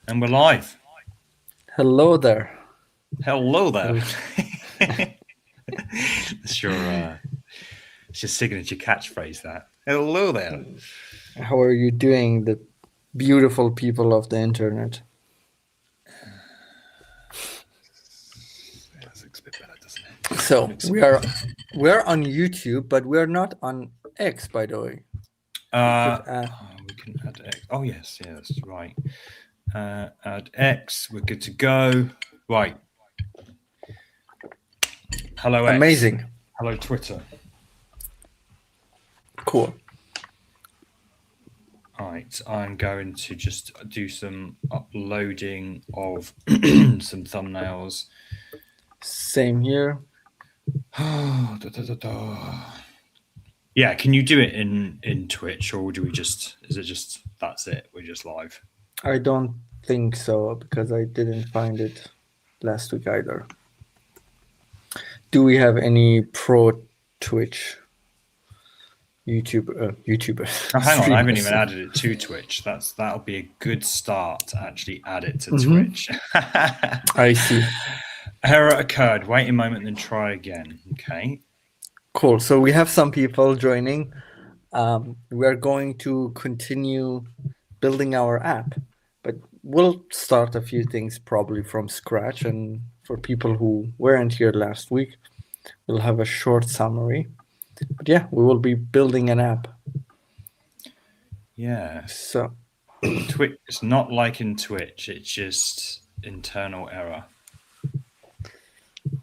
And we're live. Hello there. Hello there. Hel- It's your signature catchphrase, that. Hello there. How are you doing, the beautiful people of the internet? That looks a bit better, doesn't it? So Looks a we're on YouTube, but we're not on X, by the way. We could we can add X. Oh, yes, right. Add X. We're good to go. Right. Hello, X. amazing. Hello, Twitter. Cool. All right. I'm going to just do some uploading of some thumbnails. Same here. Yeah, can you do it in Twitch, or do we just? Is it just that's it? We're just live. I don't think so because I didn't find it last week either. Do we have any pro Twitch YouTubers? Oh, hang on, I haven't streamers? even added it to Twitch. That'll be a good start to actually add it to Mhm. Twitch. I see. Error occurred. Wait a moment, then try again. Okay. Cool. So we have some people joining. We're going to continue building our app, but we'll start a few things probably from scratch. And for people who weren't here last week, we'll have a short summary. But yeah, we will be building an app. Yeah. So Twitch. It's not like in Twitch. It's just internal error.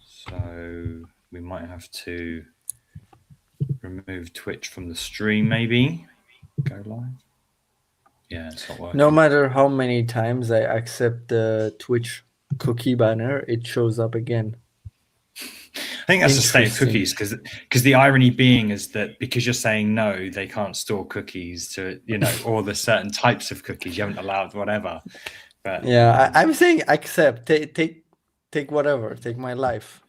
So we might have to remove Twitch from the stream, maybe. Go live. Yeah, it's not working. no matter how many times I accept the Twitch cookie banner, it shows up again. I think that's the state of cookies, because the irony being is that because you're saying no, they can't store cookies to, or the certain types of cookies you haven't allowed, whatever. But yeah, I'm saying accept, take whatever, take my life.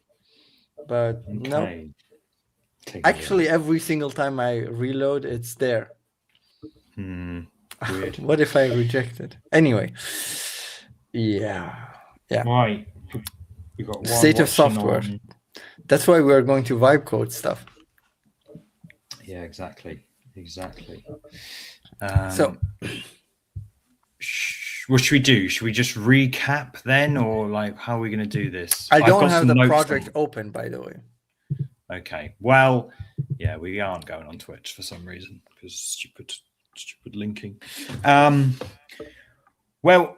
But okay. No, actually, every single time I reload, it's there. Weird. What if I reject it? Anyway, yeah. Right. We got one State of software. That's why we're going to vibe code stuff. Yeah, exactly. So, what should we do? Should we just recap then, or like how are we going to do this? I don't have the project open, by the way. Okay. Well, yeah, we aren't going on Twitch for some reason because stupid linking. Well,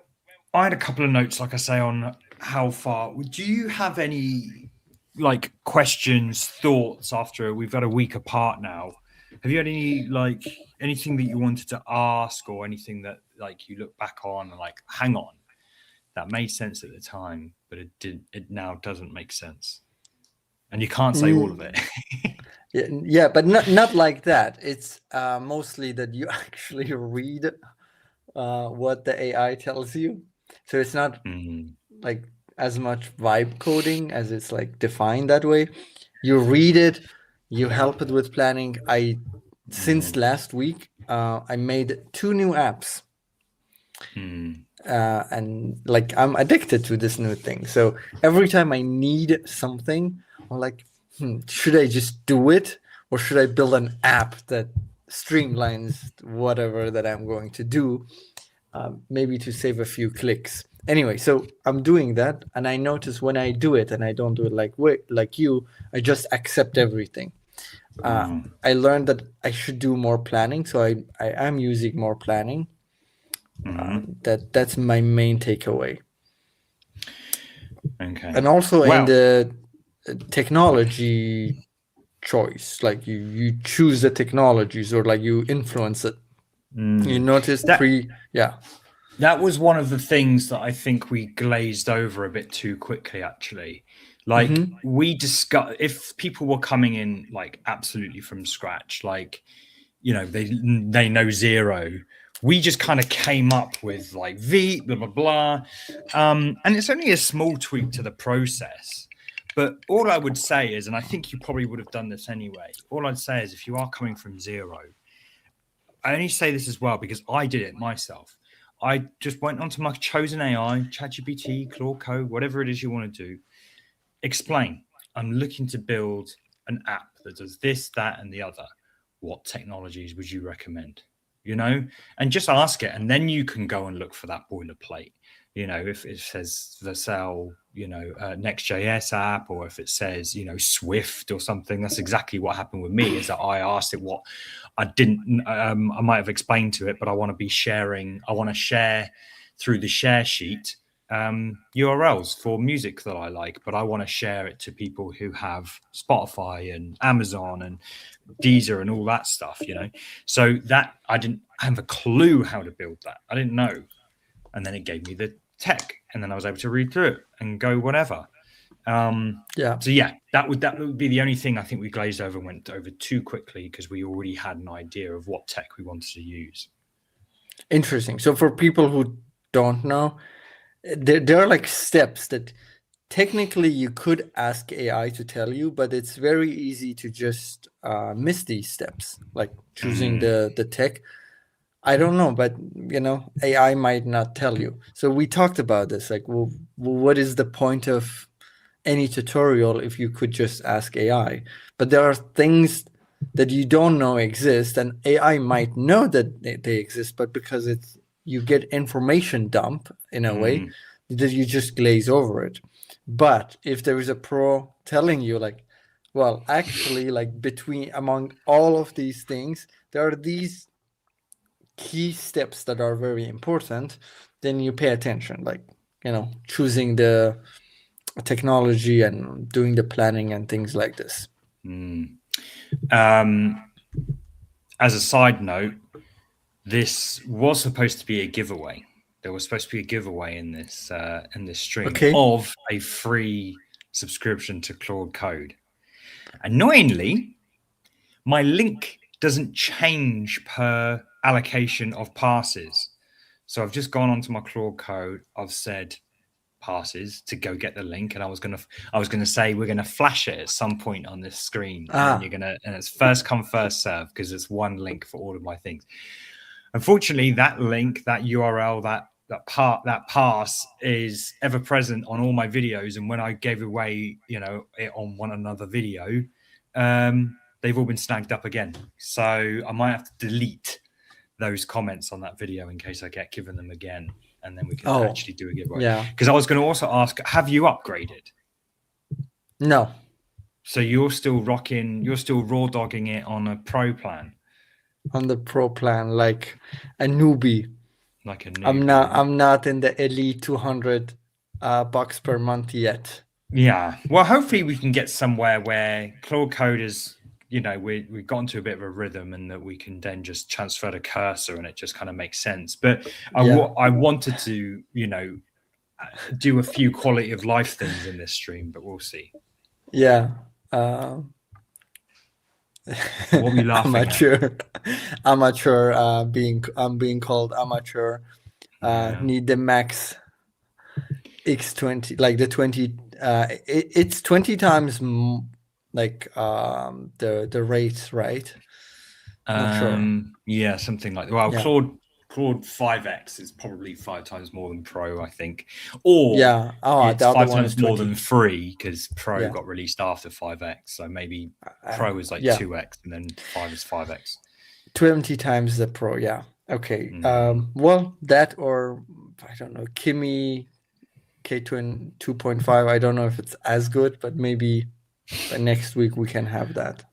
I had a couple of notes, like I say, on how far. Do you have any like questions, thoughts after we've got a week apart now? Have you had any like anything that you wanted to ask, or anything that like you look back on and like, hang on, that made sense at the time, but it now doesn't make sense, and you can't say all of it. Yeah, but not like that. It's mostly that you actually read what the AI tells you. So it's not like as much vibe coding as it's like defined that way. You read it, you help it with planning. Since last week, I made 2 new apps. And like I'm addicted to this new thing. So every time I need something, I'm like, should I just do it, or should I build an app that streamlines whatever that I'm going to do, maybe to save a few clicks. Anyway, so I'm doing that, and I notice when I do it, and I don't do it like you, I just accept everything. I learned that I should do more planning, so I am using more planning. That's my main takeaway. Okay. And also in the technology choice, like you choose the technologies, or like you influence it. You notice that was one of the things that I think we glazed over a bit too quickly, actually. Like we discussed, if people were coming in like absolutely from scratch, like, they know zero, we just kind of came up with like blah blah blah, and it's only a small tweak to the process. But all I would say is, and I think you probably would have done this anyway, all I'd say is, if you are coming from zero, I only say this as well because I did it myself. I just went onto my chosen AI, ChatGPT, Claude Code, whatever it is you want to do. Explain. I'm looking to build an app that does this, that, and the other. What technologies would you recommend? You know, and just ask it, and then you can go and look for that boilerplate. You know, if it says Vercel, you know, Next.js app, or if it says, you know, Swift or something, that's exactly what happened with me. Is that I asked it what I didn't, I might have explained to it, but I want to be sharing. I want to share through the share sheet URLs for music that I like, but I want to share it to people who have Spotify and Amazon and Deezer and all that stuff, you know. So that I didn't have a clue how to build that. I didn't know. And then it gave me the tech, and then I was able to read through it and go whatever. So yeah, that would be the only thing I think we glazed over and went over too quickly because we already had an idea of what tech we wanted to use. Interesting. So for people who don't know, there are like steps that technically you could ask AI to tell you, but it's very easy to just miss these steps, like choosing the tech. I don't know, but you know, AI might not tell you. So we talked about this, like, well, what is the point of any tutorial if you could just ask AI? But there are things that you don't know exist, and AI might know that they exist, but because it's you get information dump in a way that you just glaze over it. But if there is a pro telling you, like, well, actually, like among all of these things, there are these key steps that are very important, then you pay attention, like, you know, choosing the technology and doing the planning and things like this. As a side note, this was supposed to be a giveaway. There was supposed to be a giveaway in this stream of a free subscription to Claude Code. Annoyingly, my link doesn't change per allocation of passes. So I've just gone onto my Claude Code. I've said passes to go get the link, and I was gonna say we're gonna flash it at some point on this screen, and it's first come first serve because it's one link for all of my things. Unfortunately, that link, that URL, that pass is ever present on all my videos, and when I gave away, you know, it on one another video, they've all been snagged up again. So I might have to delete those comments on that video in case I get given them again, and then we can actually do a giveaway. Yeah. Because I was going to also ask, have you upgraded? No. So you're still raw dogging it on a pro plan? On the pro plan, like a newbie. Like a newbie. I'm not in the elite 200 bucks per month yet. Yeah. Well, hopefully we can get somewhere where Claude Code is, you know, we've gotten to a bit of a rhythm, and that we can then just transfer the cursor and it just kind of makes sense. But I wanted to, you know, do a few quality of life things in this stream, but we'll see. Yeah. What are we laughing amateur I'm being called amateur. Need the max X20, like the 20 it's 20 times like the rate, right? Not sure. Yeah, something like that. Well, yeah. Claude 5X is probably 5 times more than Pro, I think. Or it's 5 times more than free, because Pro got released after 5X. So maybe Pro is like 2X, and then 5 is 5X. 20 times the Pro, yeah. Okay. Well, that, or I don't know, Kimi K2 2.5. I don't know if it's as good, but maybe next week we can have that.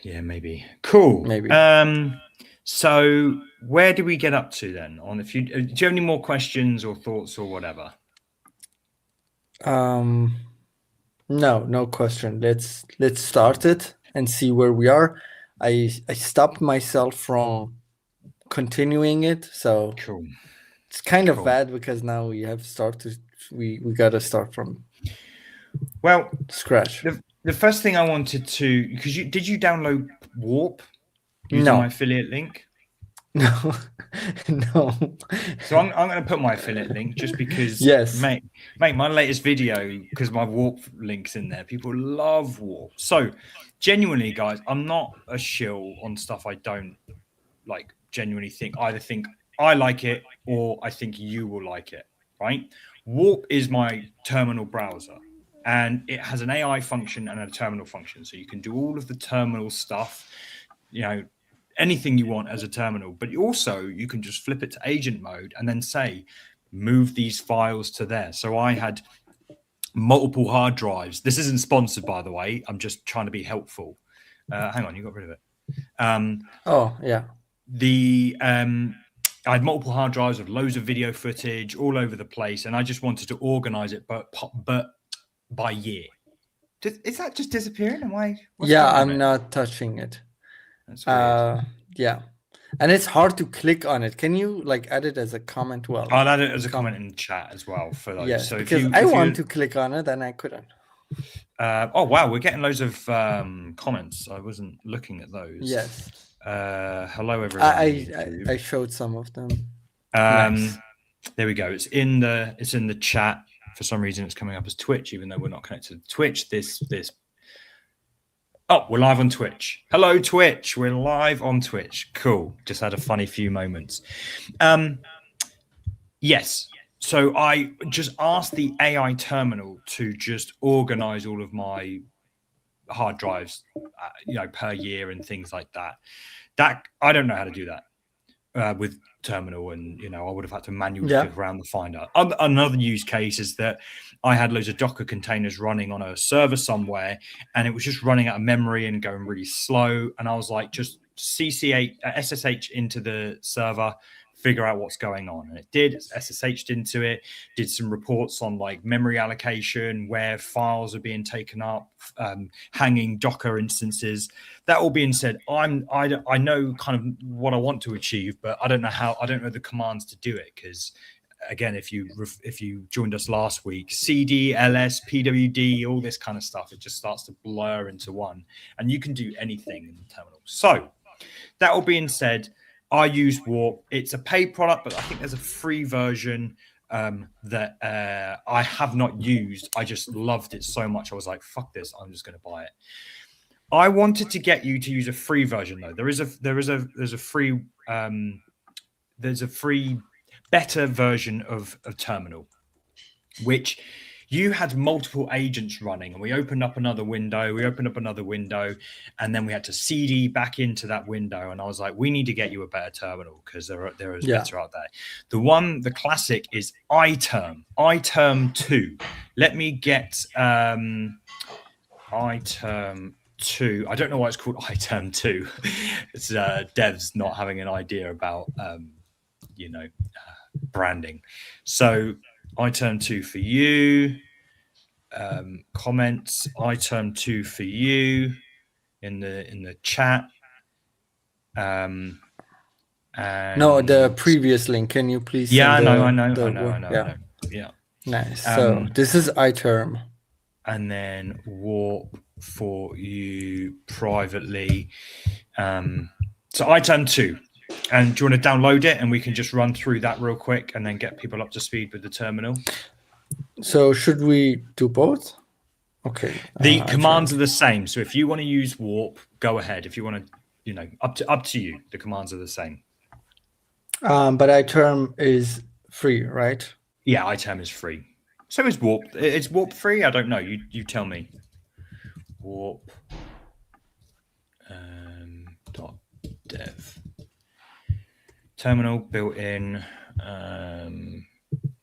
Yeah, maybe. Cool. Maybe. So where do we get up to then? Do you have any more questions or thoughts or whatever? No question. Let's start it and see where we are. I stopped myself from continuing it, so cool. It's kind of bad because now we have we got to start from scratch. The first thing I wanted to, because did you download Warp using my affiliate link? No. So I'm going to put my affiliate link just because, mate, my latest video, because my Warp link's in there. People love Warp. So genuinely, guys, I'm not a shill on stuff I don't like. Genuinely think I like it, or I think you will like it, right? Warp is my terminal browser, and it has an AI function and a terminal function. So you can do all of the terminal stuff, anything you want as a terminal, but you can just flip it to agent mode and then say, move these files to there. So I had multiple hard drives. This isn't sponsored, by the way. I'm just trying to be helpful. Hang on, you got rid of it. Oh, yeah. I had multiple hard drives with loads of video footage all over the place, and I just wanted to organize it, but by year. Is that just disappearing? I'm not touching it. That's weird. Yeah, and it's hard to click on it. Can you add it as a comment? Well, I'll add it as a comment in the chat as well for those. Yes, so because I want to click on it and I couldn't. Oh wow, we're getting loads of comments. I wasn't looking at those. Yes. Hello everyone. I showed some of them. Nice. There we go. It's in the chat. For some reason, it's coming up as Twitch, even though we're not connected to Twitch. Oh, we're live on Twitch. Hello, Twitch. We're live on Twitch. Cool. Just had a funny few moments. Yes. So I just asked the AI terminal to just organize all of my hard drives, per year and things like that. That I don't know how to do that with terminal, and I would have had to manually click around the Finder. Another use case is that I had loads of Docker containers running on a server somewhere, and it was just running out of memory and going really slow. And I was like, just SSH into the server, figure out what's going on. And it did. SSH'd into it, did some reports on memory allocation, where files are being taken up, hanging Docker instances. That all being said, I know kind of what I want to achieve, but I don't know the commands to do it, because again, if you joined us last week, cd, ls, pwd, all this kind of stuff, it just starts to blur into one, and you can do anything in the terminal. So that all being said, I use Warp. It's a paid product, but I think there's a free version that I have not used. I just loved it so much. I was like, fuck this, I'm just going to buy it. I wanted to get you to use a free version, though. There's a free better version of terminal, which you had multiple agents running, and we opened up another window, and then we had to CD back into that window. And I was like, we need to get you a better terminal, because there is better out there. The classic is iTerm 2. Let me get iTerm 2. I don't know why it's called iTerm 2. It's devs not having an idea about branding. So iTerm 2 for you. Comments. iTerm 2 for you in the chat. And no, the previous link. Can you please? I know. Yeah. Nice. So this is iTerm. And then Warp for you privately. So iTerm 2. And do you want to download it, and we can just run through that real quick and then get people up to speed with the terminal? So should we do both? Okay. The commands are the same. So if you want to use Warp, go ahead. If you want to, up to you. The commands are the same. But iTerm is free, right? Yeah, iTerm is free. So is Warp. Is Warp free? I don't know. You tell me. Warp. .dev. Terminal built in.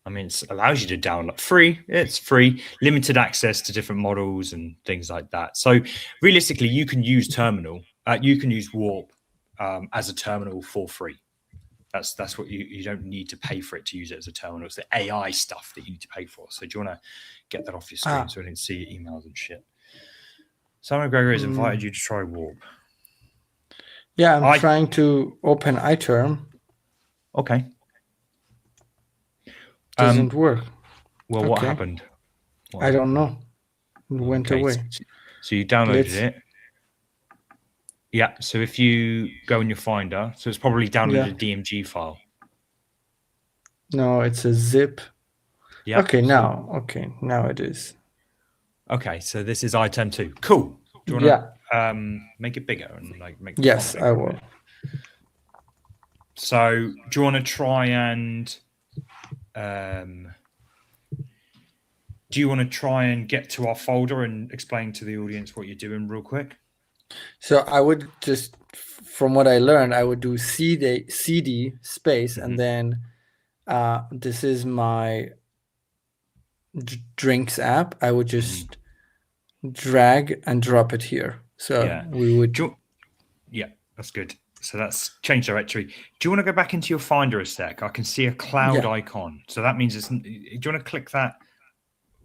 It allows you to download free. It's free, limited access to different models and things like that. So realistically, you can use terminal. You can use Warp as a terminal for free. That's what you don't need to pay for it to use it as a terminal. It's the AI stuff that you need to pay for. So do you want to get that off your screen so I can see your emails and shit? Simon Gregory has invited you to try Warp. Yeah, I'm trying to open iTerm. Okay. Doesn't work. Well, what happened? I don't know. It went away. So you downloaded it. Yeah. So if you go in your Finder, so it's probably downloaded a DMG file. No, it's a zip. Yeah. Okay, now it is. Okay, so this is iTerm 2. Cool. Do you want to make it bigger and make? Yes, I will. So do you want to try and get to our folder and explain to the audience what you're doing real quick? So I would just, from what I learned, I would do CD space, and then this is my drinks app. I would just drag and drop it here. So we would. Yeah, that's good. So that's change directory. Do you want to go back into your Finder a sec? I can see a cloud icon. So that means it's. Do you want to click that?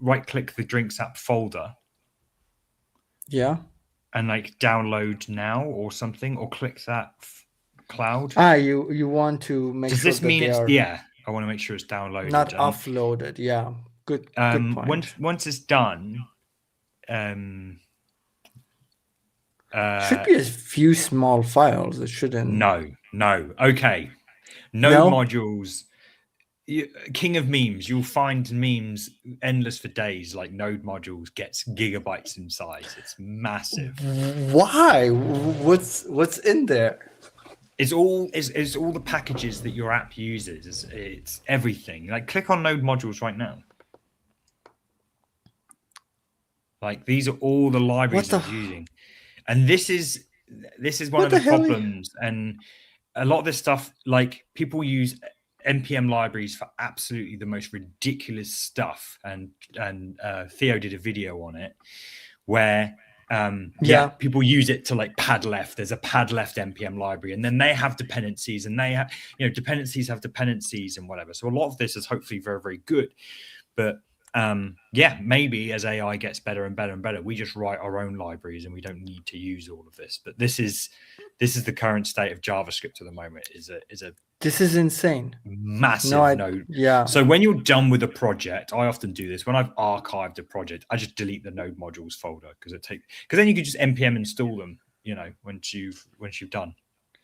Right click the drinks app folder. Yeah. And like download now or something, or click that cloud. You want to make Does sure this that mean they it's are I want to make sure it's downloaded. Not offloaded. Yeah. Good point. Once it's done, should be a few small files. It shouldn't. No. Okay. No modules. King of memes. You'll find memes endless for days. Like Node modules gets gigabytes in size. It's massive. Why? What's in there? It's all the packages that your app uses. It's everything. Like click on Node modules right now. Like these are all the libraries it's using. And this is one of the problems. And a lot of this stuff, like people use npm libraries for absolutely the most ridiculous stuff. And Theo did a video on it where people use it to like pad left. There's a pad left npm library, and then they have dependencies, and they have dependencies have dependencies and whatever. So a lot of this is hopefully very, very good. But maybe as AI gets better and better and better, we just write our own libraries and we don't need to use all of this. But this is the current state of JavaScript at the moment. This is insane. Massive node. Yeah. So when you're done with a project, I often do this. When I've archived a project, I just delete the node modules folder because then you can just npm install them. Once you've done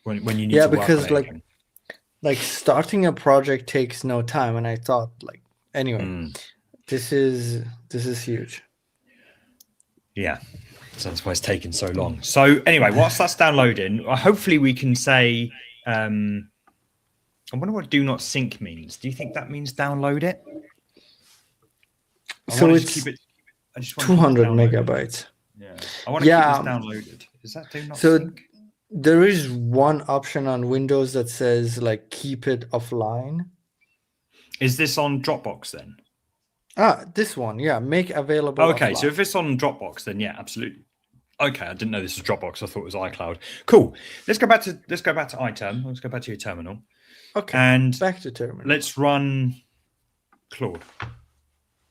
when you need. Yeah, because like starting a project takes no time, and I thought anyway. This is huge. Yeah, so that's why it's taken so long. So anyway, whilst that's downloading, hopefully we can say, I wonder what do not sync means. Do you think that means download it? So it's 200 megabytes. Yeah, I want to keep this downloaded. Is that do not sync? There is one option on Windows that says keep it offline. Is this on Dropbox then? This one, yeah, make available. Okay, offline. So if it's on Dropbox, then yeah, absolutely. Okay, I didn't know this was Dropbox. I thought it was iCloud. Cool. Let's go back to iTerm. Let's go back to your terminal. Okay. And back to terminal. Let's run Claude.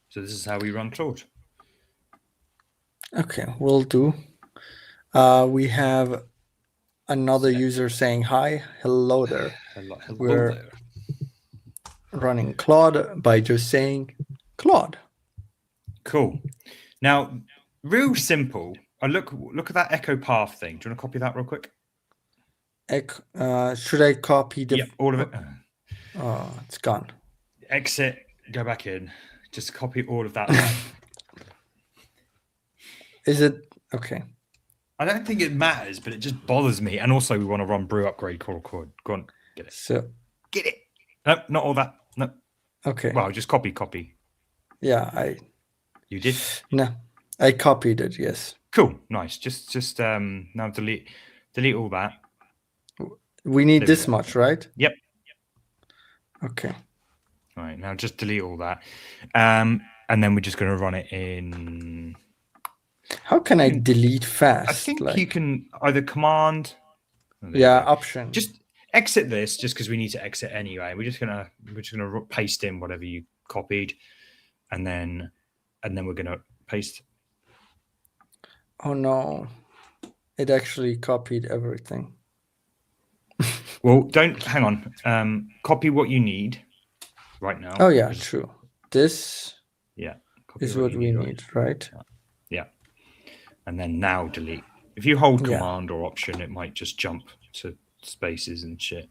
So this is how we run Claude. Okay, we'll do. We have another user saying hi. Hello there. Hello We're there. Running Claude by just saying Claude. Cool. Now, real simple. Look at that echo path thing. Do you want to copy that real quick? Should I copy the? Yep, all of it. Oh, it's gone. Exit. Go back in. Just copy all of that. Is it okay? I don't think it matters, but it just bothers me. And also, we want to run brew upgrade call Claude. Go on, get it. So get it. No, not all that. No. Okay. Well, just copy. Yeah, You did? No, I copied it. Yes. Cool. Nice. Just now delete all that. We need this much, right? Yep. Okay. All right. Now just delete all that, and then we're just going to run it in. How can I delete fast? I think you can either command. Option. Just exit this, just because we need to exit anyway. We're just gonna paste in whatever you copied, and then we're gonna paste. Oh no, it actually copied everything. Well, don't hang on. Copy what you need right now. Oh yeah, true. This is what we need, right? Yeah. And then now delete. If you hold command or option, it might just jump to spaces and shit.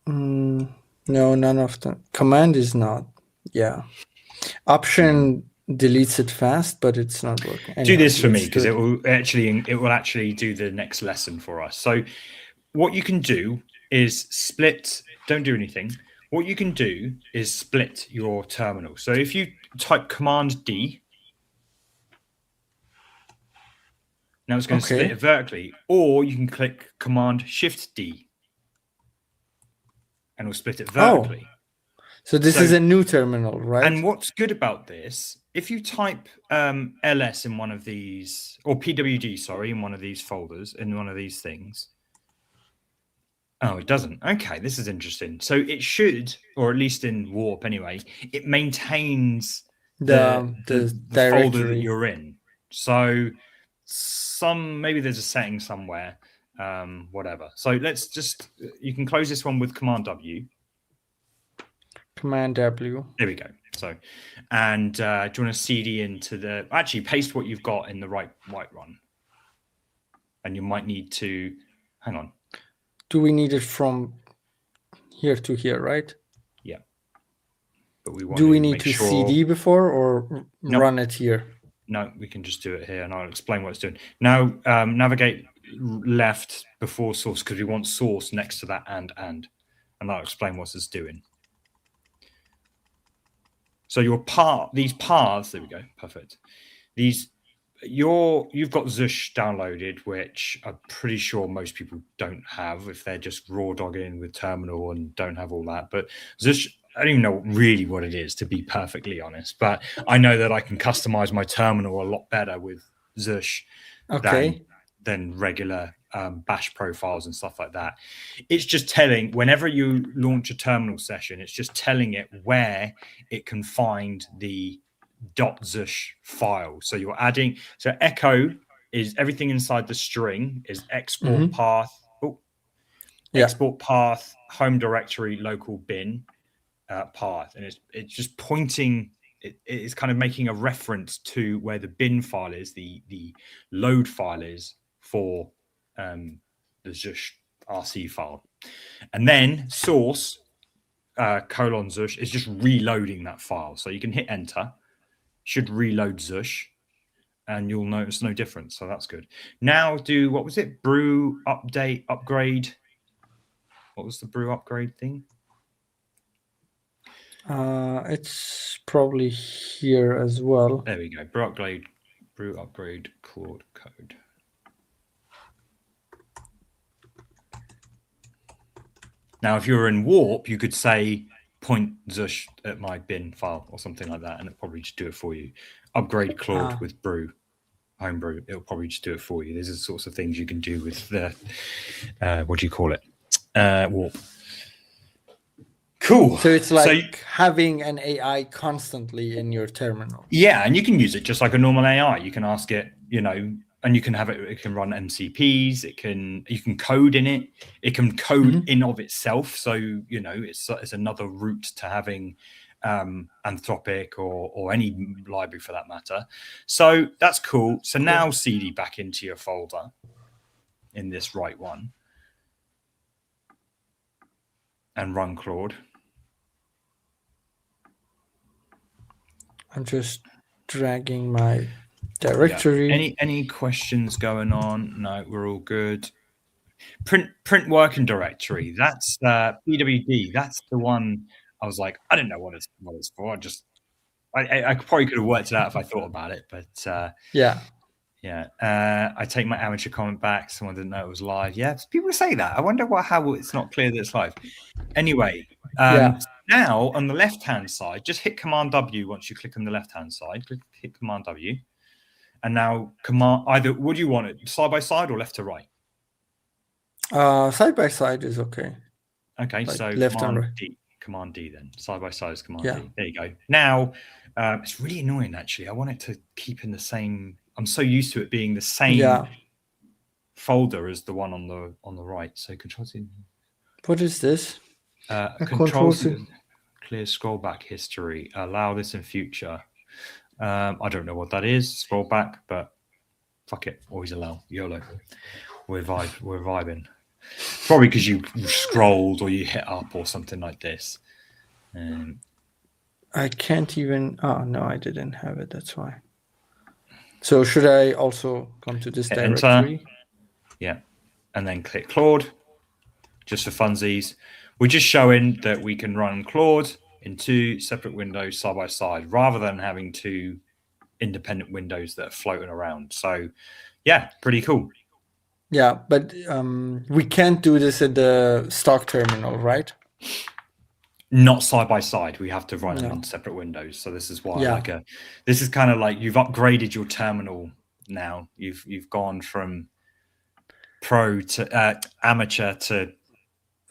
No, none of them. Command is not. Yeah. Option deletes it fast, but it's not working. Anyway, do this for me because it will actually do the next lesson for us. So what you can do is split. Don't do anything. What you can do is split your terminal. So if you type Command D, now it's going to split it vertically, or you can click Command Shift D, and it'll split it vertically. So this is a new terminal, right? And what's good about this, if you type ls in one of these, or pwd, sorry, in one of these folders, in one of these things. Oh, it doesn't. Okay, this is interesting. So it should, or at least in Warp anyway, it maintains the folder that you're in. So maybe there's a setting somewhere, whatever. So let's just, you can close this one with Command W. Command W. There we go. So, and do you want to CD into the, actually paste what you've got in the right run. And you might need to, hang on. Do we need it from here to here, right? Yeah. But we want do we need to CD before or run it here? No, we can just do it here and I'll explain what it's doing. Now, navigate left before source because we want source next to that and I'll explain what it's doing. So these paths, there we go, perfect. You've got Zush downloaded, which I'm pretty sure most people don't have if they're just raw dogging with terminal and don't have all that. But Zush, I don't even know really what it is, to be perfectly honest. But I know that I can customize my terminal a lot better with Zush than regular bash profiles and stuff like that. It's just telling, whenever you launch a terminal session, it's just telling it where it can find the .zush file. So you're adding, so echo is everything inside the string is export path, export path, home directory, local bin path, and it's just pointing. It's kind of making a reference to where the bin file is, the load file is for the Zush RC file, and then source colon Zush is just reloading that file. So you can hit enter, should reload Zush, and you'll notice no difference. So that's good. Now do, what was it? Brew update upgrade. What was the brew upgrade thing? It's probably here as well. There we go. Brew upgrade Claude code. Now, if you're in Warp, you could say point Zush at my bin file or something like that, and it'll probably just do it for you. Upgrade Claude with Brew, Homebrew. It'll probably just do it for you. These are the sorts of things you can do with the, what do you call it? Warp. Cool. So it's like having an AI constantly in your terminal. Yeah, and you can use it just like a normal AI. You can ask it, and you can have it can run MCPs, you can code in it. It can code in of itself. So, it's another route to having Anthropic or any library for that matter. So that's cool. So now CD back into your folder in this right one and run Claude. I'm just dragging my directory. Yeah. Any questions going on? No, we're all good. Print working directory. That's PWD. That's the one. I was like, I didn't know what it's for. I probably could have worked it out if I thought about it, but yeah. I take my amateur comment back. Someone didn't know it was live. Yeah, people say that. I wonder how it's not clear that it's live. Anyway, now on the left-hand side, just hit Command W once you click on the left-hand side. Hit Command W, and now either would you want it side by side or left to right? Side by side is okay. Okay, like so left and right. Command D then. Side by side is Command D. There you go. Now, it's really annoying actually. I want it to keep in the same. I'm so used to it being the same folder as the one on the right. So Control C. What is this? Control C. Clear scroll back history. Allow this in future. I don't know what that is. Scroll back, but fuck it. Always allow. YOLO. We're vibing. Probably because you scrolled or you hit up or something like this. I can't even. Oh no, I didn't have it. That's why. So should I also come to this directory? Yeah, and then click Claude. just for funsies. We're just showing that we can run Claude in 2 separate windows side by side, rather than having 2 independent windows that are floating around. So yeah, pretty cool. Yeah, but we can't do this in the stock terminal, right? Not side by side. We have to run them No. in separate windows. So this is why Yeah. this is kind of like you've upgraded your terminal now. You've gone from pro to amateur to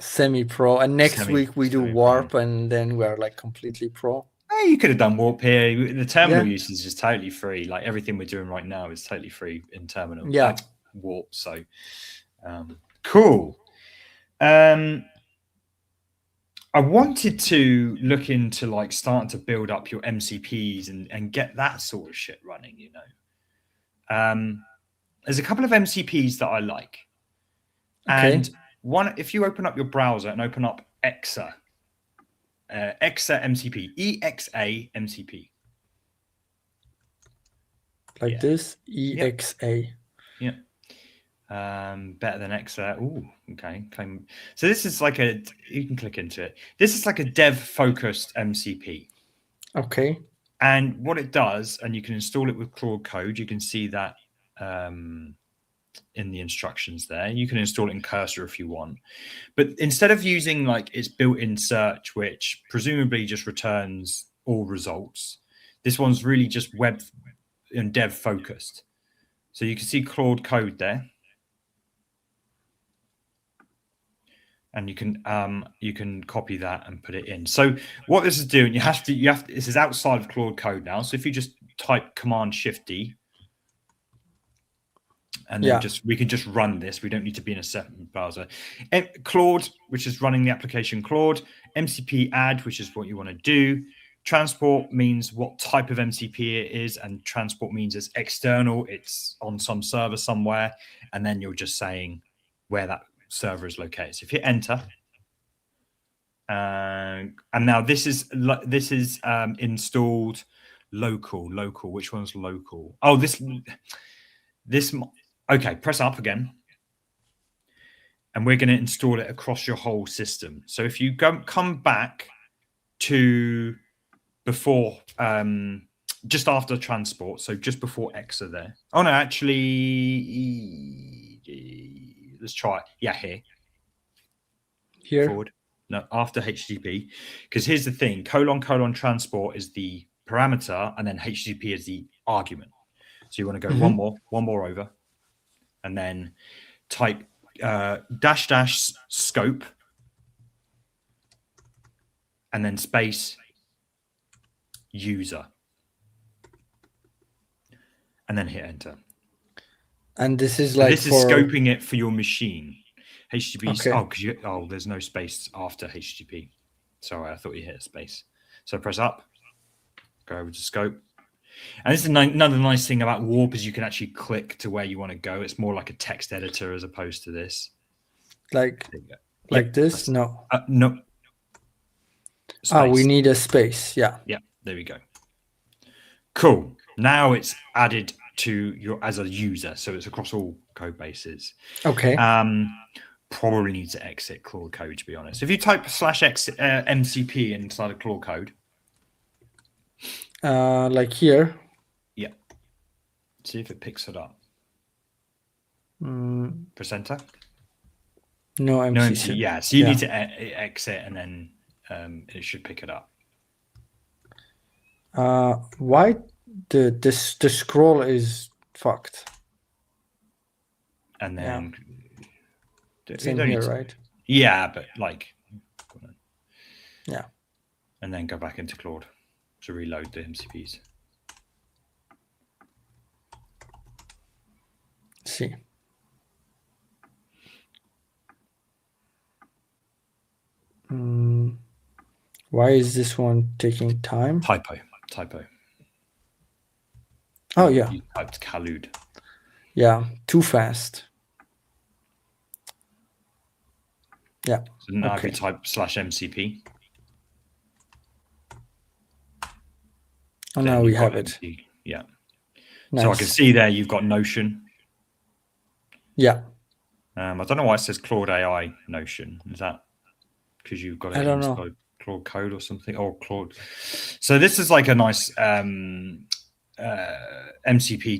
Semi-pro, and next week we do semi-pro. warp, and then we're like completely pro. You could have done warp here. The terminal Yeah. usage is totally free. Like everything we're doing right now is totally free in terminal. Yeah. Warp. So cool. I wanted to look into like starting to build up your MCPs and get that sort of shit running, you know. There's a couple of MCPs that I like. Okay. And one, if you open up your browser and open up EXA MCP, EXA MCP. Like this, EXA. Yeah. Better than EXA. Oh, okay. So this is like you can click into it. This is like a dev focused MCP. Okay. And what it does, and you can install it with Claude Code. You can see that in the instructions there. You can install it in Cursor if you want. But instead of using like its built-in search, which presumably just returns all results, this one's really just web and dev focused. So you can see Claude Code there. And you can copy that and put it in. So what this is doing, you have to this is outside of Claude Code now. So if you just type Command Shift D, and then we can just run this. We don't need to be in a separate browser. Claude, which is running the application Claude, MCP add, which is what you want to do. Transport means what type of MCP it is, and transport means it's external, it's on some server somewhere, and then you're just saying where that server is located. So if you hit enter, and now this is installed local. Which one's local? Oh, this. Okay, press up again, and we're going to install it across your whole system. So if you come back to before, just after transport, so just before EXA there. Oh no, actually, let's try it. Yeah, here. Forward. No, after HTTP, because here's the thing: : transport is the parameter, and then HTTP is the argument. So you want to go one more over, and then type -- scope, and then space user, and then hit enter. And this is like is scoping it for your machine. HTTP. Okay. There's no space after HTTP. Sorry, I thought you hit a space. So press up, go over to scope. And this is another nice thing about Warp is you can actually click to where you want to go. It's more like a text editor as opposed to this. Like this? No. No. Space. We need a space. Yeah. Yeah. There we go. Cool. Now it's added to as a user, so it's across all code bases. Okay. Probably need to exit Claude Code, to be honest. If you type /MCP inside of Claude Code. Like here. Yeah. See if it picks it up. Press enter. No MC. No MC. Yeah. So you need to exit, and then it should pick it up. Why the scroll is fucked? And then it's in here, right? Yeah, but like. Yeah. And then go back into Claude to reload the MCPs. See. Why is this one taking time? Typo. Oh yeah. You typed Khalud. Yeah, too fast. Yeah. So now if you type /MCP. Oh, now we have it. Yeah. Nice. So I can see there you've got Notion. Yeah. I don't know why it says Claude AI Notion. Is that because you've got I it don't know. inside Claude Code or something? Or Claude. So this is like a nice MCP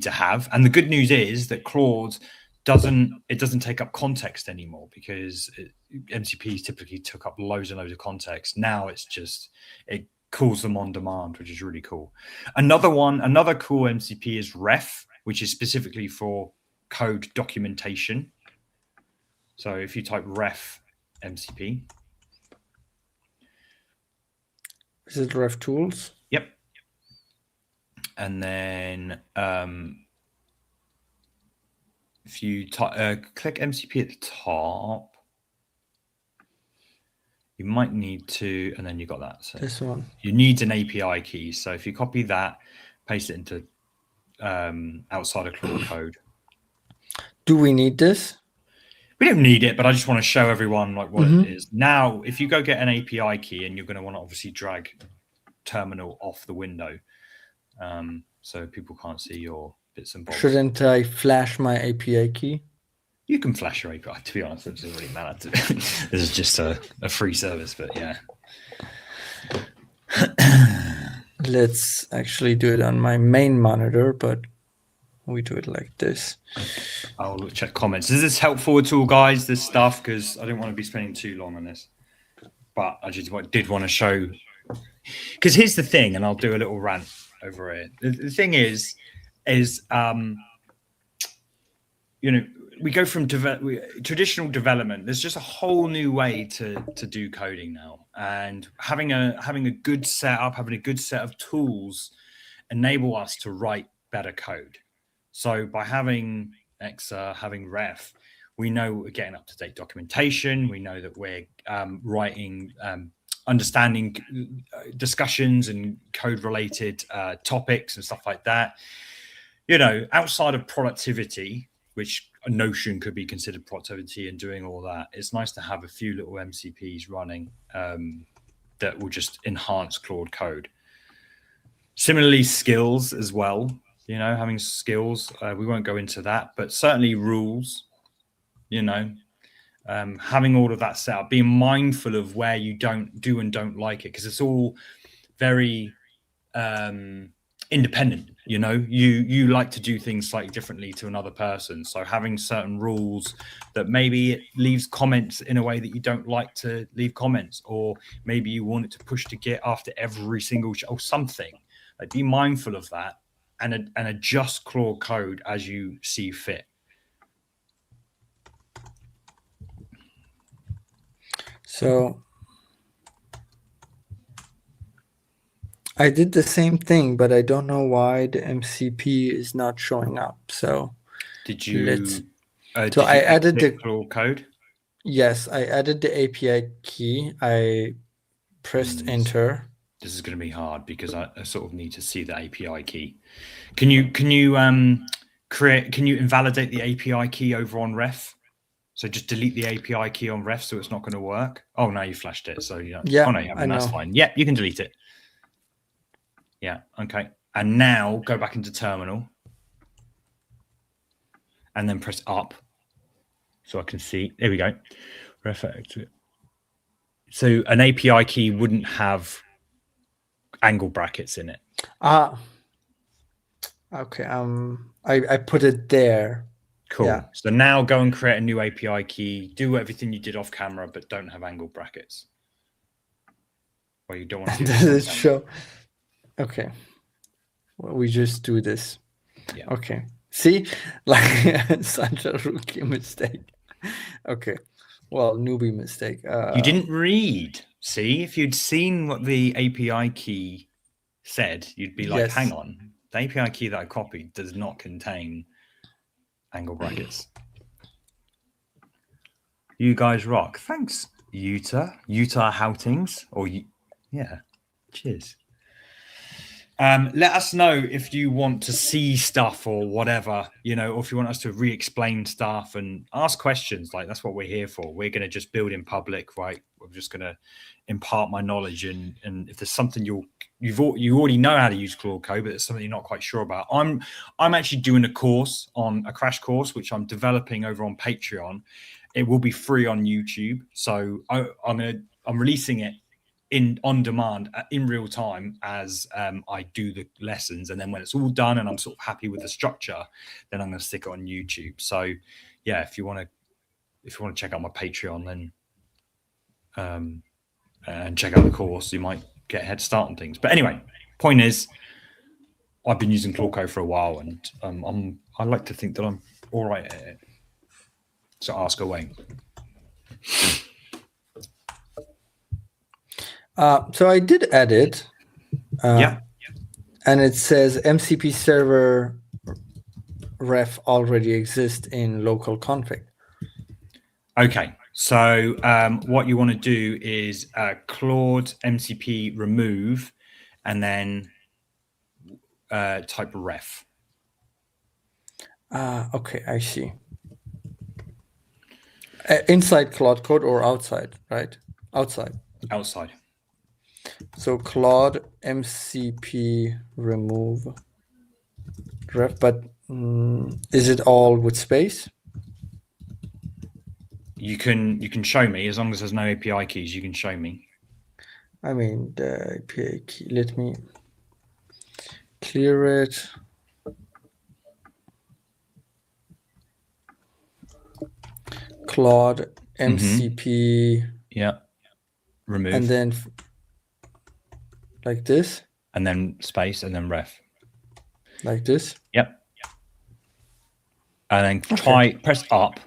to have. And the good news is that Claude doesn't take up context anymore, because MCPs typically took up loads and loads of context. Now it's just, it calls them on demand, which is really cool. Another cool MCP is Ref, which is specifically for code documentation. So if you type Ref MCP. Is it Ref Tools? Yep. And then if you click MCP at the top, you might need to, and then you got that. So this one. You need an API key. So if you copy that, paste it into outside of Claude Code. Do we need this? We don't need it, but I just want to show everyone like what it is. Now, if you go get an API key, and you're going to want to obviously drag terminal off the window, so people can't see your bits and bobs. Shouldn't I flash my API key? You can flash your API. To be honest, it doesn't really matter. This is just a free service, but yeah. Let's actually do it on my main monitor, but we do it like this. I'll check comments. Is this helpful at all, guys, this stuff? Because I didn't want to be spending too long on this. But I just did want to show. Because here's the thing, and I'll do a little rant over it. The thing is you know, we go from traditional development. There's just a whole new way to do coding now, and having a good setup, having a good set of tools, enable us to write better code. So by having Exa, having Ref, we know we're getting up to date documentation. We know that we're writing, understanding discussions and code related topics and stuff like that. You know, outside of productivity, which a Notion could be considered productivity, and doing all that, it's nice to have a few little MCPs running that will just enhance Claude Code. Similarly, skills as well. You know, having skills, we won't go into that, but certainly rules, you know, having all of that set up, being mindful of where you don't do and don't like it, because it's all very independent. You know, you like to do things slightly differently to another person. So having certain rules that maybe it leaves comments in a way that you don't like to leave comments, or maybe you want it to push to Git after every single or something. Like, be mindful of that and adjust Claude Code as you see fit. So I did the same thing, but I don't know why the MCP is not showing up. So did you? So I added the Claude Code. Yes, I added the API key. I pressed enter. This is going to be hard because I sort of need to see the API key. Can you invalidate the API key over on Ref? So just delete the API key on Ref, so it's not going to work. Oh, now you flashed it. So yeah. Oh no, that's fine. Yeah, you can delete it. Yeah. Okay. And now go back into terminal, and then press up, so I can see. There we go. Ref. So an API key wouldn't have angle brackets in it. Okay. I put it there. Cool. Yeah. So now go and create a new API key. Do everything you did off camera, but don't have angle brackets. Well, you don't want to. Does it show? Okay. Well, we just do this. Yeah. Okay. See, like such a rookie mistake. Okay. Well, newbie mistake. You didn't read. See, if you'd seen what the API key said, you'd be like, hang on, the API key that I copied does not contain angle brackets. You guys rock. Thanks, Utah Houtings. Yeah. Cheers. Let us know if you want to see stuff or whatever, you know, or if you want us to re-explain stuff and ask questions. Like, that's what we're here for. We're going to just build in public, right? We're just going to impart my knowledge, and if there's something you're you already know how to use Claude Code, but it's something you're not quite sure about. I'm actually doing a crash course, which I'm developing over on Patreon. It will be free on YouTube, so I'm releasing it on demand in real time as I do the lessons, and then when it's all done and I'm sort of happy with the structure, then I'm going to stick it on YouTube. So yeah, if you want to check out my Patreon, then and check out the course, you might get a head start on things. But anyway, point is, I've been using Claude Code for a while, and I like to think that I'm all right at it. So ask away. So I did edit. Yeah. And it says MCP server ref already exists in local config. Okay. So what you want to do is Claude MCP remove, and then type ref. Okay, I see. Inside Claude Code or outside, right? Outside. Outside. So Claude MCP remove ref, but is it all with space? You can show me as long as there's no API keys. You can show me. I mean the API key. Let me clear it. Claude MCP. Yeah. Remove. And then like this. And then space and then ref. Like this. Yep. And then press up.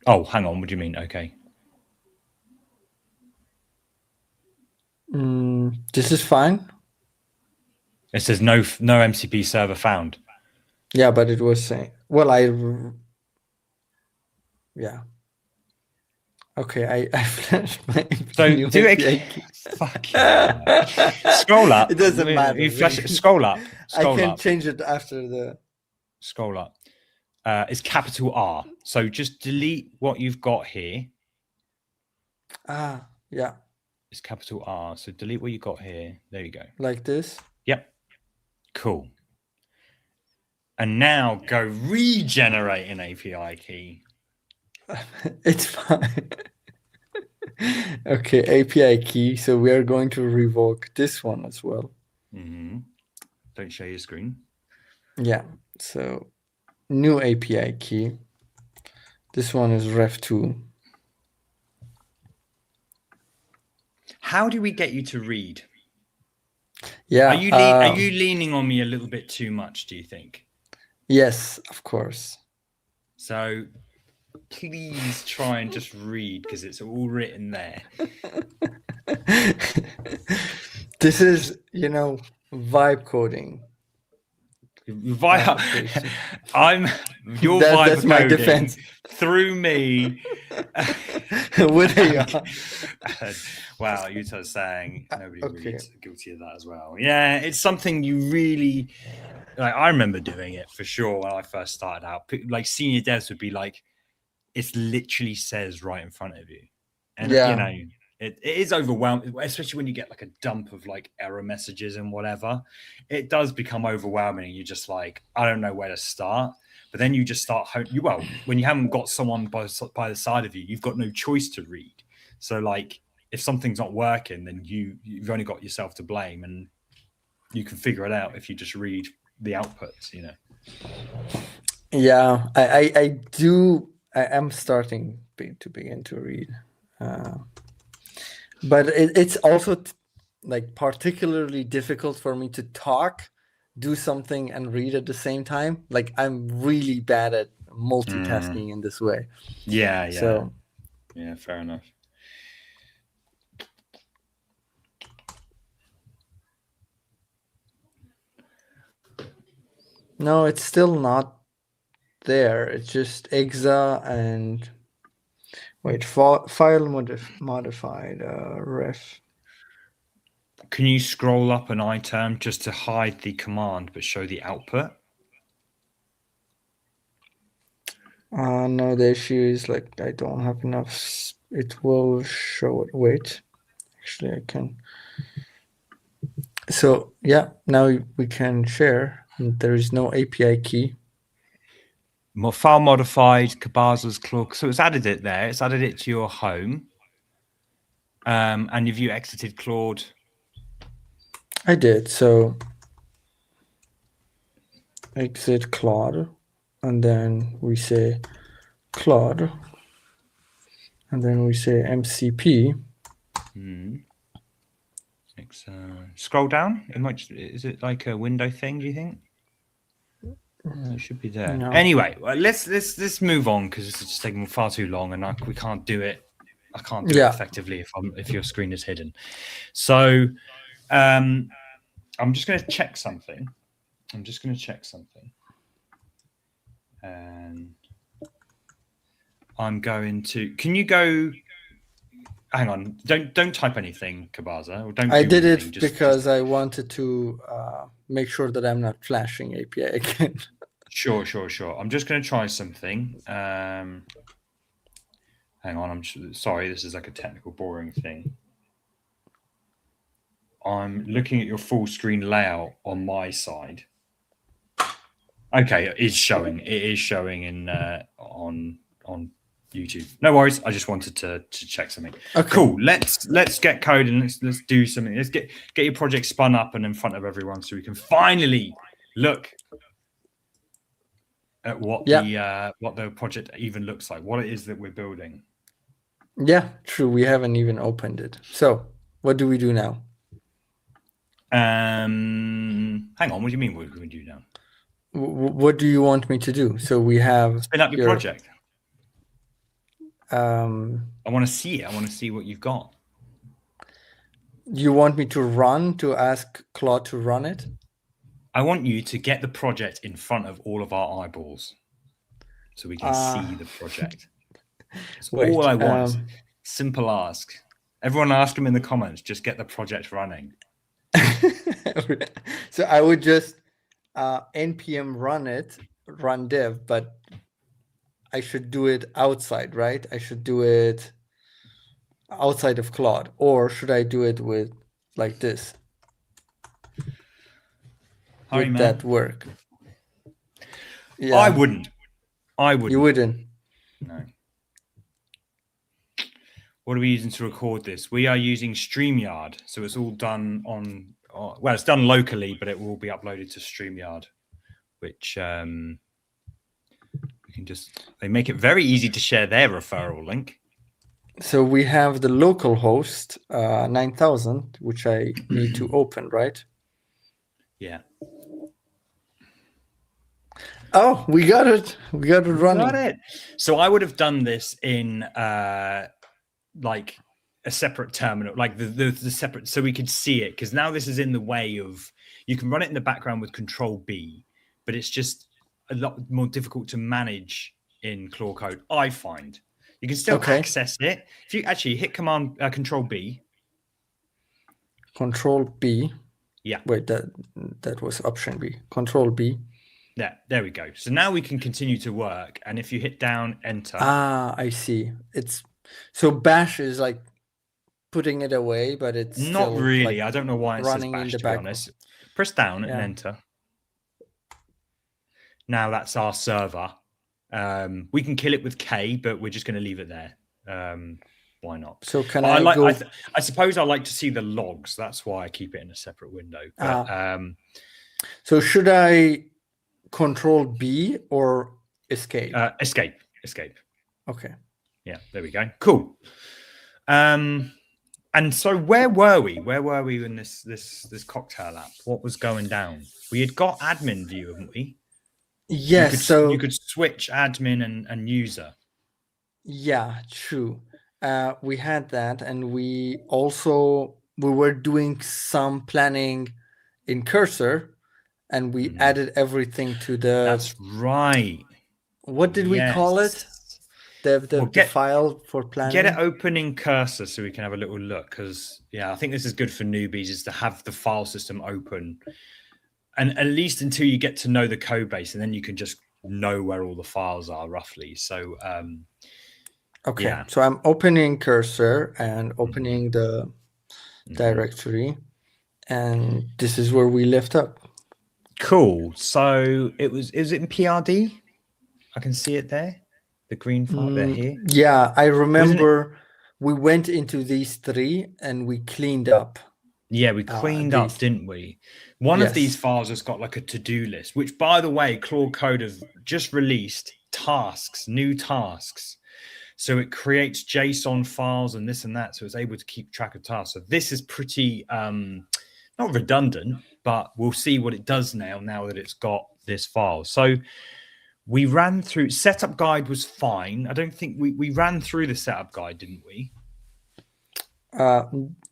Oh, hang on. What do you mean? Okay. This is fine. It says no MCP server found. Yeah, but it was saying, well, yeah. Okay, I flashed my so new do API it. Fuck yeah. Scroll up. It doesn't matter. You flash it. Scroll up. Scroll I can up. change it after the. Scroll up. It's capital R. So just delete what you've got here. Yeah. It's capital R. So delete what you got here. There you go. Like this. Yep. Cool. And now go regenerate an API key. It's fine. Okay, API key. So we are going to revoke this one as well. Don't share your screen. Yeah. So new API key. This one is ref2. How do we get you to read? Yeah. Are you leaning on me a little bit too much, do you think? Yes, of course. So please try and just read, because it's all written there. This is, vibe coding. I'm your vibe that's my defense through me. With AI. Wow, Utah's saying nobody really is guilty of that as well. Yeah, it's something you really like. I remember doing it for sure when I first started out. Like senior devs would be like, it literally says right in front of you, and it is overwhelming, especially when you get like a dump of like error messages and whatever. It does become overwhelming. You're just like, I don't know where to start. But then you just start. When you haven't got someone by the side of you, you've got no choice to read. So like, if something's not working, then you've only got yourself to blame, and you can figure it out if you just read the outputs. Yeah, I do. I am starting to begin to read. But it's also like particularly difficult for me to talk, do something, and read at the same time. Like I'm really bad at multitasking in this way. Yeah. So yeah, fair enough. No, it's still not there. It's just exa and wait, file modified ref. Can you scroll up an item just to hide the command but show the output? No, the issue is like I don't have enough. It will show it. Wait, actually, I can. So yeah, now we can share. There is no API key. File modified, Kabaza's Claude. So it's added it there. It's added it to your home. And have you exited Claude? I did. So exit Claude, and then we say Claude, and then we say MCP. Scroll down. Is it like a window thing? Do you think? It should be there. No. Anyway, let's move on because this is just taking far too long, and we can't do it. I can't do it effectively if your screen is hidden. So, I'm just going to check something. And I'm going to. Can you go? Hang on. Don't type anything, Kabaza. Or don't. I did it because I wanted to make sure that I'm not flashing API again. Sure. I'm just going to try something. Hang on. I'm sorry. This is like a technical, boring thing. I'm looking at your full screen layout on my side. Okay, it is showing. It is showing in on YouTube. No worries. I just wanted to check something. Okay. Cool. Let's get code and let's do something. Let's get your project spun up and in front of everyone so we can finally look at what the project even looks like, what it is that we're building. Yeah, true. We haven't even opened it. So what do we do now? Hang on. What do you mean? What do we do now? What do you want me to do? So we have spin up your project. I want to see it. I want to see what you've got. You want me to ask Claude to run it? I want you to get the project in front of all of our eyeballs so we can see the project. That's all I want. Simple ask. Everyone ask them in the comments. Just get the project running. So I would just npm run dev, but I should do it outside, right? I should do it outside of Claude, or should I do it with like this? Would that work? Yeah. I wouldn't. You wouldn't? No. What are we using to record this? We are using StreamYard. So it's all done on, well, it's done locally, but it will be uploaded to StreamYard, which we can they make it very easy to share their referral link. So we have the local host 9000, which I need to open, right? Yeah. Oh, we got it. We got it running. Got it. So I would have done this in like a separate terminal, like the separate, so we could see it, because now this is in the way of, you can run it in the background with Control B, but it's just a lot more difficult to manage in Claude Code, I find. You can still access it. If you actually hit Control B. Control B. Yeah. Wait, that was Option B. Control B. Yeah, there we go. So now we can continue to work. And if you hit down, Enter. I see. So Bash is like putting it away, but it's not still really. Like I don't know why it says Bash, to be honest. Press down and Enter. Now that's our server. We can kill it with K, but we're just going to leave it there. Why not? So can I suppose I like to see the logs. That's why I keep it in a separate window. But, so should I Control B or Escape? Escape. Okay. Yeah, there we go. Cool. And so where were we? Where were we in this cocktail app? What was going down? We had got admin view, haven't we? Yes. So you could switch admin and user. Yeah, true. We had that, and we were doing some planning in Cursor, and we added everything to the. That's right. What did we call it? The file for planning. Get it open in Cursor so we can have a little look, because I think this is good for newbies, is to have the file system open, and at least until you get to know the code base, and then you can just know where all the files are roughly. So okay, so I'm opening Cursor and opening the directory, And this is where we left up. Cool. So is it in PRD? I can see it there. The green file, they're here. Yeah, I Wasn't it? remember we went into these three and we cleaned up. Yeah, we cleaned up, didn't we? One of these Yes. files has got like a to-do list, which, by the way, Claude Code has just released tasks, new tasks. So it creates JSON files and this and that. So it's able to keep track of tasks. So this is pretty not redundant, but we'll see what it does now that it's got this file. So we ran through setup guide was fine. I don't think we ran through the setup guide, didn't we?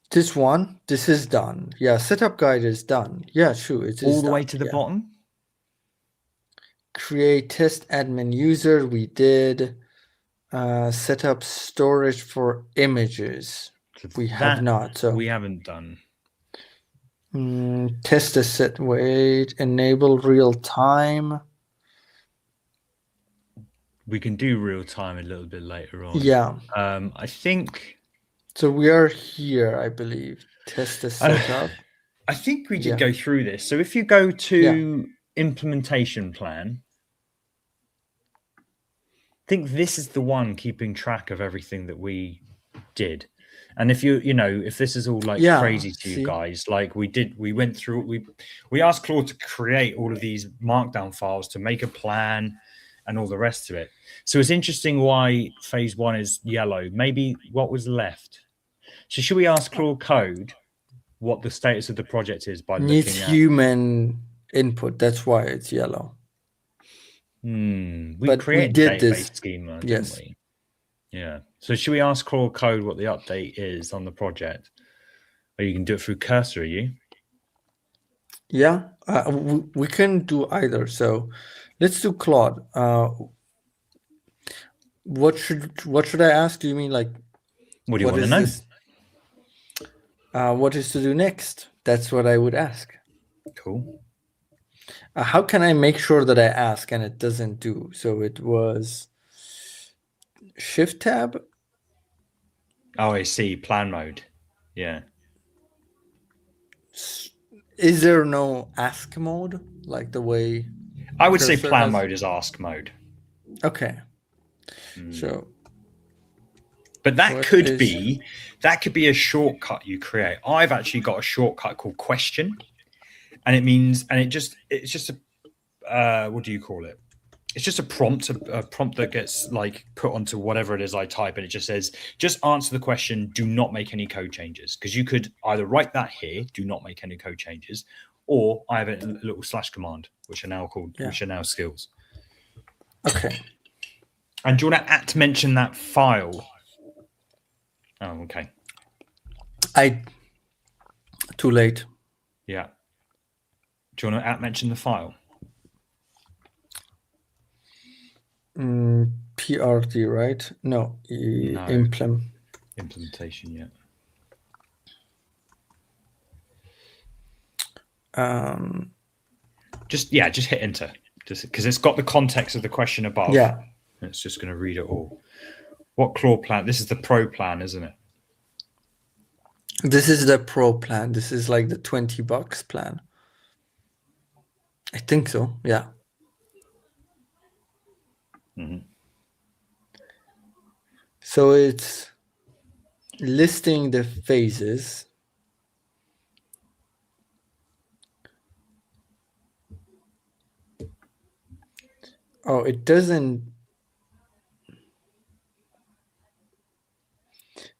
This is done. Yeah, setup guide is done. Yeah, true. It is all the way to the bottom. Create test admin user. We did set up storage for images. We have not. So we haven't done. Test the set. Wait. Enable real time. We can do real time a little bit later on. Yeah. I think. So we are here, I believe. Test the setup. I think we did go through this. So if you go to implementation plan, I think this is the one keeping track of everything that we did. And if if this is all like crazy to you guys, like we went through, we asked Claude to create all of these markdown files to make a plan and all the rest of it. So it's interesting why phase 1 is yellow. Maybe what was left. So should we ask Claude Code what the status of the project is by needs looking at human input? That's why it's yellow. We created a database schema, didn't we? Yeah. So should we ask Claude Code what the update is on the project? Or you can do it through Cursor, are you? Yeah, we can do either. So let's do Claude. What should I ask? Do you mean like what do you want to know? What is to do next? That's what I would ask. Cool. How can I make sure that I ask and it doesn't do? So it was Shift tab. Oh, I see. Plan mode. Yeah. Is there no ask mode like the way? I would say plan mode is ask mode. Okay. So. But that could be a shortcut you create. I've actually got a shortcut called question, and it's just a what do you call it? It's just a prompt that gets like put onto whatever it is I type, and it just says, just answer the question, do not make any code changes. Because you could either write that here, do not make any code changes, or I have a little slash command, which are now skills. Okay. And do you want to mention that file? Oh, okay. Too late. Yeah. Do you want to mention the file? PRD, right? No. Implementation, yeah. Just hit enter. Just because it's got the context of the question above. Yeah. It's just going to read it all. What Claude plan? This is the pro plan, isn't it? This is the pro plan. This is like the $20 plan. I think so. Yeah. So it's listing the phases. Oh, it doesn't.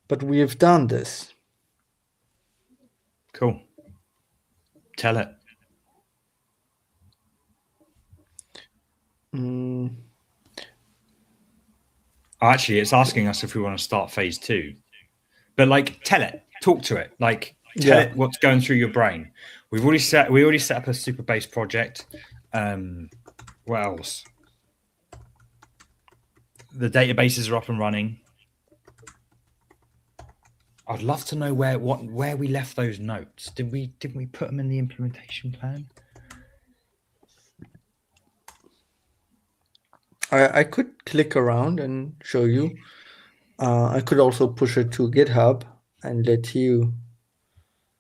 But we have done this. Cool. Tell it. Actually, it's asking us if we want to start phase 2. But like, tell it. Talk to it. Like, tell it what's going through your brain. We already set up a super base project. What else? The databases are up and running. I'd love to know where we left those notes. Didn't we put them in the implementation plan? I could click around and show you. I could also push it to GitHub and let you.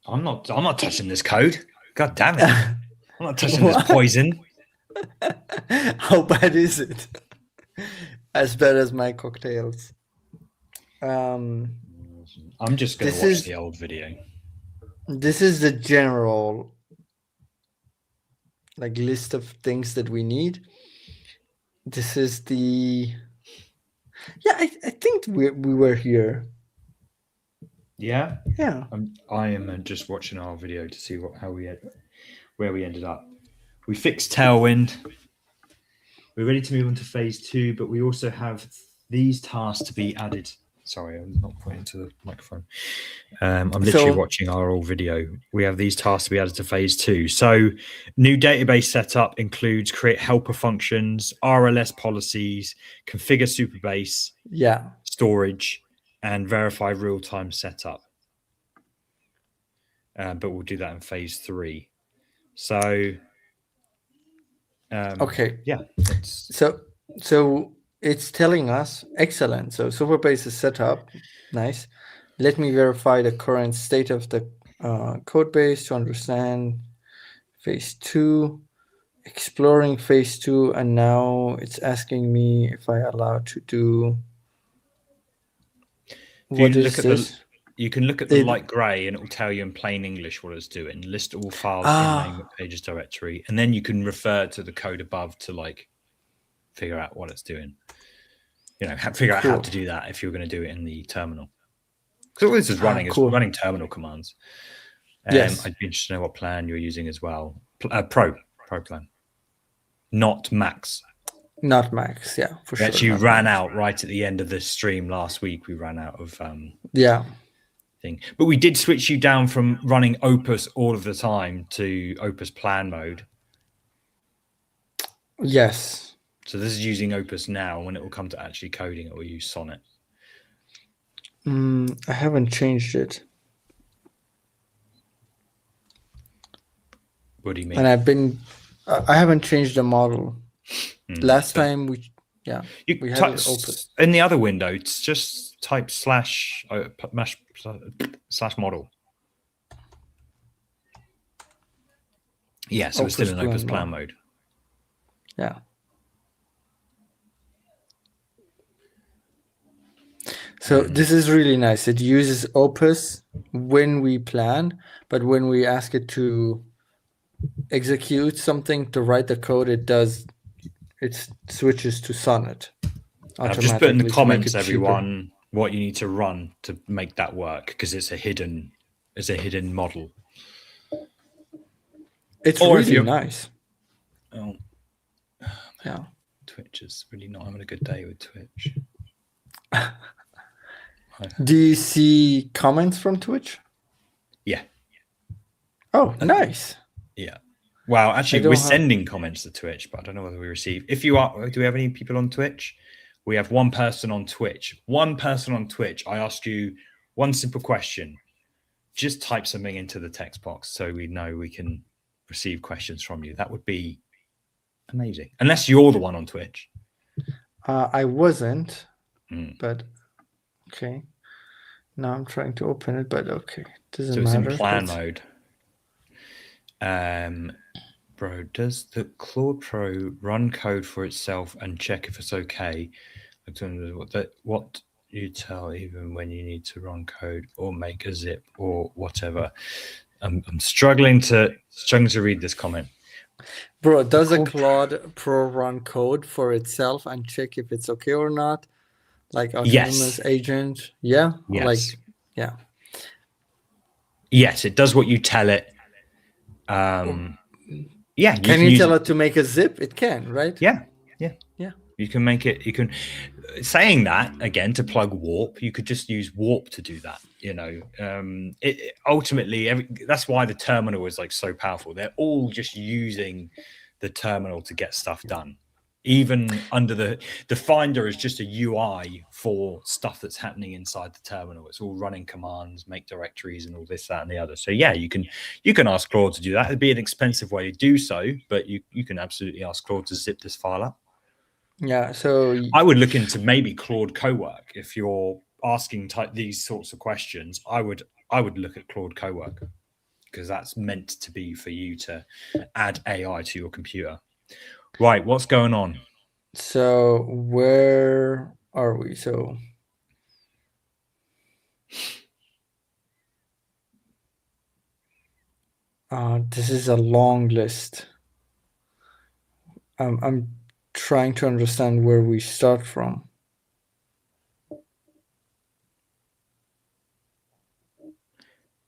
I'm not touching this code. God damn it. I'm not touching this poison. How bad is it? As bad as my cocktails. I'm just going to watch the old video. This is the general list of things that we need. This is the I think we were here. Yeah. Yeah. I am just watching our video to see where we ended up. We fixed Tailwind. We're ready to move on to phase 2, but we also have these tasks to be added. Sorry, I'm not pointing to the microphone. I'm literally watching our old video. We have these tasks to be added to phase 2. So new database setup includes create helper functions, RLS policies, configure Superbase, storage, and verify real-time setup. But we'll do that in phase 3. So okay. Yeah. So it's telling us, excellent. So Superbase is set up. Nice. Let me verify the current state of the code base to understand phase 2, exploring phase 2, and now it's asking me if I allow to do. What is this? You can look at the light gray and it will tell you in plain English what it's doing. List all files in name pages directory, and then you can refer to the code above to figure out what it's doing. Figure out how to do that if you're going to do it in the terminal. Because all this is running is running terminal commands. Yes. I'd be interested to know what plan you're using as well. Pro plan, not Max. Not Max, yeah, for we sure. Actually, ran out right at the end of the stream last week. We ran out of thing, but we did switch you down from running Opus all of the time to Opus plan mode. Yes. So this is using Opus now. When it will come to actually coding, it will use Sonnet. I haven't changed it. What do you mean? And I haven't changed the model. Last time we had it Opus. In the other window, it's just type / model. Yeah, so it's still in Opus plan mode. Yeah. So this is really nice. It uses Opus when we plan, but when we ask it to execute something to write the code, it switches to Sonnet. I've just put in the comments, everyone, what you need to run to make that work, because it's a hidden model. It's really nice. Oh, yeah. Twitch is really not having a good day with Twitch. Do you see comments from Twitch? Yeah. Oh, nice. Yeah. Well, actually, we're sending comments to Twitch, but I don't know whether we receive. Do we have any people on Twitch? We have one person on Twitch. I ask you one simple question. Just type something into the text box so we know we can receive questions from you. That would be amazing. Unless you're the one on Twitch. I wasn't, but okay. Now I'm trying to open it, but okay. Doesn't matter. So it's in plan mode. Bro, does the Claude Pro run code for itself and check if it's okay? What you tell even when you need to run code or make a zip or whatever. I'm struggling to read this comment. Bro, does a Claude Pro run code for itself and check if it's okay or not? Like autonomous agent? Yeah? Yes. Yeah. Yes, it does what you tell it. Yeah. Can you tell it to make a zip? It can, right? Yeah. You can make it. You can. Saying that again, to plug Warp, you could just use Warp to do that. Ultimately, that's why the terminal is so powerful. They're all just using the terminal to get stuff done. Even under the Finder is just a UI for stuff that's happening inside the terminal. It's all running commands, make directories, and all this, that, and the other. So yeah, you can ask Claude to do that. It'd be an expensive way to do so, but you can absolutely ask Claude to zip this file up. Yeah. So I would look into maybe Claude Cowork if you're asking these sorts of questions. I would look at Claude Cowork. because that's meant to be for you to add AI to your computer. Right, what's going on? So where are we? So this is a long list. I'm trying to understand where we start from.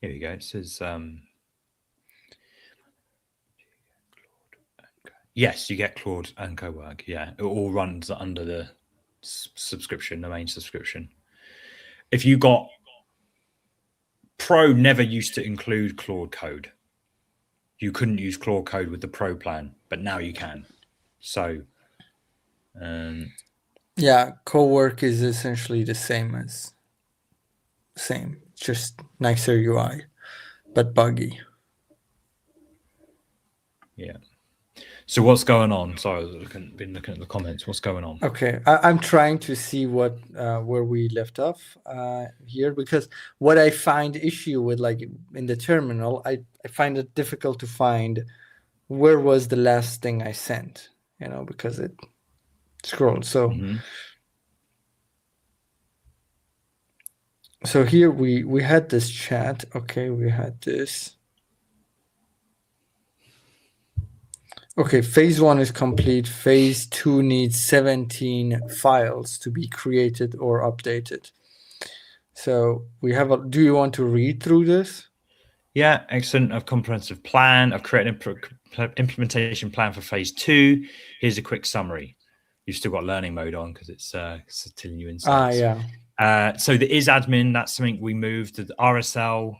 Here we go. It says, yes, you get Claude and co-work. Yeah, it all runs under the subscription, the main subscription. If you got Pro, never used to include Claude Code. You couldn't use Claude Code with the Pro plan, but now you can. So, yeah, co-work is essentially the same, just nicer UI, but buggy. Yeah. So what's going on? Sorry, I've been looking at the comments. What's going on? Okay, I'm trying to see what where we left off here, because what I find issue with, like in the terminal, I find it difficult to find where was the last thing I sent, because it scrolls. So so here we had this chat. Okay, we had this. Okay, phase 1 is complete. Phase 2 needs 17 files to be created or updated. So we have do you want to read through this? Yeah, excellent. A comprehensive plan. I've created an implementation plan for phase 2. Here's a quick summary. You've still got learning mode on because it's telling you insights. Yeah. So the is admin, that's something we moved to the RSL.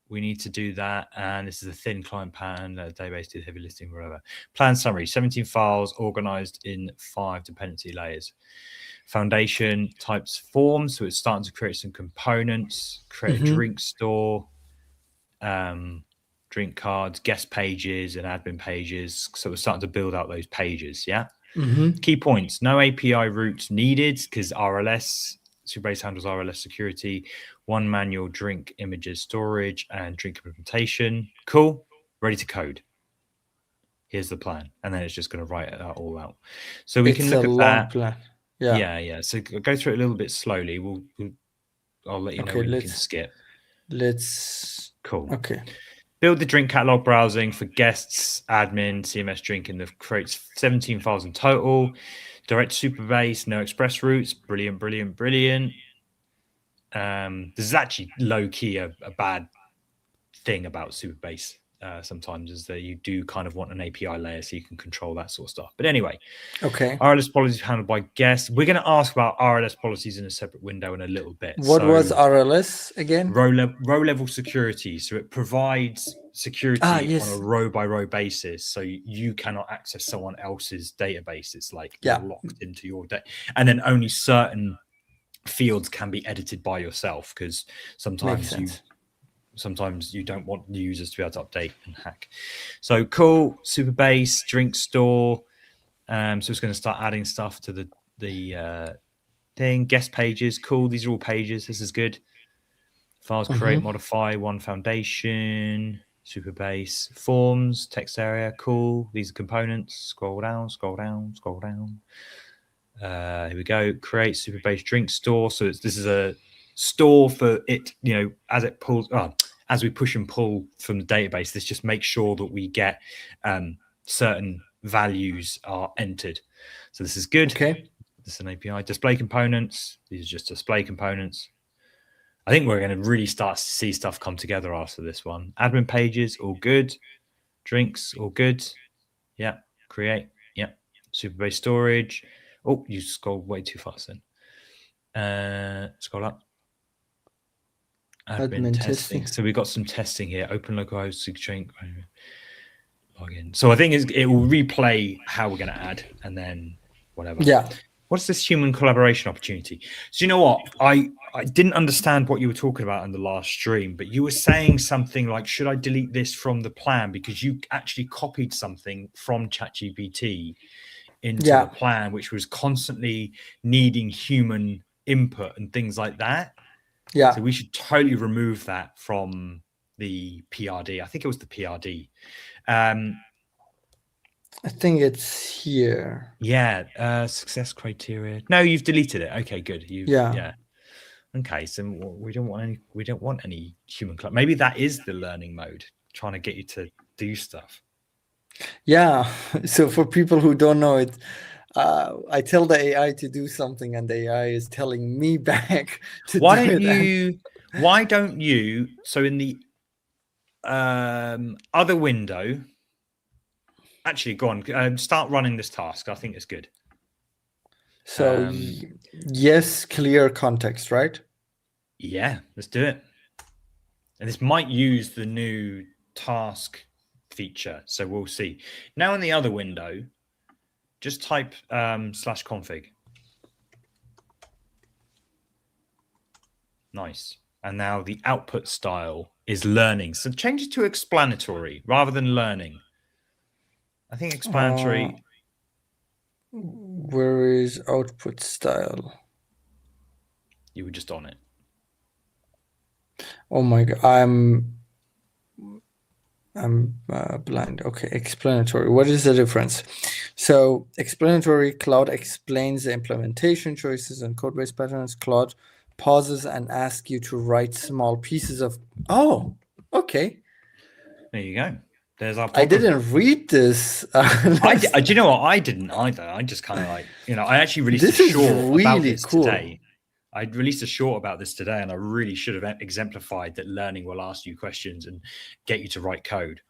We need to do that. And this is a thin client plan, database did heavy lifting, whatever. Plan summary, 17 files organized in 5 dependency layers. Foundation types forms. So it's starting to create some components, create a drink store, drink cards, guest pages, and admin pages. So we're starting to build out those pages. Yeah. Key points: no API routes needed because RLS, Supabase handles RLS security, one manual drink images storage and drink implementation. Cool. Ready to code. Here's the plan. And then it's just going to write it all out. So we can look at that. Plan. Yeah. So go through it a little bit slowly. I'll let you know when you can skip. Cool. Okay. Build the drink catalog browsing for guests, admin, CMS drink, and creates 17 files in total. Direct Supabase, no express routes. Brilliant. This is actually low key a bad thing about Supabase. Sometimes is that you do kind of want an API layer so you can control that sort of stuff. But anyway, okay. RLS policies handled by guests. We're going to ask about RLS policies in a separate window in a little bit. What was RLS again? Row level security. So it provides security on a row by row basis. So you cannot access someone else's database. It's like you're locked into your data, and then only certain fields can be edited by yourself because sometimes you don't want users to be able to update and hack. So cool. Supabase drink store. So it's going to start adding stuff to the thing. Guest pages. Cool. These are all pages. This is good. Files create, modify, one foundation, Supabase, forms, text area. Cool. These are components. Scroll down. Here we go. Create Supabase drink store. So this is a store for it, as it pulls, as we push and pull from the database, this just makes sure that we get certain values are entered. So this is good. Okay. This is an API. Display components. These are just display components. I think we're going to really start to see stuff come together after this one. Admin pages, all good. Drinks, all good. Yeah. Create. Yeah. Supabase storage. Oh, you scrolled way too fast then. Scroll up. Admin testing. So we got some testing here. Open localhost drink. Login. So I think it will replay how we're going to add and then whatever. Yeah. What's this human collaboration opportunity? So you know what? I didn't understand what you were talking about in the last stream, but you were saying something like, should I delete this from the plan? Because you actually copied something from ChatGPT into the plan, which was constantly needing human input and things like that. Yeah. So we should totally remove that from the PRD. I think it was the PRD. I think it's here. Yeah, success criteria. No, you've deleted it. Okay, good. Yeah. Okay, so we don't want any human club. Maybe that is the learning mode, trying to get you to do stuff. Yeah. So for people who don't know it, I tell the AI to do something, and the AI is telling me back to Why do don't it. you? Why don't you? So in the other window, actually, go on. Start running this task. I think it's good. So yes, clear context, right? Yeah, let's do it. And this might use the new task feature, so we'll see. Now in the other window, just type /config. Nice. And now the output style is learning. So change it to explanatory rather than learning. I think explanatory. Where is output style? You were just on it. Oh my god, I'm blind. Okay, explanatory. What is the difference? So explanatory, Claude explains the implementation choices and code-based patterns. Claude pauses and asks you to write small pieces of. Oh, okay. There you go. There's our. I didn't read this. Do you know what? I didn't either. I just kind of I actually released a short about this today. I released a short about this today, and I really should have exemplified that learning will ask you questions and get you to write code.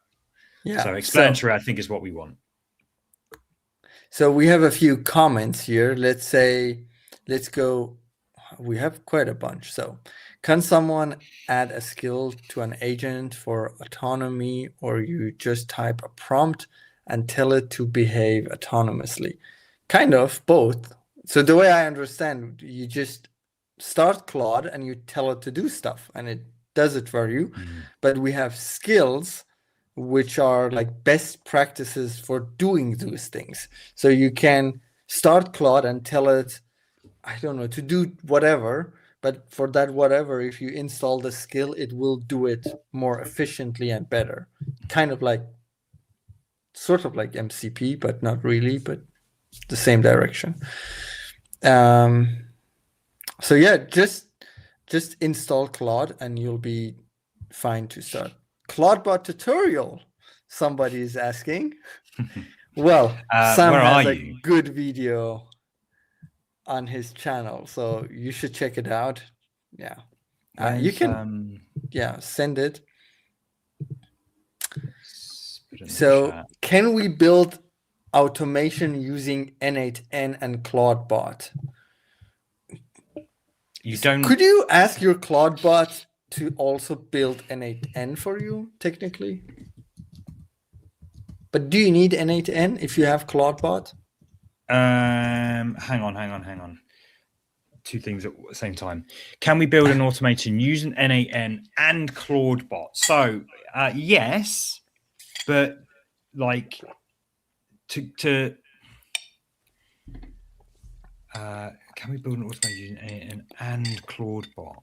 Yeah. So explanatory, I think, is what we want. So we have a few comments here. Let's go. We have quite a bunch. So can someone add a skill to an agent for autonomy, or you just type a prompt and tell it to behave autonomously? Kind of both. So the way I understand, you just start Claude and you tell it to do stuff and it does it for you. But we have skills which are like best practices for doing those things. So you can start Claude and tell it, I don't know, to do whatever, but for that whatever, if you install the skill, it will do it more efficiently and better. Kind of like, sort of like MCP, but not really, but the same direction. So yeah, just install Claude and you'll be fine to start. ClaudeBot tutorial, somebody is asking. Well, Sam has a good video on his channel, so you should check it out. Yeah, you can send it. So can we build automation using N8N and ClaudeBot? Could you ask your ClaudeBot to also build N8N for you, technically? But do you need N8N if you have ClaudeBot? Hang on. Two things at the same time. Can we build an automation using N8N and ClaudeBot? So yes, but like to can we build an automation using N8N and ClaudeBot?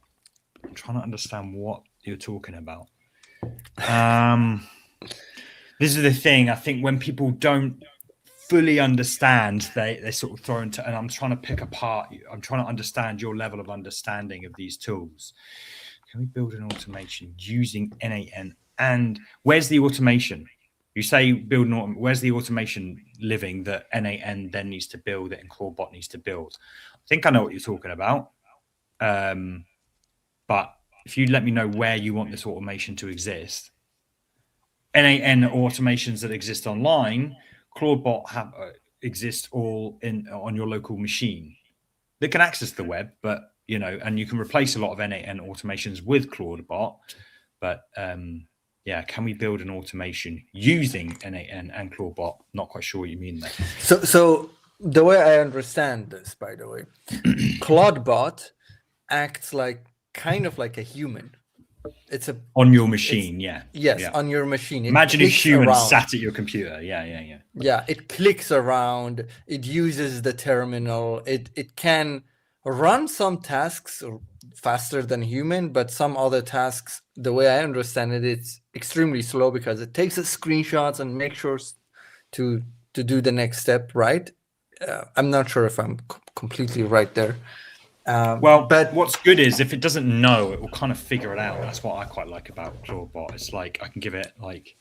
I'm trying to understand what you're talking about. This is the thing. I think when people don't fully understand, they sort of throw into, and I'm trying to pick apart. I'm trying to understand your level of understanding of these tools. Can we build an automation using N8N? And where's the automation? You say build an where's the automation living that N8N then needs to build it and ClaudeBot needs to build? I think I know what you're talking about. But if you let me know where you want this automation to exist, N8N automations that exist online, ClaudeBot exist all on your local machine. They can access the web, but and you can replace a lot of N8N automations with ClaudeBot. But yeah, can we build an automation using N8N and ClaudeBot? Not quite sure what you mean there. So the way I understand this, by the way, ClaudeBot acts kind of like a human. It's on your machine, yeah. Yes, yeah. On your machine. Imagine a human sat at your computer. Yeah. Yeah, it clicks around. It uses the terminal. It can run some tasks faster than human, but some other tasks the way I understand it, it's extremely slow because it takes the screenshots and makes sure to do the next step, right? I'm not sure if I'm completely right there. Well, But what's good is if it doesn't know, it will kind of figure it out. That's what I quite like about Claude. It's like I can give it like,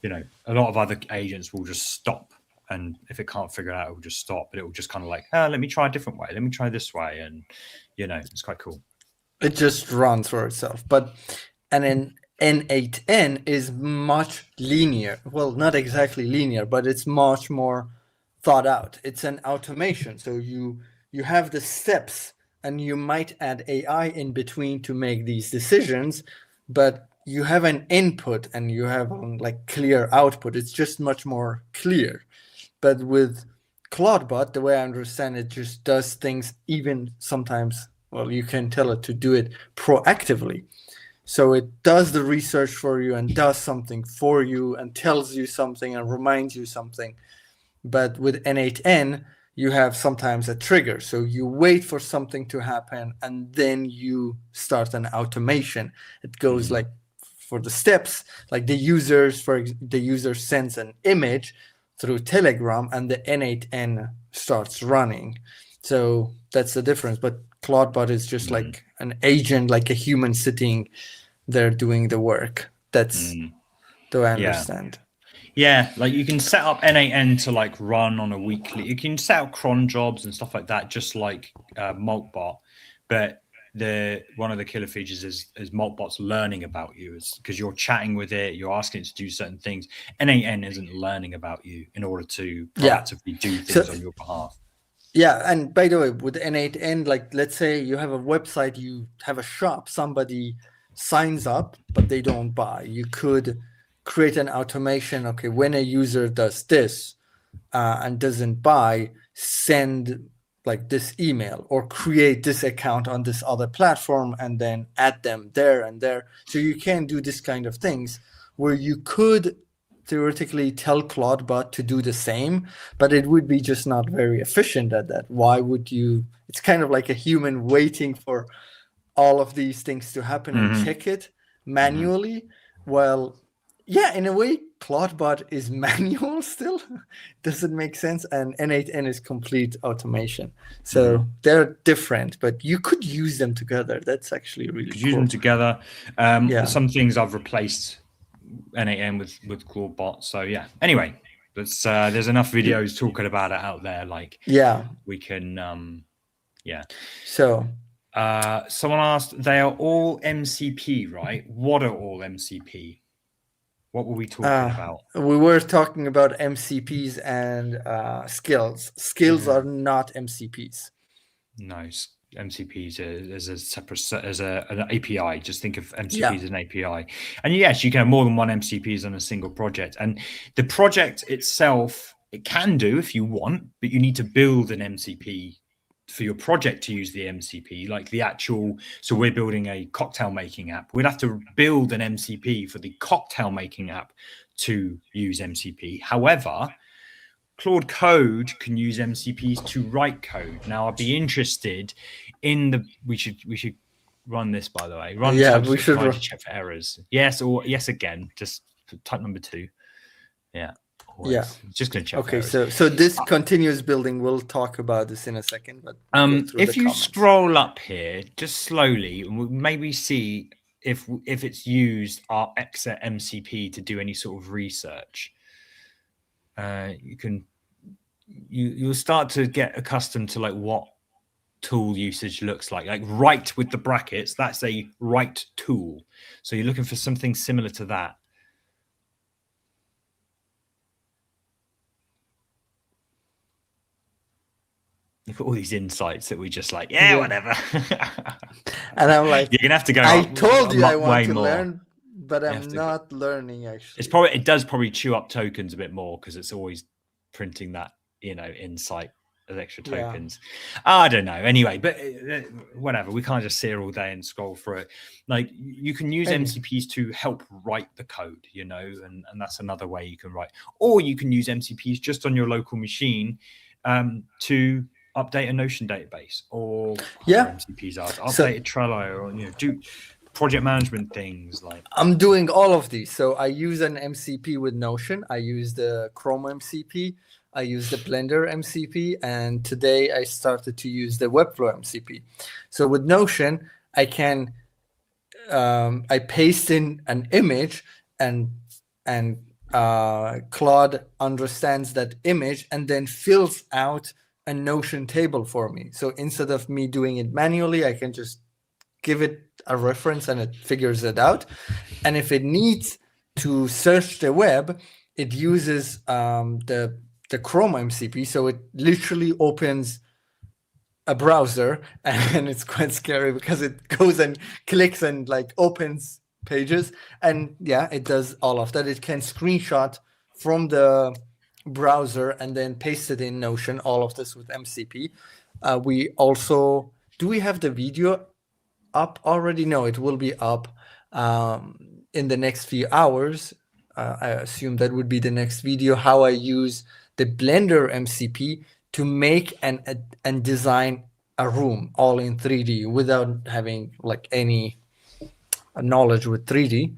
a lot of other agents will just stop. And if it can't figure it out, it will just stop. But it will just kind of like, let me try a different way. Let me try this way. And, it's quite cool. it just runs for itself. But and then N8N is much linear. Well, not exactly linear, but it's much more thought out. It's an automation. So you have the steps and you might add AI in between to make these decisions, but you have an input and you have like clear output. It's just much more clear. But with Claudebot, the way I understand it, just does things even sometimes, well, you can tell it to do it proactively. So it does the research for you and does something for you and tells you something and reminds you something. But with N8N, you have sometimes a trigger. So you wait for something to happen and then you start an automation. It goes like for the steps, like the user sends an image through Telegram and the N8N starts running. So that's the difference. But Claudebot is just like an agent, like a human sitting there doing the work. That's the way I understand. Yeah, like you can set up N8N to like run on a weekly. You can set up cron jobs and stuff like that, just like Maltbot. But one of the killer features is Maltbot's learning about you, because you're chatting with it, you're asking it to do certain things. N8N isn't learning about you in order to proactively do things on your behalf. Yeah, and by the way, with N8N, like let's say you have a website, you have a shop, somebody signs up, but they don't buy. You could create an automation. Okay, when a user does this and doesn't buy, send like this email or create this account on this other platform and then add them there and there. So you can do this kind of things where you could theoretically tell Claudebot to do the same, but it would be just not very efficient at that. Why would you? It's kind of like a human waiting for all of these things to happen and check it manually. Well, yeah, in a way, Claudebot is manual still. Doesn't make sense. And N8N is complete automation. So they're different, but you could use them together. That's actually really cool. Use them together. Some things I've replaced N8N with Claudebot. So yeah. Anyway, there's enough videos talking about it out there. Like we can So someone asked, they are all MCP, right? What are all MCP? What were we talking about? We were talking about MCPs and skills. Skills are not MCPs. No, MCPs is a separate as an API. Just think of MCPs as an API. And yes, you can have more than one MCPs on a single project. And the project itself, it can do if you want, but you need to build an MCP for your project to use the MCP, like the actual. So we're building a cocktail making app. We'd have to build an MCP for the cocktail making app to use MCP. However, Claude Code can use MCPs to write code. Now, I'd be interested in we should run this, by the way. We should to check for errors. Yes or yes again. Just type number 2. Yeah. Always. Yeah. Just going to check. Okay. So this continuous building. We'll talk about this in a second. But if you scroll up here, just slowly, we'll maybe see if it's used our Exa MCP to do any sort of research. You'll start to get accustomed to like what tool usage looks like write with the brackets. That's a write tool. So you're looking for something similar to that. Look at all these insights that we just like, whatever. And I'm like, you're gonna have to go. I told you I want to learn, but I'm not learning actually. It does probably chew up tokens a bit more because it's always printing that insight as extra tokens. I don't know. Anyway, but whatever. We can't just sit here all day and scroll through it. Like you can use MCPs to help write the code, and that's another way you can write. Or you can use MCPs just on your local machine to update a Notion database or MCPs are to update a Trello or do project management things like? I'm doing all of these. So I use an MCP with Notion. I use the Chrome MCP. I use the Blender MCP. And today I started to use the Webflow MCP. So with Notion, I can I paste in an image and Claude understands that image and then fills out a Notion table for me. So instead of me doing it manually, I can just give it a reference and it figures it out. And if it needs to search the web, it uses the Chrome MCP. So it literally opens a browser, and it's quite scary because it goes and clicks and like opens pages, and yeah, it does all of that. It can screenshot from the browser and then paste it in Notion, all of this with MCP. We also, do we have the video up already? No, it will be up in the next few hours. I assume that would be the next video, how I use the Blender MCP to make and design a room all in 3D without having like any knowledge with 3D.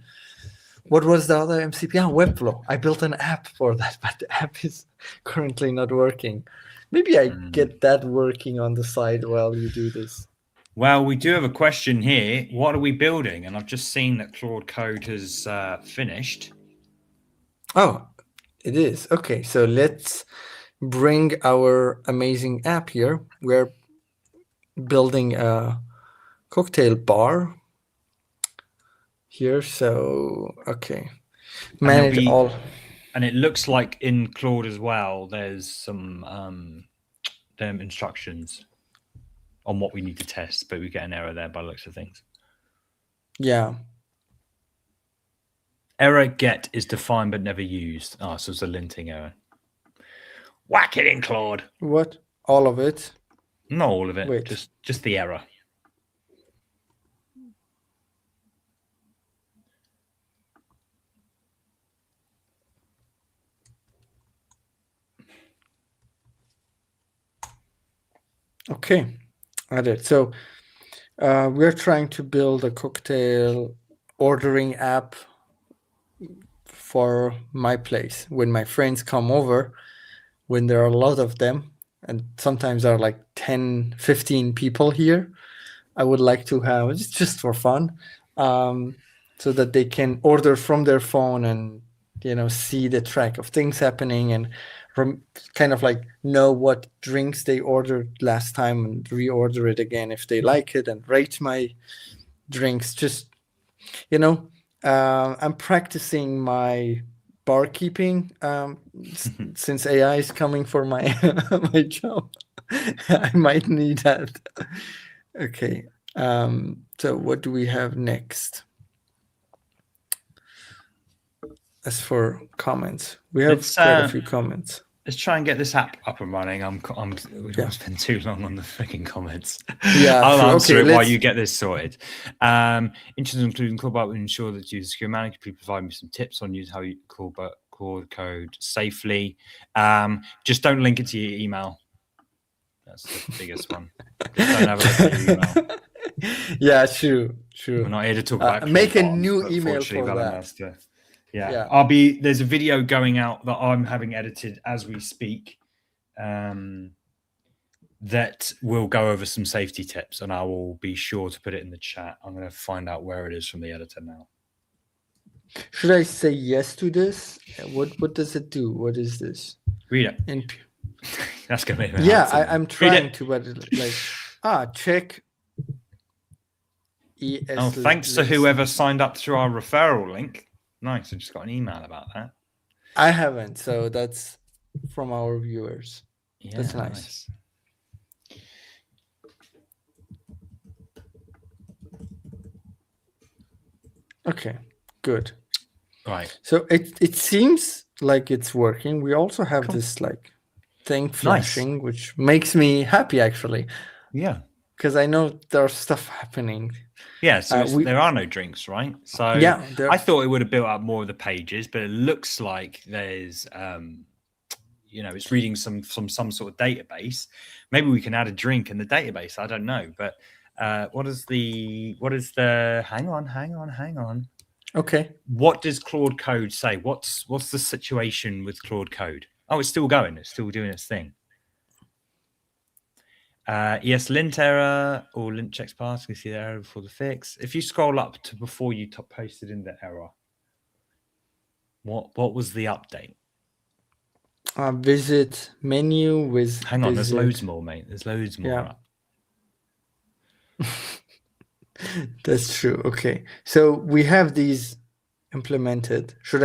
What was the other MCP? Webflow. I built an app for that, but the app is currently not working. Maybe I get that working on the side while you do this. Well, we do have a question here. What are we building? And I've just seen that Claude Code has finished. Oh, it is. Okay, so let's bring our amazing app here. We're building a cocktail bar here. So, okay. Manage all. And it looks like in Claude as well, there's some instructions on what we need to test, but we get an error there by the looks of things. Yeah. Error get is defined but never used. Oh, so it's a linting error. Whack it in, Claude. What? All of it? Not all of it. Wait. Just the error. Okay, added. So we're trying to build a cocktail ordering app for my place. When my friends come over, when there are a lot of them, and sometimes there are like 10, 15 people here, I would like to have, it's just for fun, so that they can order from their phone and, you know, see the track of things happening and kind of like know what drinks they ordered last time and reorder it again if they like it, and rate my drinks. Just, you know, I'm practicing my barkeeping since AI is coming for my my job. I might need that. Okay. So what do we have next? As for comments, we have quite a few comments. Let's try and get this app up and running. We don't spend too long on the freaking comments. Yeah, I'll answer it while you get this sorted. Interested in including Claude will ensure that you secure manage. Please provide me some tips on how you Claude Code safely. Just don't link it to your email. That's the biggest one. Just don't have a look at your email. Yeah, true. We're not here to talk about make a new email for that. Yeah. There's a video going out that I'm having edited as we speak that will go over some safety tips, and I will be sure to put it in the chat. I'm going to find out where it is from the editor now. Should I say yes to this? What does it do? What is this? Read it. That's going to be I'm trying to, but like, check. Thanks to whoever signed up through our referral link. Nice. I just got an email about that. I haven't, so that's from our viewers. Yeah, that's nice. Okay, good. Right. So it seems like it's working. We also have this like thing flashing, which makes me happy actually. Yeah. Because I know there's stuff happening. Yeah, so there are no drinks, right? So yeah, I thought it would have built up more of the pages, but it looks like there's, it's reading some sort of database. Maybe we can add a drink in the database. I don't know, but What is the hang on. Okay. What does Claude Code say? What's the situation with Claude Code? Oh, it's still going. It's still doing its thing. Yes, lint error or lint checks pass. You see the error before the fix. If you scroll up to before you posted in the error, what was the update? Visit menu with. Hang on, there's visit. loads more, mate. There's loads more. Yeah. That's true. Okay, so we have these implemented. Should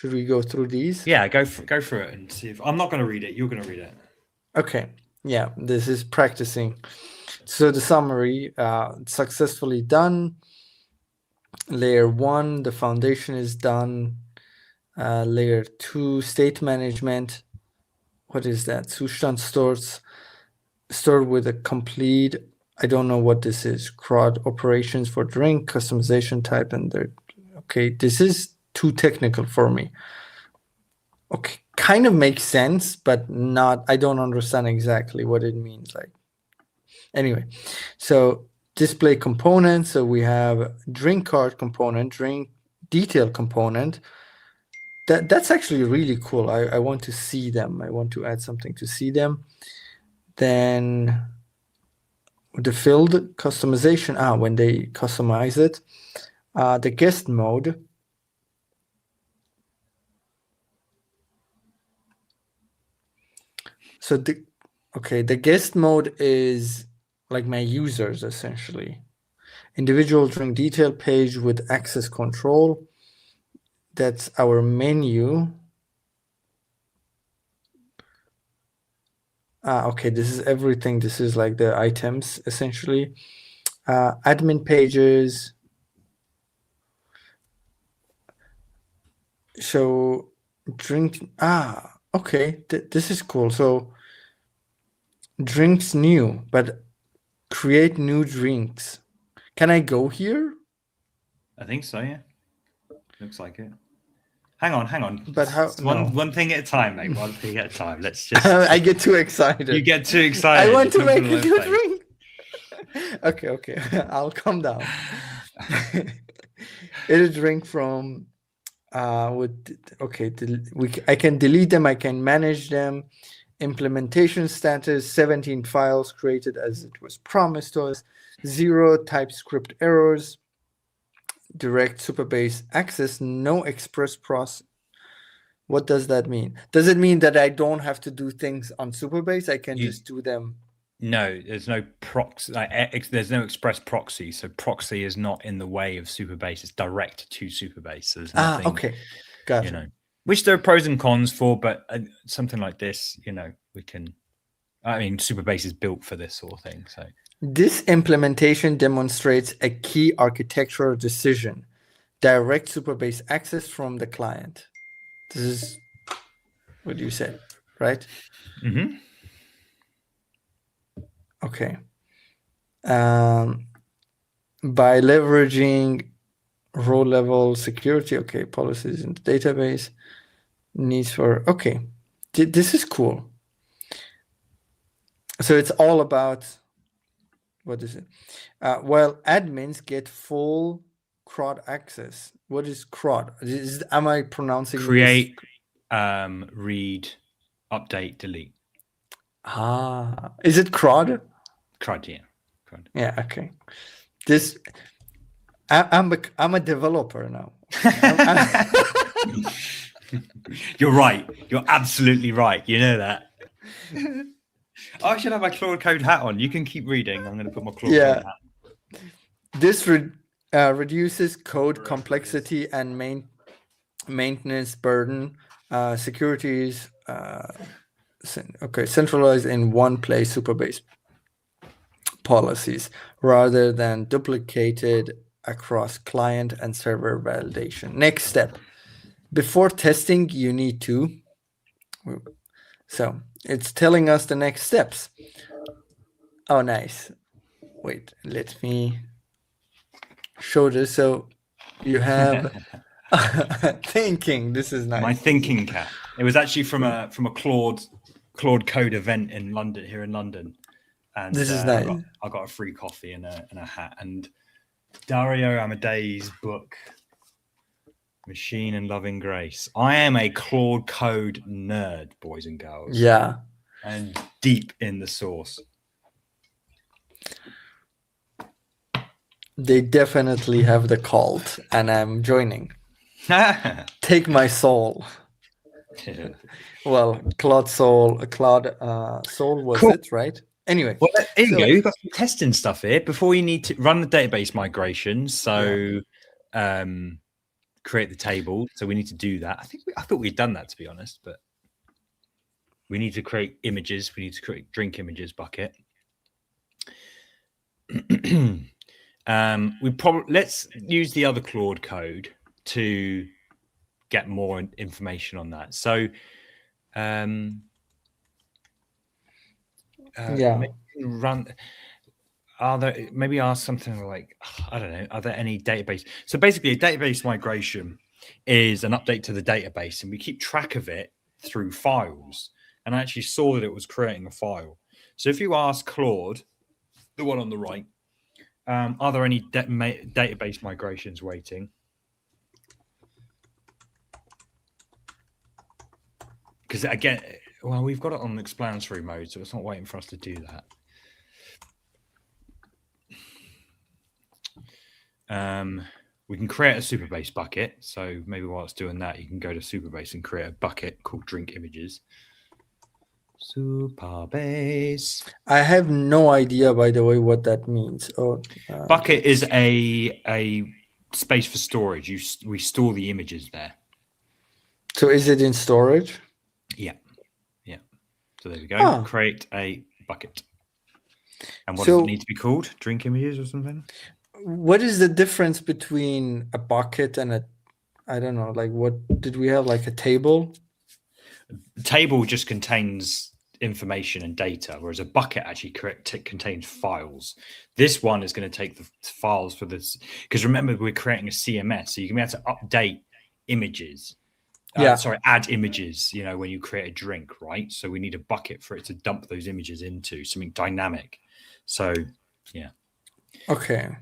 we go through these? Yeah, go through it and see if I'm not going to read it. You're going to read it. Okay. Yeah, this is practicing. So the summary, successfully done. Layer 1, the foundation is done. Layer 2, state management. What is that? Zustand stored with a complete. I don't know what this is. CRUD operations for drink customization type and the. Okay, this is too technical for me. Okay, kind of makes sense, but not. I don't understand exactly what it means. Like, anyway, so display components. So we have drink card component, drink detail component. That's actually really cool. I want to see them. I want to add something to see them. Then the field customization. When they customize it, the guest mode. So the guest mode is like my users essentially. Individual drink detail page with access control. That's our menu. Okay, this is everything. This is like the items essentially. Admin pages. So drink. Okay, this is cool. So drinks new, but create new drinks. Can I go here? I think so, yeah. Looks like it. Hang on. But how? One thing at a time, mate. One thing at a time. Let's just. I get too excited. You get too excited. I want to make a new drink. Okay. I'll calm down. It'll drink from. I can delete them. I can manage them. Implementation status: 17 files created as it was promised to us. 0 TypeScript errors. Direct Superbase access, no express process. What does that mean? Does it mean that I don't have to do things on Superbase? I can just do them. No, there's no proxy. There's no express proxy. So proxy is not in the way of Superbase. It's direct to Superbase. So there's nothing, okay, gotcha. You know, which there are pros and cons for, but something like this, you know, we can. I mean, Superbase is built for this sort of thing. So. This implementation demonstrates a key architectural decision: direct Superbase access from the client. This is what you said, right? Mm-hmm. Okay. By leveraging row-level security, okay, policies in the database, needs for, okay. This is cool. So it's all about. What is it? Well, admins get full CRUD access. What is CRUD? Am I pronouncing create, read, update, delete? Is it CRUD? CRUD, yeah. CRUD. Yeah. Okay. I'm a developer now. You're right. You're absolutely right. You know that. I should have my Claude Code hat on. You can keep reading. I'm going to put my Claude Code hat. This reduces code complexity and maintenance burden. Securities centralized in one place. Superbase policies rather than duplicated across client and server validation. Next step: before testing, you need to. So it's telling us the next steps. Oh, nice. Wait, let me show this. So you have thinking. This is nice. My thinking cap. It was actually from a Claude Code event in London, here in London. and This is I nice. got a free coffee and a hat. And Dario Amadei's book, Machine and Loving Grace. I am a Claude Code nerd, boys and girls. Yeah. And deep in the source. They definitely have the cult, and I'm joining. Take my soul. Well, Claude Soul was cool. It, right? Anyway, well, here you go. You've got some testing stuff here before you need to run the database migrations. So, create the table. So we need to do that. I thought we'd done that, to be honest, but we need to create images. We need to create drink images bucket. Let's use the other Claude code to get more information on that. So, run. Maybe ask something like, I don't know, are there any database? So basically a database migration is an update to the database, and we keep track of it through files. And I actually saw that it was creating a file. So if you ask Claude, the one on the right, are there any database migrations waiting? Because again, well, we've got it on explanatory mode, so it's not waiting for us to do that. We can create a Superbase bucket. So maybe while it's doing that, you can go to Superbase and create a bucket called Drink Images. Superbase. I have no idea, by the way, what that means. Bucket is a space for storage. We store the images there. So is it in storage? Yeah. So there we go. Create a bucket. And what does it need to be called? Drink images or something? What is the difference between a bucket and I don't know, like what did we have, like a table? The table just contains information and data, whereas a bucket actually contains files. This one is going to take the files for this, because remember, we're creating a CMS, so you can be able to update images. Add images, when you create a drink, right? So we need a bucket for it to dump those images into, something dynamic. So, yeah. Okay.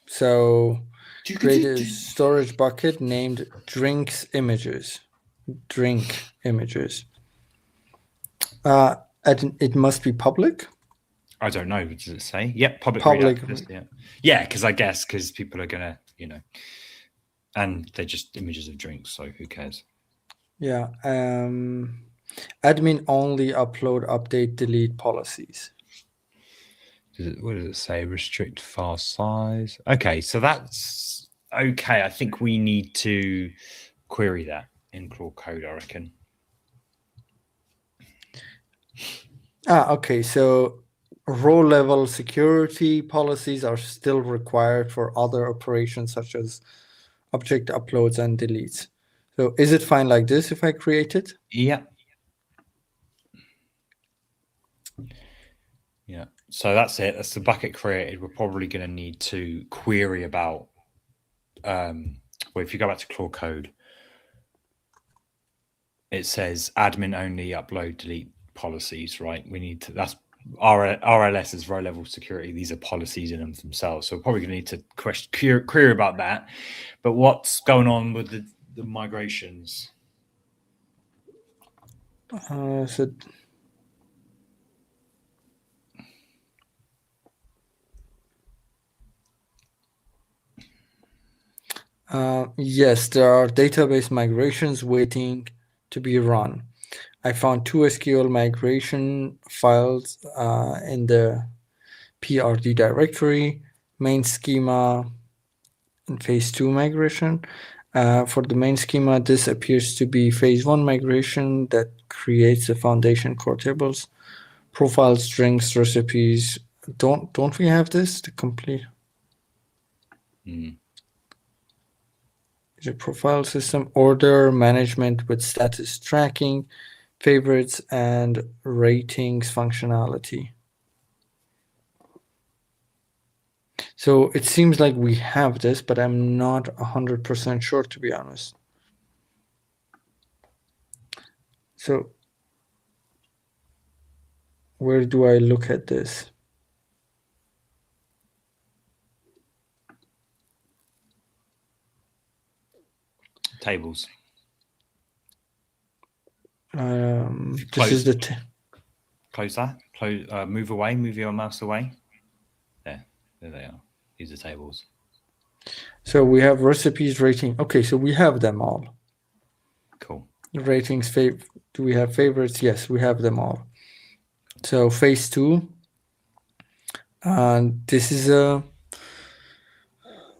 So create a storage bucket named Drink Images. It must be public? I don't know. Does it say? Yep, public. Yeah, because people are going to, and they're just images of drinks, so who cares? Yeah. Admin only upload, update, delete policies. What does it say? Restrict file size. Okay, so that's okay. I think we need to query that in Claude Code, I reckon. Okay. So row level security policies are still required for other operations such as object uploads and deletes. So is it fine like this if I create it? Yeah. Yeah. So that's it. That's the bucket created. We're probably going to need to query about, if you go back to Claude Code, it says admin only upload, delete policies, right? We need to, that's RLS is row level security. These are policies in them themselves. So we're probably going to need to query about that. But what's going on with the migrations? Yes, there are database migrations waiting to be run. I found 2 SQL migration files in the PRD directory, main schema, and phase 2 migration. For the main schema, this appears to be phase 1 migration that creates the foundation core tables, profiles, drinks, recipes. Don't we have this to complete? The profile system, order management with status tracking, favorites, and ratings functionality. So it seems like we have this, but I'm not 100% sure, to be honest. So where do I look at this? tables. This is the close that. Close. Move away. Move your mouse away. There they are. These are tables. So we have recipes, rating. Okay, so we have them all. Cool. Ratings. Do we have favorites? Yes, we have them all. So phase 2, and this is a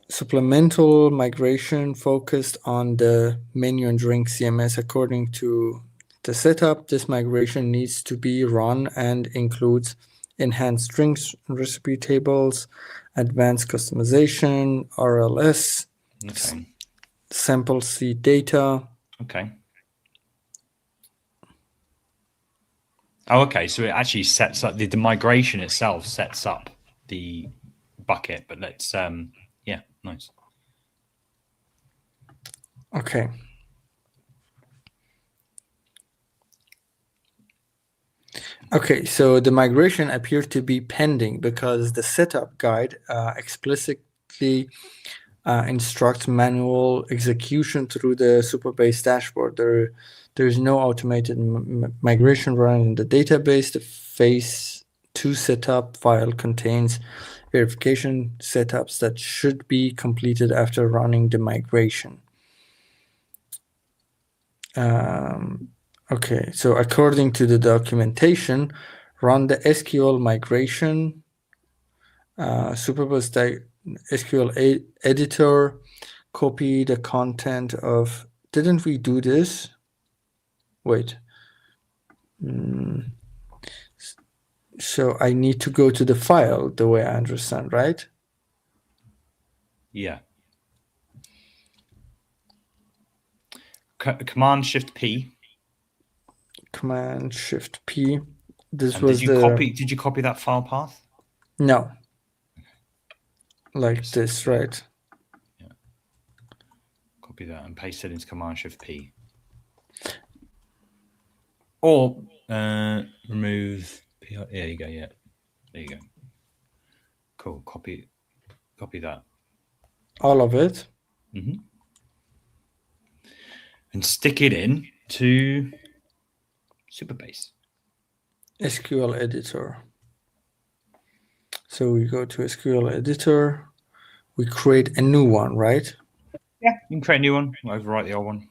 supplemental migration focused on the menu and drink CMS. According to the setup, this migration needs to be run and includes enhanced drinks recipe tables, advanced customization, RLS, Okay. sample seed data. Okay. Oh, okay. So it actually sets up the migration itself sets up the bucket, but let's yeah, nice. Okay. Okay, so the migration appeared to be pending because the setup guide explicitly instructs manual execution through the Superbase dashboard. There is no automated migration running in the database. The phase 2 setup file contains verification setups that should be completed after running the migration. Okay, so according to the documentation, run the SQL migration, Superbase SQL editor, copy the content of. Didn't we do this? Wait. So I need to go to the file, the way I understand, right? Yeah. Command Shift P. Command Shift P. This And was did you copy that file path? No. Like this, right? Yeah. Copy that and paste it into Command Shift P. Or remove P. There you go. Yeah. There you go. Cool. Copy that. All of it. Mm-hmm. And stick it in to Superbase. SQL editor. So we go to SQL editor. We create a new one, right? Yeah, you can create a new one. Overwrite the old one.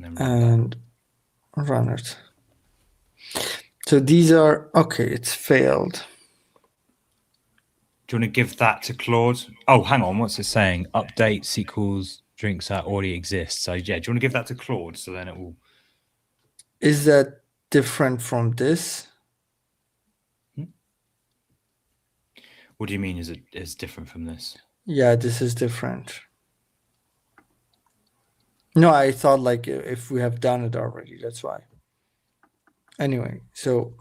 And then run it. So these are, okay, it's failed. Do you want to give that to Claude? Oh, hang on. What's it saying? Update SQL's drinks that already exist. So, yeah, do you want to give that to Claude? So then it will. Is that different from this? What do you mean is different from this? Yeah, this is different. No, I thought like if we have done it already, that's why. Anyway, so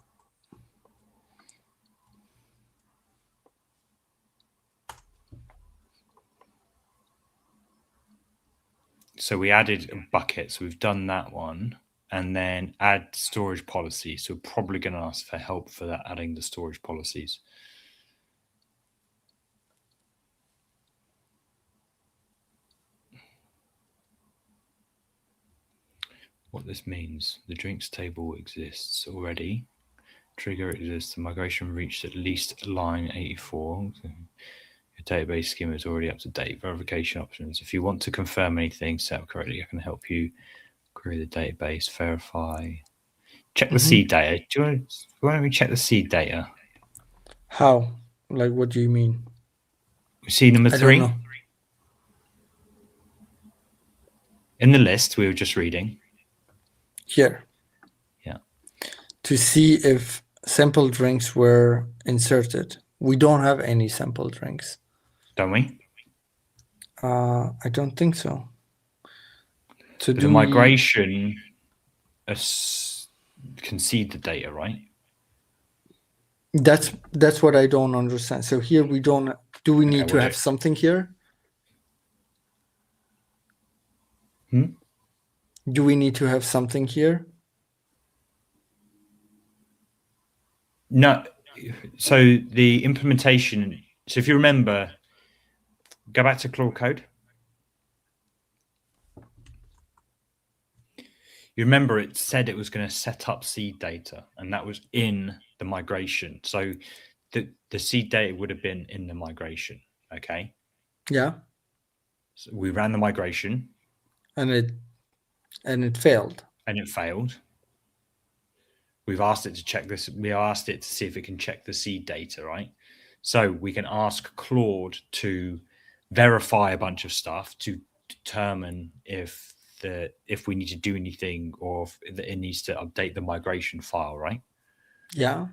we added a bucket. So we've done that one. And then add storage policy. So we're probably going to ask for help for that, adding the storage policies. What this means, the drinks table exists already. Trigger exists. The migration reached at least line 84. So your database schema is already up to date. Verification options. If you want to confirm anything set up correctly, I can help you query the database, verify. Check the seed data. Why don't we check the seed data? How? Like, what do you mean? See number 3? Don't know. In the list we were just reading. Here. Yeah. To see if sample drinks were inserted. We don't have any sample drinks. Don't we? I don't think so. So the migration concede the data, right? That's what I don't understand. So here we don't. Do we need to have something here? Do we need to have something here? No. So the implementation. So if you remember, go back to Claude Code. You remember it said it was going to set up seed data, and that was in the migration. So the seed data would have been in the migration. Okay. Yeah. So we ran the migration, And it failed. and it failed. We've asked it to check this. We asked it to see if it can check the seed data, right? So we can ask Claude to verify a bunch of stuff to determine if we need to do anything, or if it needs to update the migration file, right? Yeah.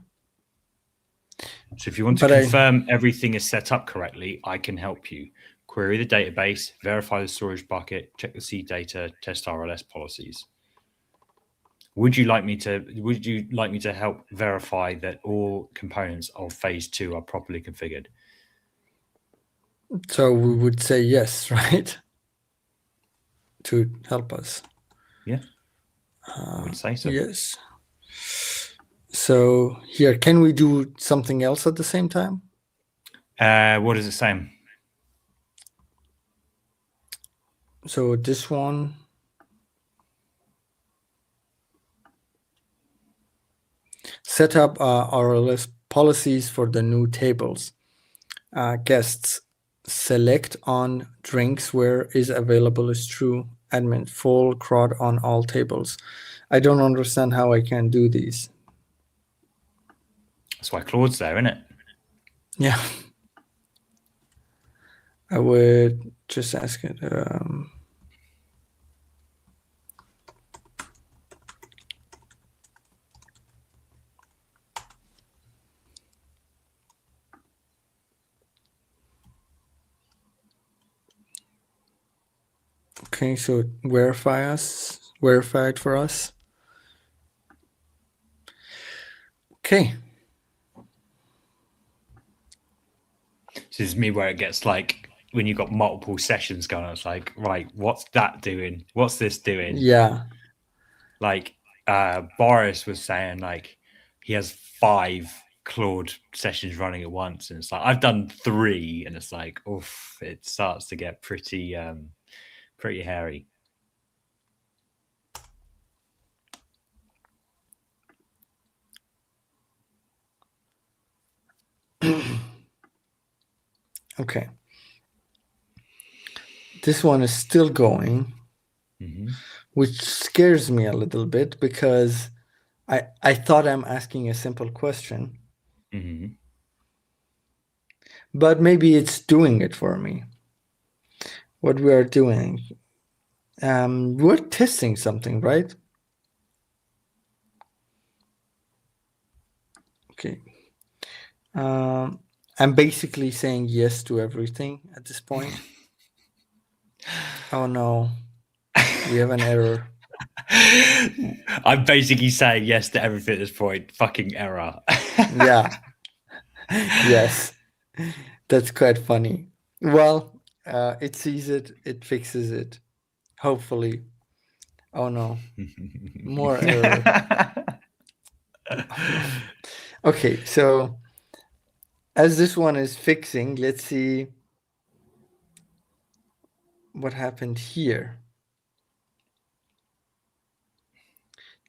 So if you want to confirm everything is set up correctly, I can help you. Query the database, verify the storage bucket, check the seed data, test RLS policies. Would you like me to help verify that all components of phase 2 are properly configured? So we would say yes, right? To help us. Yeah. I would say so. Yes. So here, can we do something else at the same time? What is it saying? So this one. Set up RLS policies for the new tables. Guests, select on drinks where is available is true. Admin, full CRUD on all tables. I don't understand how I can do these. That's why Claude's there, isn't it? Yeah. I would just ask it. Okay, so verify it for us. Okay. This is me where it gets like when you've got multiple sessions going on, it's like, right, what's that doing? What's this doing? Yeah. Like Boris was saying, like he has 5 Claude sessions running at once, and it's like I've done 3, and it's like, oof, it starts to get pretty hairy. Okay. This one is still going, which scares me a little bit because I thought I'm asking a simple question. But maybe it's doing it for me. What we are doing, we're testing something, right? Okay. I'm basically saying yes to everything at this point. Oh no, we have an error. I'm basically saying yes to everything at this point. Fucking error. Yeah. Yes. That's quite funny. Well, it sees it, it fixes it. Hopefully. Oh no. More error. Oh, no. Okay, so as this one is fixing, let's see what happened here.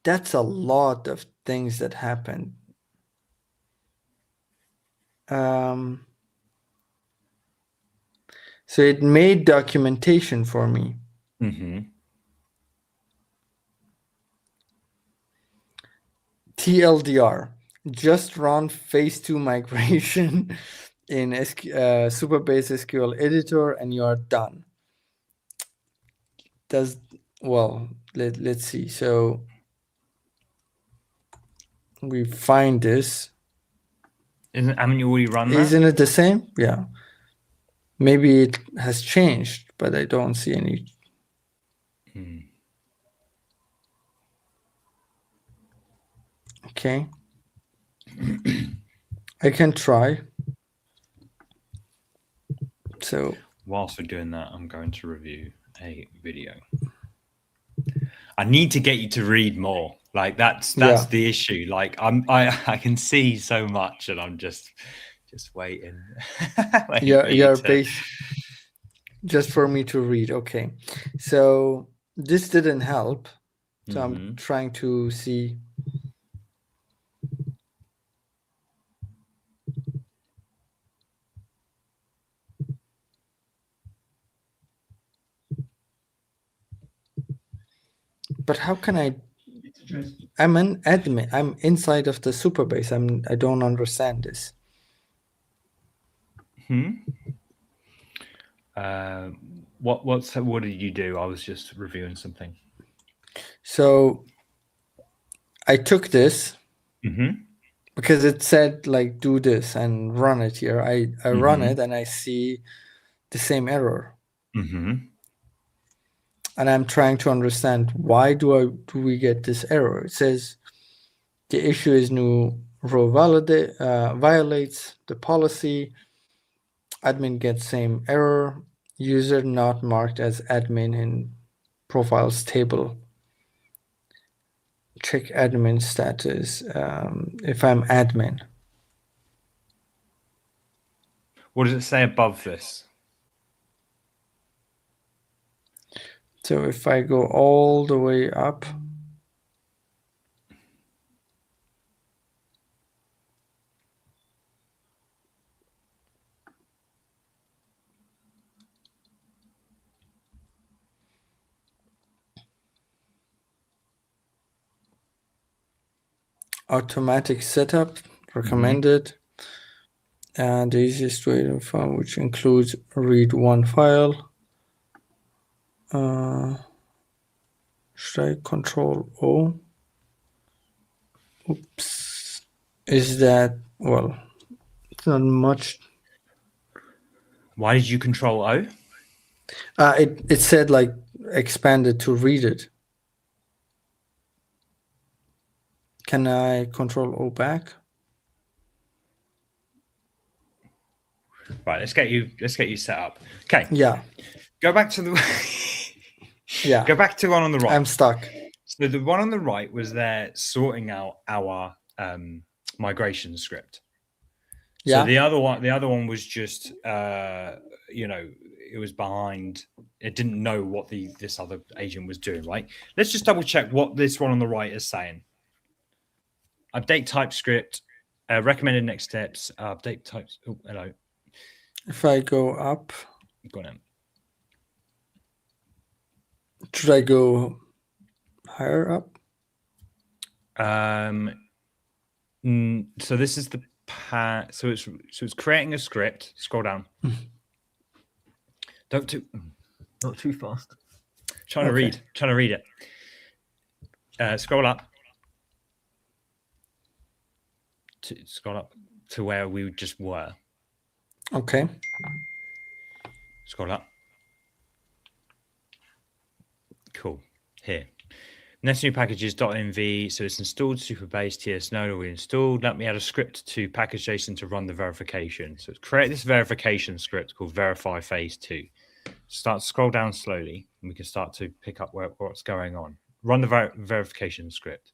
That's a lot of things that happened. So it made documentation for me. TLDR, just run phase 2 migration in Supabase SQL editor and you are done. Let's see. So we find this. Haven't you already run that? Isn't it the same? Yeah. Maybe it has changed, but I don't see any. Okay. I can try. So whilst we're doing that, I'm going to review a video. I need to get you to read more. Like that's the issue. Like I can see so much, and I'm just waiting. You're just for me to read. Okay, so this didn't help. So I'm trying to see. But how can I? I'm an admin. I'm inside of the Superbase. I don't understand this. What did you do? I was just reviewing something. So I took this because it said like do this and run it here. I run it and I see the same error. And I'm trying to understand why do we get this error? It says the issue is new row violates the policy. Admin gets same error. User not marked as admin in profiles table. Check admin status if I'm admin. What does it say above this? So if I go all the way up, automatic setup recommended, and the easiest way to find, which includes read one file. Should I control O? Oops. Is that, well, it's not much. Why did you control O? It said like expanded to read it. Can I control O back? Right, let's get you set up. Okay. Yeah. Go back to the Yeah. Go back to one on the right. I'm stuck. So the one on the right was there sorting out our migration script. So Yeah. the other one was just it was behind. It didn't know what this other agent was doing, right? Let's just double check what this one on the right is saying. Update TypeScript, recommended next steps, update types. Oh, hello. If I go up, Go on. should I go higher up? So this is the so it's creating a script. Scroll down. Not too fast. Trying to read it. Scroll up. Scroll up to where we just were. Okay. Scroll up. Cool. Here. Next new packages .env. So it's installed Superbase TS node already installed. Let me add a script to package JSON to run the verification. So create this verification script called verify phase 2. Start to scroll down slowly and we can start to pick up what's going on. Run the verification script.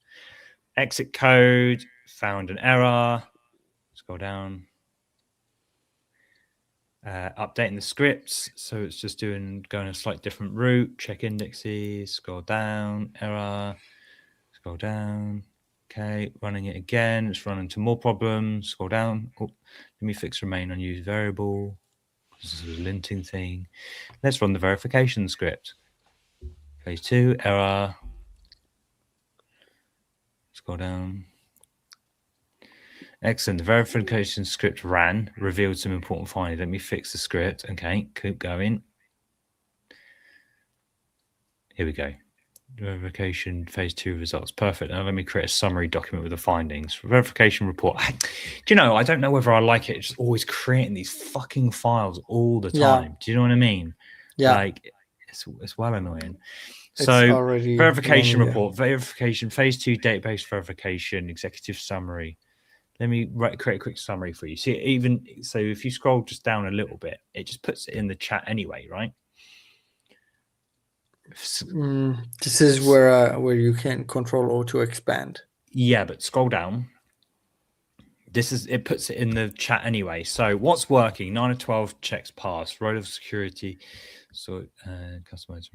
Exit code, found an error. Scroll down. Updating the scripts. So it's just going a slightly different route. Check indexes, scroll down, error, scroll down. Okay, running it again. It's running into more problems. Scroll down. Oh, let me fix remain unused variable. This is a linting thing. Let's run the verification script. Phase 2, error. Scroll down. Excellent. The verification script ran, revealed some important findings. Let me fix the script. Okay, keep going. Here we go. Verification phase 2 results. Perfect. Now let me create a summary document with the findings. Verification report. Do you know, I don't know whether I like it. It's just always creating these fucking files all the time. Yeah. Do you know what I mean? Yeah. Like, it's well annoying. So verification report, verification, phase 2 database verification, executive summary. Let me create a quick summary for you. See, so if you scroll just down a little bit, it just puts it in the chat anyway, right? This is where you can control O to expand. Yeah, but scroll down. it puts it in the chat anyway. So what's working? 9 of 12 checks pass. Role of security. So customize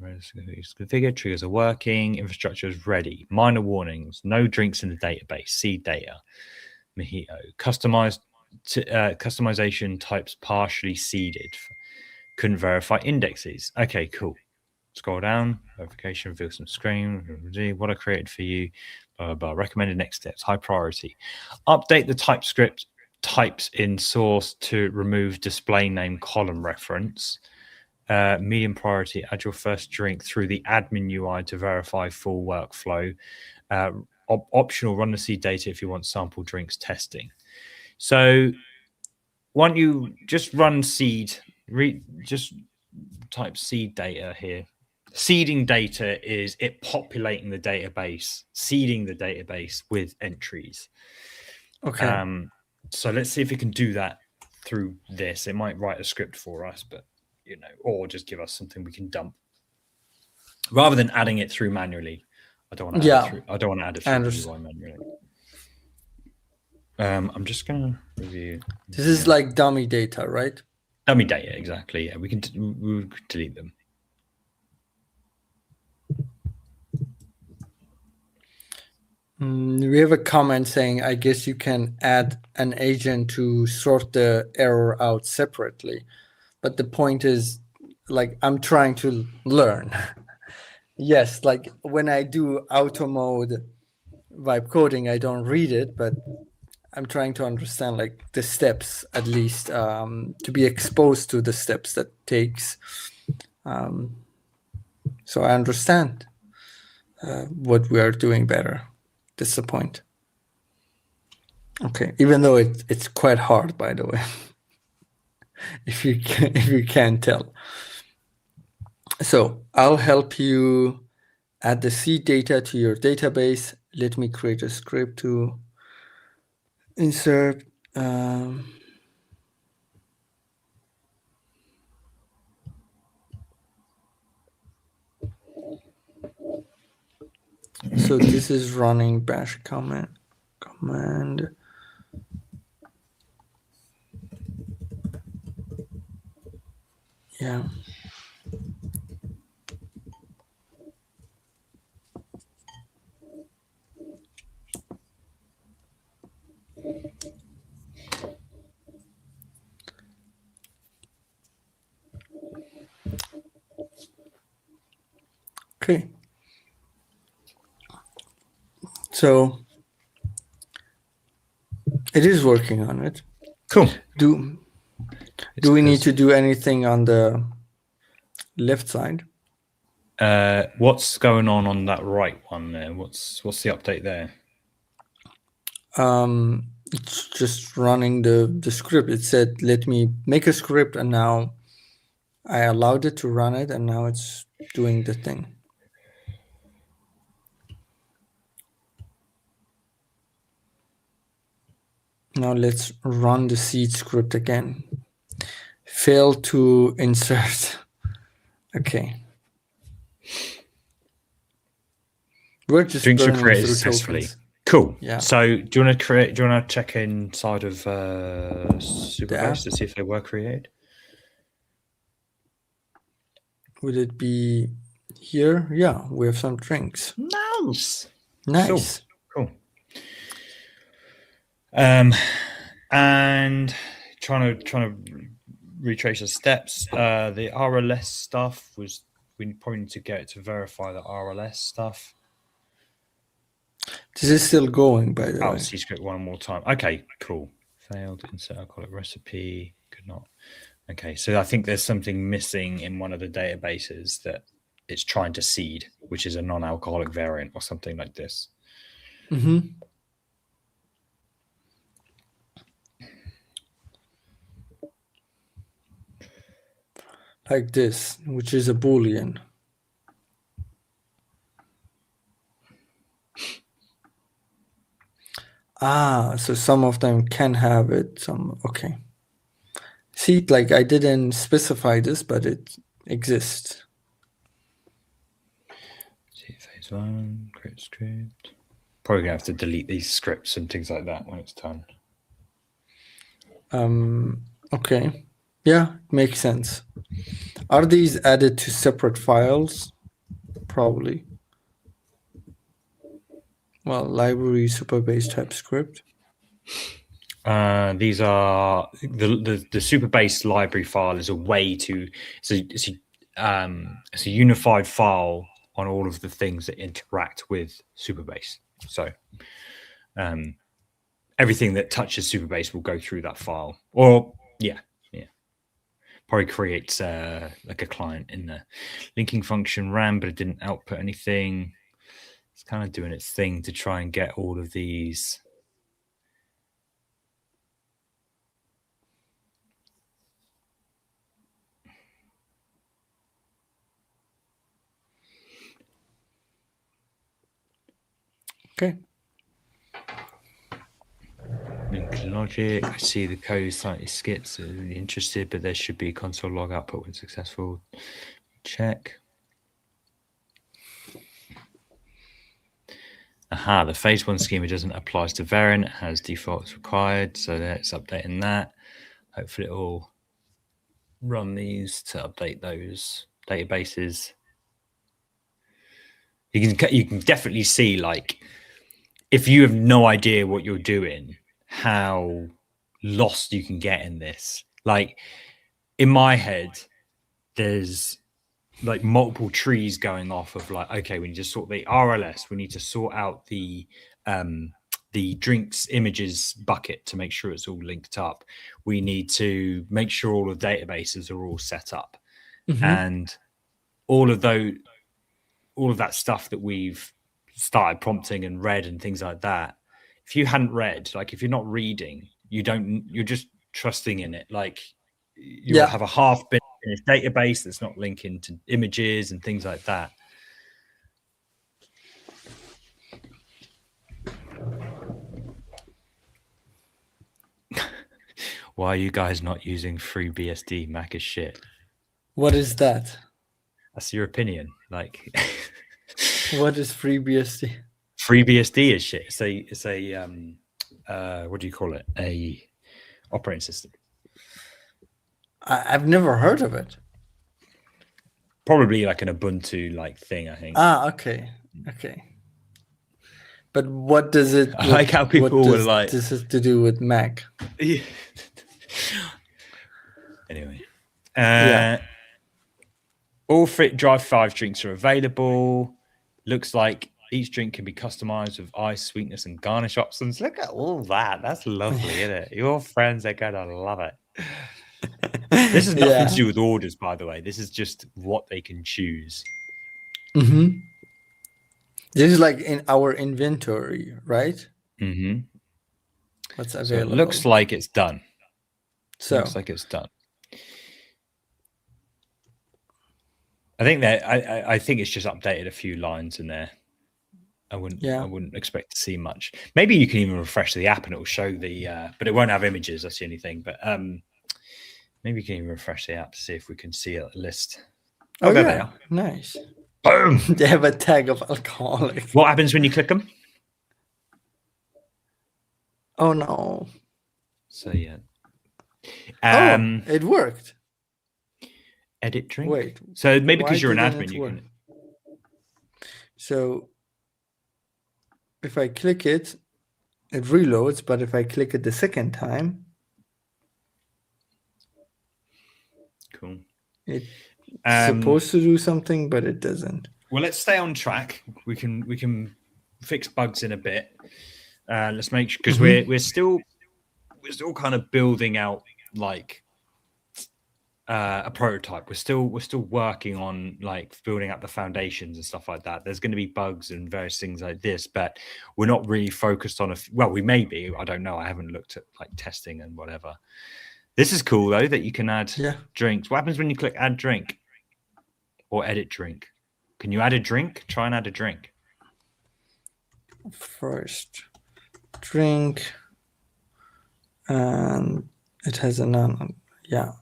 configure. Triggers are working. Infrastructure is ready. Minor warnings. No drinks in the database. Seed data. Mojito. Customization types partially seeded. Couldn't verify indexes. Okay, cool. Scroll down. Verification. Reveal some screen. What I created for you. Recommended next steps. High priority. Update the TypeScript types in source to remove display name column reference. Medium priority. Add your first drink through the admin UI to verify full workflow. Optional. Run the seed data if you want sample drinks testing. So why don't you just run seed? Just type seed data here. Seeding data is it populating the database, seeding the database with entries. Okay. So let's see if it can do that through this. It might write a script for us, but or just give us something we can dump rather than adding it through manually. I don't want to add it through. I don't want to add it through the UI manually. I'm just gonna review. This is like dummy data, right? Dummy data, exactly. Yeah, we can delete them. We have a comment saying, I guess you can add an agent to sort the error out separately. But the point is, like, I'm trying to learn. Yes, like when I do auto mode vibe coding, I don't read it, but I'm trying to understand like the steps, at least to be exposed to the steps that takes. So I understand what we are doing better. That's the point. Okay, even though it's quite hard, by the way, if you can't tell. So I'll help you add the seed data to your database. Let me create a script to insert. So this is running bash command. Yeah. Okay. So it is working on it. Cool. Do we need to do anything on the left side? What's going on that right one there? What's the update there? It's just running the script. It said, let me make a script, and now I allowed it to run it, and now it's doing the thing. Now let's run the seed script again. Fail to insert. Okay. We're just drinks were burning created through successfully. tokens. Cool. Yeah. So do you want to check inside of Superbase to see if they were created? Would it be here? Yeah, we have some drinks. Nice. Cool. And trying to retrace the steps. The RLS stuff was we probably need to get it to verify the RLS stuff. This is still going, by the way. C script one more time. Okay, cool. Failed insert alcoholic recipe. Could not. Okay, so I think there's something missing in one of the databases that it's trying to seed, which is a non-alcoholic variant or something like this. Mm-hmm. Like this, which is a Boolean. So some of them can have it, some, okay. See, like I didn't specify this, but it exists. See phase one, create script. Probably gonna have to delete these scripts and things like that when it's done. Okay. Yeah, makes sense. Are these added to separate files? Probably. Well, library superbase TypeScript. These are the Superbase library file is a way to it's a unified file on all of the things that interact with Superbase. So everything that touches Superbase will go through that file. Or yeah. Probably creates like a client in the linking function ran, but it didn't output anything. It's kind of doing its thing to try and get all of these. Okay. Link logic. I see the code slightly skips. I'm really interested, but there should be a console log output when successful. Check. Aha, the phase one schema doesn't apply to variant. It has defaults required. So let's updating that. Hopefully it will run these to update those databases. You can definitely see, like, if you have no idea what you're doing, how lost you can get in this. Like, in my head, there's like multiple trees going off of like, okay, we need to sort the RLS, we need to sort out the drinks images bucket to make sure it's all linked up. We need to make sure all the databases are all set up. And all of that stuff that we've started prompting and read and things like that, if you hadn't read, like if you're not reading, you're just trusting in it. Like you'll have a half finished database that's not linking to images and things like that. Why are you guys not using FreeBSD? Mac is shit. What is that? That's your opinion. Like, what is FreeBSD? FreeBSD is shit. It's a what do you call it? A operating system. I've never heard of it. Probably like an Ubuntu like thing, I think. Okay. But what does it? I like how people were like, "This has to do with Mac." Yeah. Anyway, all Drive 5 drinks are available. Looks like each drink can be customized with ice, sweetness, and garnish options. Look at all that. That's lovely, isn't it? Your friends are gonna love it. This has nothing to do with orders, by the way. This is just what they can choose. This is like in our inventory, right? What's available? So it looks like it's done. Looks like it's done. I think that I think it's just updated a few lines in there. I wouldn't expect to see much. Maybe you can even refresh the app and it will show the but it won't have images, that's the only thing. But maybe you can even refresh the app to see if we can see a list. Oh, there they are. Nice. Boom. They have a tag of alcoholic. What happens when you click them? Oh no. So yeah. It worked. Edit drink. Wait. So maybe because you're an admin, you can. So if I click it, it reloads. But if I click it the second time, cool. It's supposed to do something, but it doesn't. Well, let's stay on track. We can fix bugs in a bit. Let's make sure, because we're still kind of building out like a prototype. We're still working on like building up the foundations and stuff like that. There's going to be bugs and various things like this, but we're not really focused on well, we may be. I don't know. I haven't looked at like testing and whatever. This is cool though, that you can add drinks. What happens when you click add drink or edit drink? Can you add a drink? Try and add a drink. First drink, and it has a none. Yeah.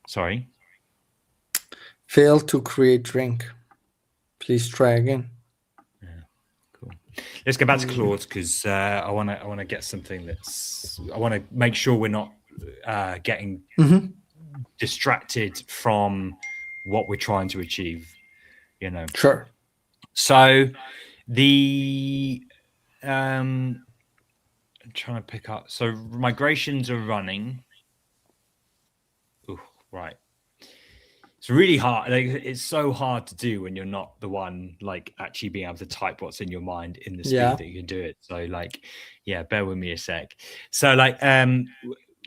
Sorry. Failed to create drink. Please try again. Yeah, cool. let's go back to Claude because I want to get something I want to make sure we're not getting distracted from what we're trying to achieve. Sure. So I'm trying to pick up. So migrations are running. Ooh, right. It's really hard. Like, it's so hard to do when you're not the one actually being able to type what's in your mind in the speed that you can do it. So bear with me a sec. So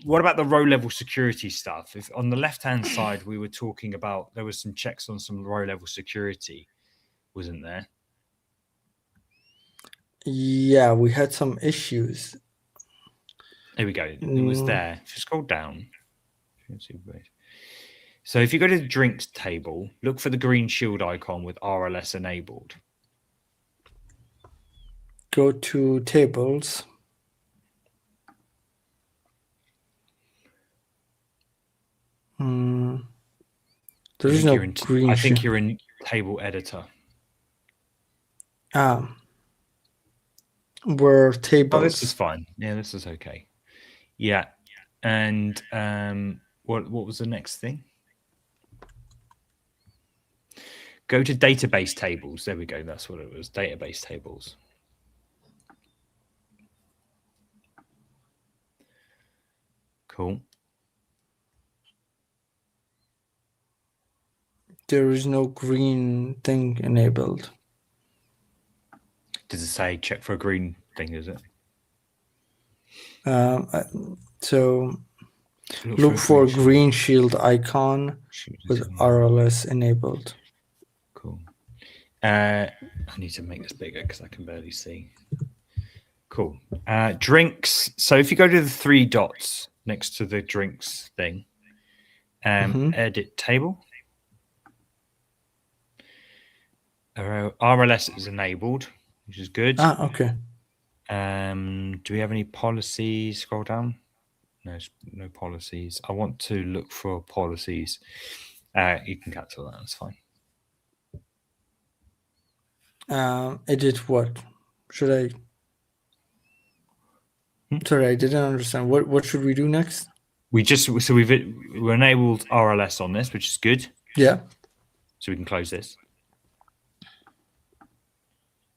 what about the row level security stuff? If on the left-hand side we were talking about there was some checks on some row level security, wasn't there? Yeah, we had some issues. There we go. It was there. If you scroll down. So if you go to the drinks table, look for the green shield icon with RLS enabled. Go to tables. There's no green. I think you're in table editor. Where tables. Oh, this is fine. Yeah, this is okay. Yeah. And what was the next thing? Go to database tables. There we go. That's what it was. Database tables. Cool. There is no green thing enabled. Does it say check for a green thing, is it? So look for green shield icon with RLS enabled. Cool. I need to make this bigger because I can barely see. Cool. Drinks. So if you go to the 3 dots next to the drinks thing, edit table. RLS is enabled, which is good. Okay. Do we have any policies? Scroll down. No policies. I want to look for policies. You can cancel that. That's fine. Edit what? Should I? Sorry, I didn't understand. What should we do next? We've enabled RLS on this, which is good. Yeah. So we can close this.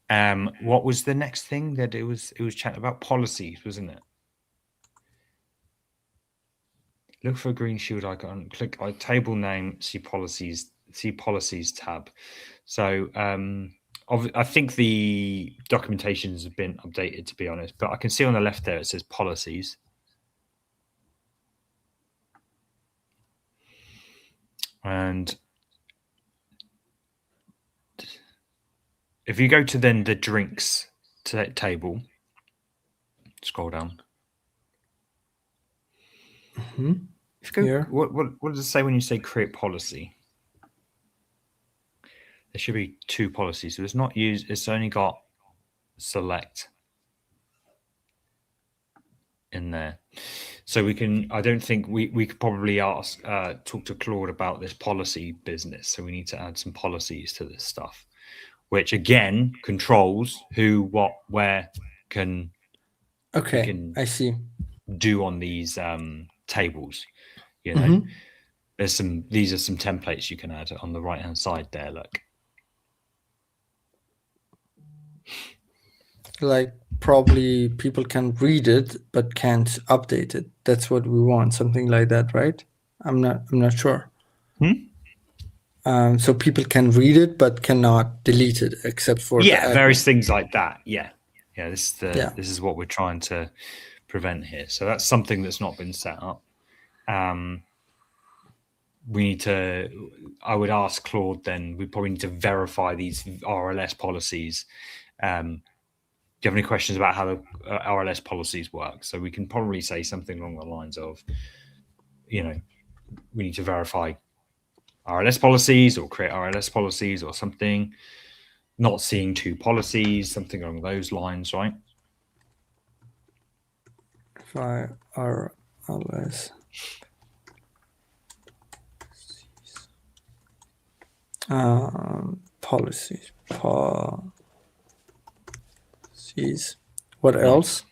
What was the next thing that it was chatting about? Policies, wasn't it? Look for a green shield icon, click on table name, see policies tab. So I think the documentations have been updated, to be honest, but I can see on the left there it says policies. And if you go to then the drinks table, scroll down. If you go, what does it say when you say create policy? There should be 2 policies. So it's not used. It's only got select in there. So we can. I don't think we could probably ask talk to Claude about this policy business. So we need to add some policies to this stuff, which again controls who, what, where can. Okay, I see. Do on these tables. These are some templates you can add on the right hand side there. Look, probably people can read it but can't update it. That's what we want, something like that, right? I'm not sure. So people can read it but cannot delete it except for various things like that. This is what we're trying to prevent here. So that's something that's not been set up. We need to. I would ask Claude. Then we probably need to verify these RLS policies. Do you have any questions about how the RLS policies work? So we can probably say something along the lines of, we need to verify RLS policies or create RLS policies or something. Not seeing 2 policies, something along those lines, right? RLS. Policies. Jeez. What else?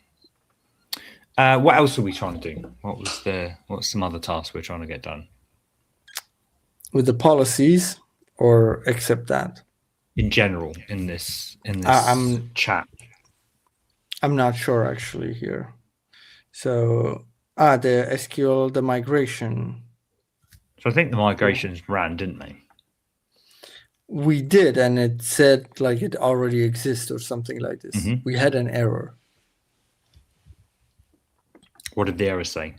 What else are we trying to do? What's some other tasks we're trying to get done? With the policies, or except that? In general, in this chat. I'm not sure actually here. So the SQL, the migration. So I think the migrations ran, didn't they? We did, and it said like it already exists or something like this. Mm-hmm. We had an error. What did the error say?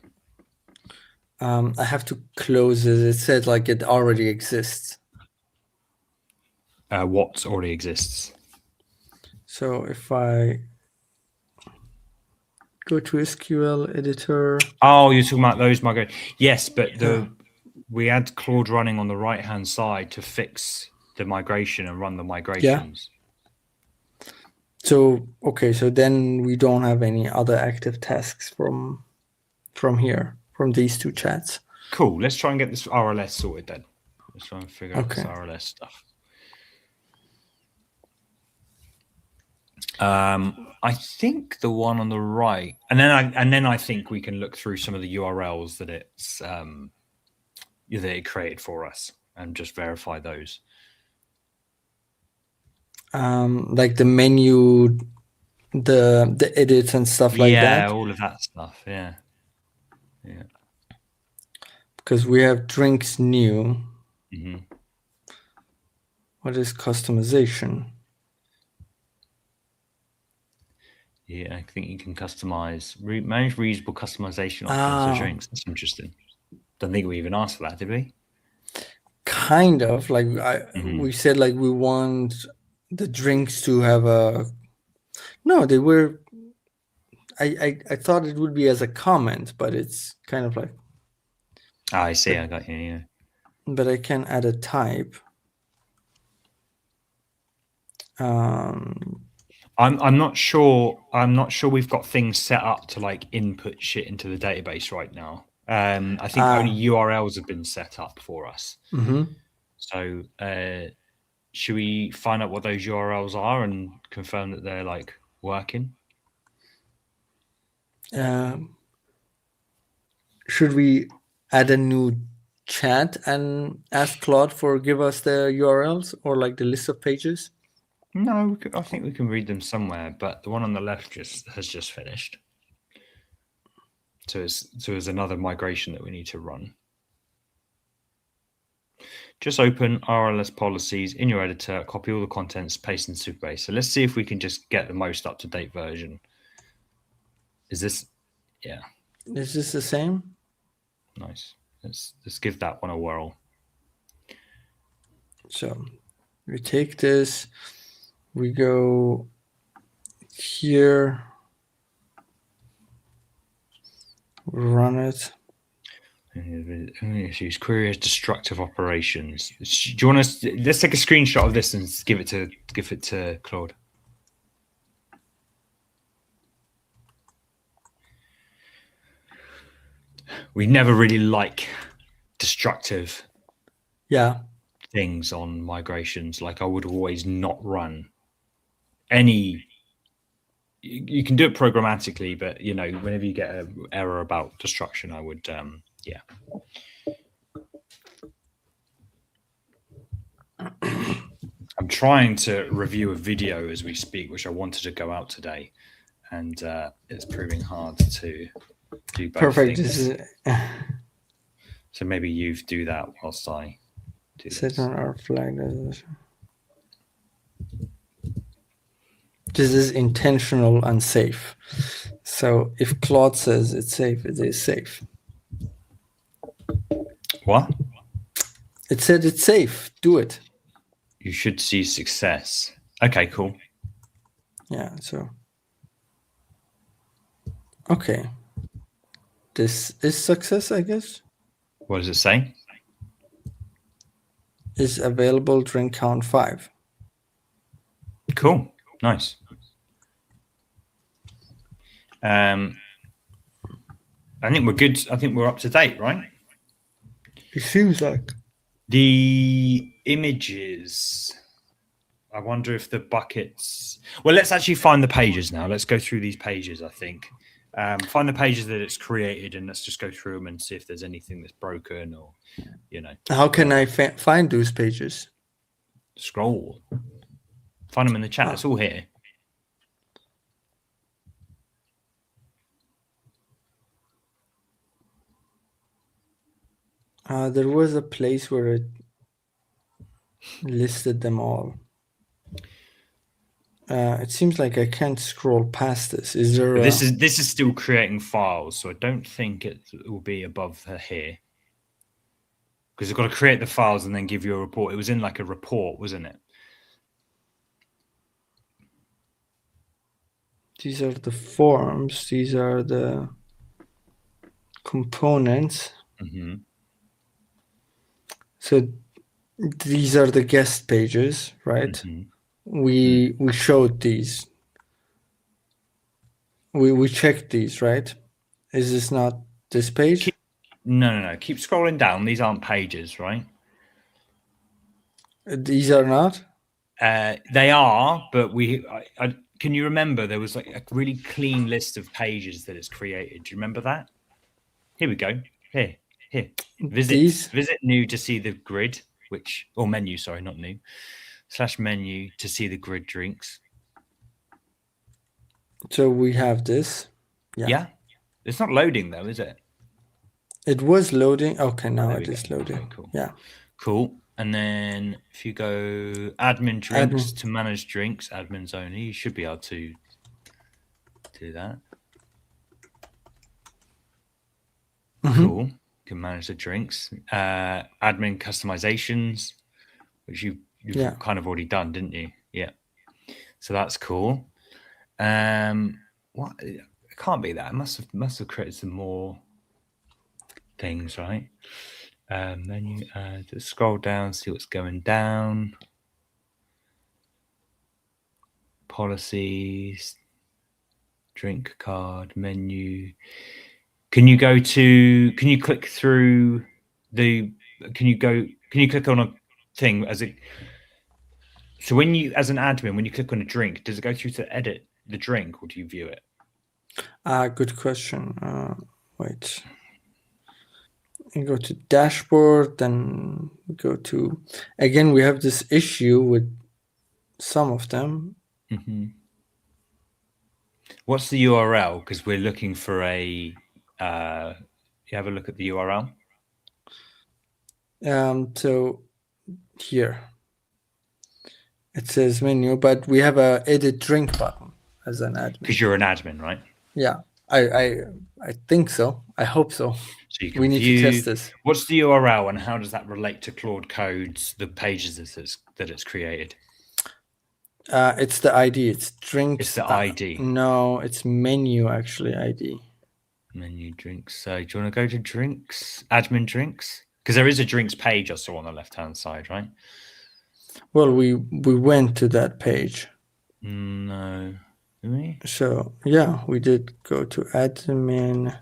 I have to close it. It said like it already exists. What already exists? So if I go to SQL editor. Oh, you're talking about those migrations. Yes, but we had Claude running on the right-hand side to fix the migration and run the migrations. Yeah. So, okay, so then we don't have any other active tasks from here, from these two chats. Cool. Let's try and get this RLS sorted then. Let's try and figure out this RLS stuff. I think the one on the right, and then I think we can look through some of the URLs that it's that it created for us and just verify those. Like the menu, the edits and stuff like that. Yeah, all of that stuff. Yeah. Because we have drinks new. Mm-hmm. What is customization? Yeah, I think you can customize, manage reusable customization options for drinks. That's interesting. Don't think we even asked for that, did we? Kind of like we said, like we want the drinks to have a. No, they were. I thought it would be as a comment, but it's kind of like. Oh, I see. I got you. Yeah. But I can add a type. I'm not sure. I'm not sure we've got things set up to like input shit into the database right now. I think only URLs have been set up for us. Mm-hmm. So should we find out what those URLs are and confirm that they're like working? Should we add a new chat and ask Claude for give us the URLs or like the list of pages? No, I think we can read them somewhere, but the one on the left has just finished. So it's another migration that we need to run. Just open RLS policies in your editor, copy all the contents, paste in Supabase. So let's see if we can just get the most up-to-date version. Is this, yeah. Is this the same? Nice. Let's give that one a whirl. So we take this, we go here, run it. Use query as destructive operations. Do you want us? Let's take a screenshot of this and give it to Claude. We never really like destructive things on migrations. Like I would always not run any. You can do it programmatically, but you know, whenever you get an error about destruction, I would yeah. I'm trying to review a video as we speak, which I wanted to go out today, and it's proving hard to do both things. So maybe you do that whilst I do this. Set on our flag. This is intentional unsafe. So if Claude says it's safe, it is safe. What? It said it's safe. Do it. You should see success. Okay, cool. Yeah, so. Okay. This is success, I guess. What does it say? Is available drink count 5. Cool. Nice. I think we're good. I think we're up to date, right? It seems like. The images. I wonder if the buckets. Well, let's actually find the pages now. Let's go through these pages. I think find the pages that it's created, and let's just go through them and see if there's anything that's broken or, How can I find those pages? Scroll. Find them in the chat. It's all here. There was a place where it listed them all. It seems like I can't scroll past this. Is there? This is still creating files, so I don't think it will be above here. Because you've got to create the files and then give you a report. It was in like a report, wasn't it? These are the forms. These are the components. Mm-hmm. So these are the guest pages, right? Mm-hmm. We showed these. We checked these, right? Is this not this page? No. Keep scrolling down. These aren't pages, right? These are not? They are, but can you remember there was like a really clean list of pages that it's created? Do you remember that? Here we go. Here. Visit new to see the grid, or menu, sorry, not new. /menu to see the grid drinks. So we have this. Yeah. It's not loading though, is it? It was loading. Okay, now it is loading. Okay, cool. Yeah. Cool. And then if you go admin drinks to manage drinks, admins only, you should be able to do that. Mm-hmm. Cool. You can manage the drinks. Admin customizations, which you've kind of already done, didn't you? Yeah. So that's cool. What? It can't be that. It must have created some more things, right? Menu. Just scroll down, see what's going down. Policies. Drink card menu. Can you click through the? Can you click on a thing as it? So as an admin, when you click on a drink, does it go through to edit the drink, or do you view it? Good question. Wait. You go to dashboard, then go to. Again, we have this issue with some of them. Mm-hmm. What's the URL? Because we're looking for a. You have a look at the URL. So here it says menu, but we have a edit drink button as an admin. Because you're an admin, right? Yeah, I think so. I hope so. So you can we need to test this. What's the URL and how does that relate to Claude Code's the pages that it's created? It's the ID. It's drinks. It's the ID. No, it's menu actually ID. Menu drinks. So do you want to go to drinks? Admin drinks? Because there is a drinks page I saw on the left-hand side, right? Well, we went to that page. No. Did we? So yeah, we did go to admin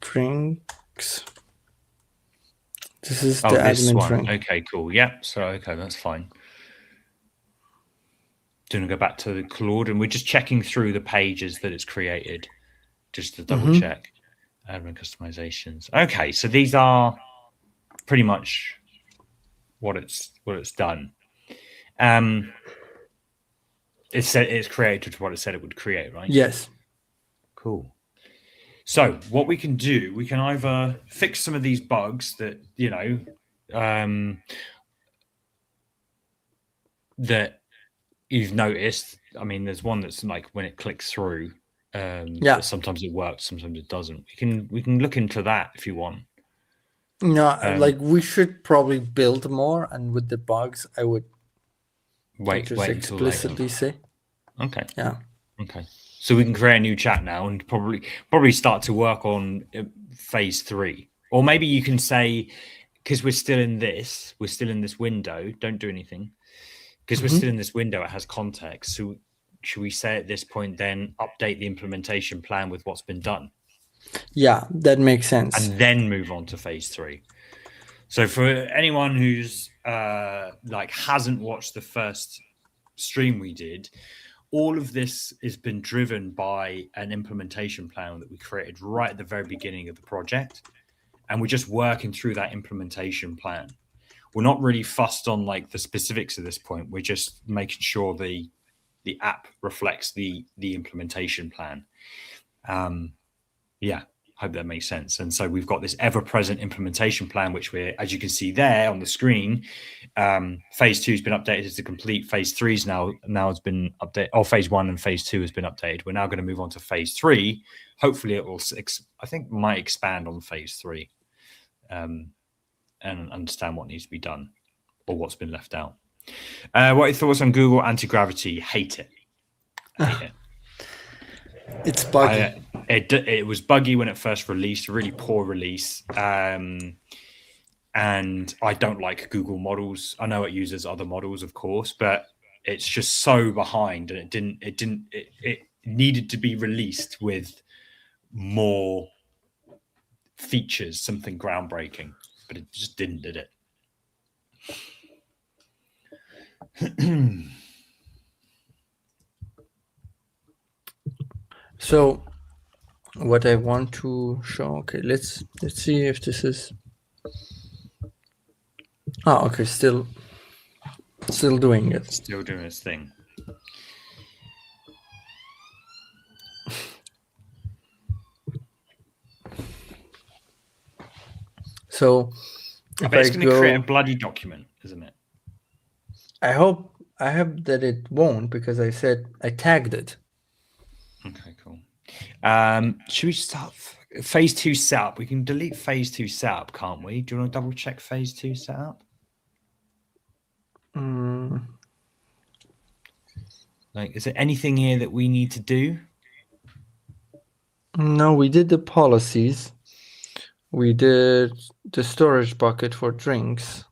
drinks. This is the admin drink. Okay, cool. Yeah. So okay, that's fine. Going to go back to the Claude, and we're just checking through the pages that it's created, just to double check. Admin customizations. Okay, so these are pretty much what it's done. It's created what it said it would create, right? Yes. Cool. So what we can do, we can either fix some of these bugs that that you've noticed. I mean, there's one that's like when it clicks through, sometimes it works, sometimes it doesn't. We can look into that if you want. No, like we should probably build more, and with the bugs, I would wait explicitly say. Okay. Yeah. Okay. So we can create a new chat now and probably start to work on phase 3, or maybe you can say, because we're still in this window. Don't do anything. Because we're still in this window, it has context. So should we say at this point then update the implementation plan with what's been done? Yeah, that makes sense. And then move on to phase 3. So for anyone who's like hasn't watched the first stream we did, all of this has been driven by an implementation plan that we created right at the very beginning of the project, and we're just working through that implementation plan. We're not really fussed on like the specifics at this point. We're just making sure the app reflects the implementation plan. Yeah, hope that makes sense. And so we've got this ever-present implementation plan, which we're, as you can see there on the screen, phase 2 has been updated to complete. Phase 3 is now has been updated. Oh, phase 1 and phase 2 has been updated. We're now going to move on to phase 3. Hopefully, it will, I think, might expand on phase 3 and understand what needs to be done or what's been left out. What are your thoughts on Google anti-gravity? Hate it. Hate it. It's buggy. It was buggy when it first released, really poor release. And I don't like Google models. I know it uses other models, of course, but it's just so behind, and it needed to be released with more features, something groundbreaking, but it just didn't, did it? So what I want to show, okay, let's see if this is, okay, still doing it. Still doing its thing. So I bet it's going to create a bloody document, isn't it? I hope that it won't, because I said I tagged it. Okay, cool. Should we start phase 2 setup? We can delete phase 2 setup, can't we? Do you want to double check phase 2 setup? Like, is there anything here that we need to do? No, we did the policies. We did the storage bucket for drinks.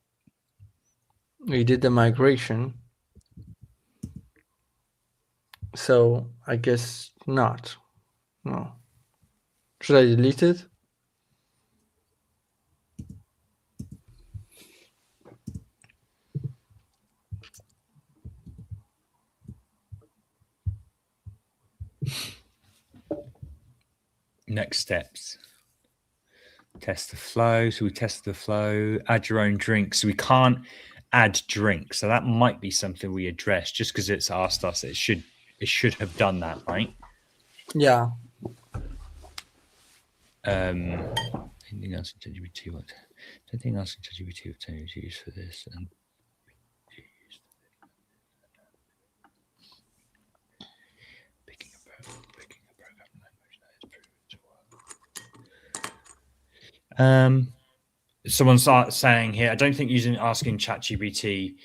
We did the migration. So I guess not. No. Should I delete it? Next steps. Test the flow. So we test the flow, add your own drinks. So we can't add drinks. So that might be something we address, just because it's asked us. It should have done that, right? Yeah. Anything else in ChatGPT? What? Anything else in ChatGPT was used for this? And picking a program language that is proven to work. Someone's saying here, I don't think asking ChatGPT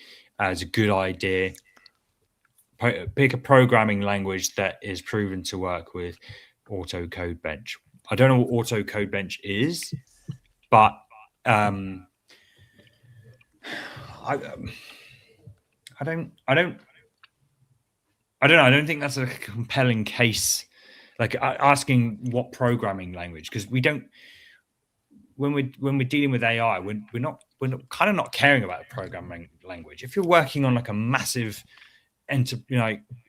is a good idea. Pick a programming language that is proven to work with Auto Code Bench. I don't know what Auto Code Bench is, but I don't know. I don't think that's a compelling case. Like asking what programming language, because we don't. When we're dealing with AI, we're kind of not caring about the programming language. If you're working on like a massive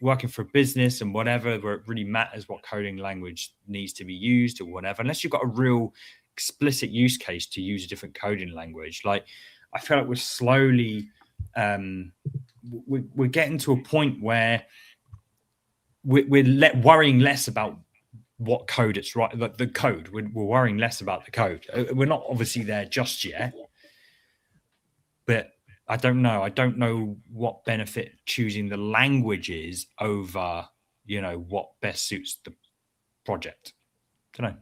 working for a business and whatever, where it really matters what coding language needs to be used or whatever, unless you've got a real explicit use case to use a different coding language. Like, I feel like we're slowly we're getting to a point where we're worrying less about what code it's right, like the code. We're worrying less about the code. We're not obviously there just yet, but I don't know. I don't know what benefit choosing the language is over, what best suits the project. Don't know.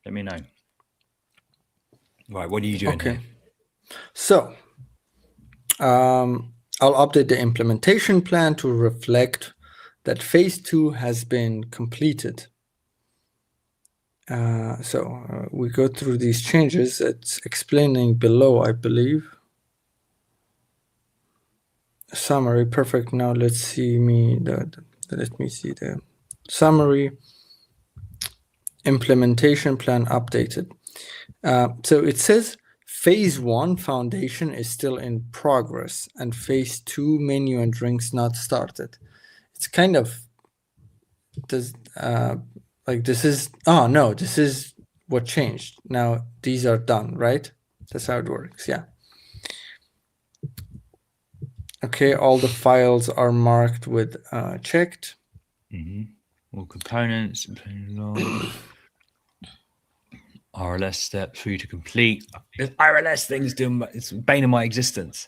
Let me know. Right, what are you doing here? So, I'll update the implementation plan to reflect that phase 2 has been completed. So we go through these changes. It's explaining below, I believe. Summary, perfect. Now let's see let me see the summary. Implementation plan updated. So it says phase 1 foundation is still in progress, and phase 2 menu and drinks not started. It's kind of this is what changed. Now these are done, right? That's how it works. Yeah. Okay, all the files are marked with checked. All components, RLS step 3 to complete. This RLS thing's doing, it's bane of my existence.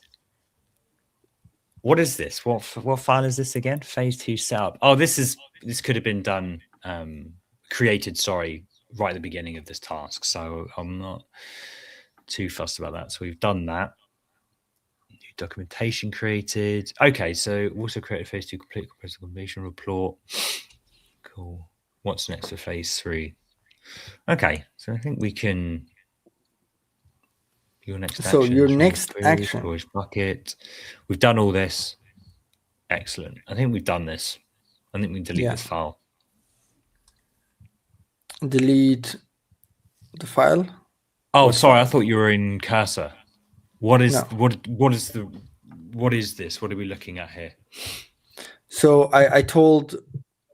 What is this? What file is this again? Phase 2 setup. Oh, this could have been done, created, sorry, right at the beginning of this task. So I'm not too fussed about that. So we've done that. New documentation created. Okay, so also created phase 2 complete compressor completion report. Cool. What's next for phase 3? Okay, so I think we can. Your next action. So your next action. Storage bucket. We've done all this. Excellent. I think we've done this. I think we can delete this file. Delete the file. Oh, sorry. I thought you were in cursor. What is this? What are we looking at here? So I told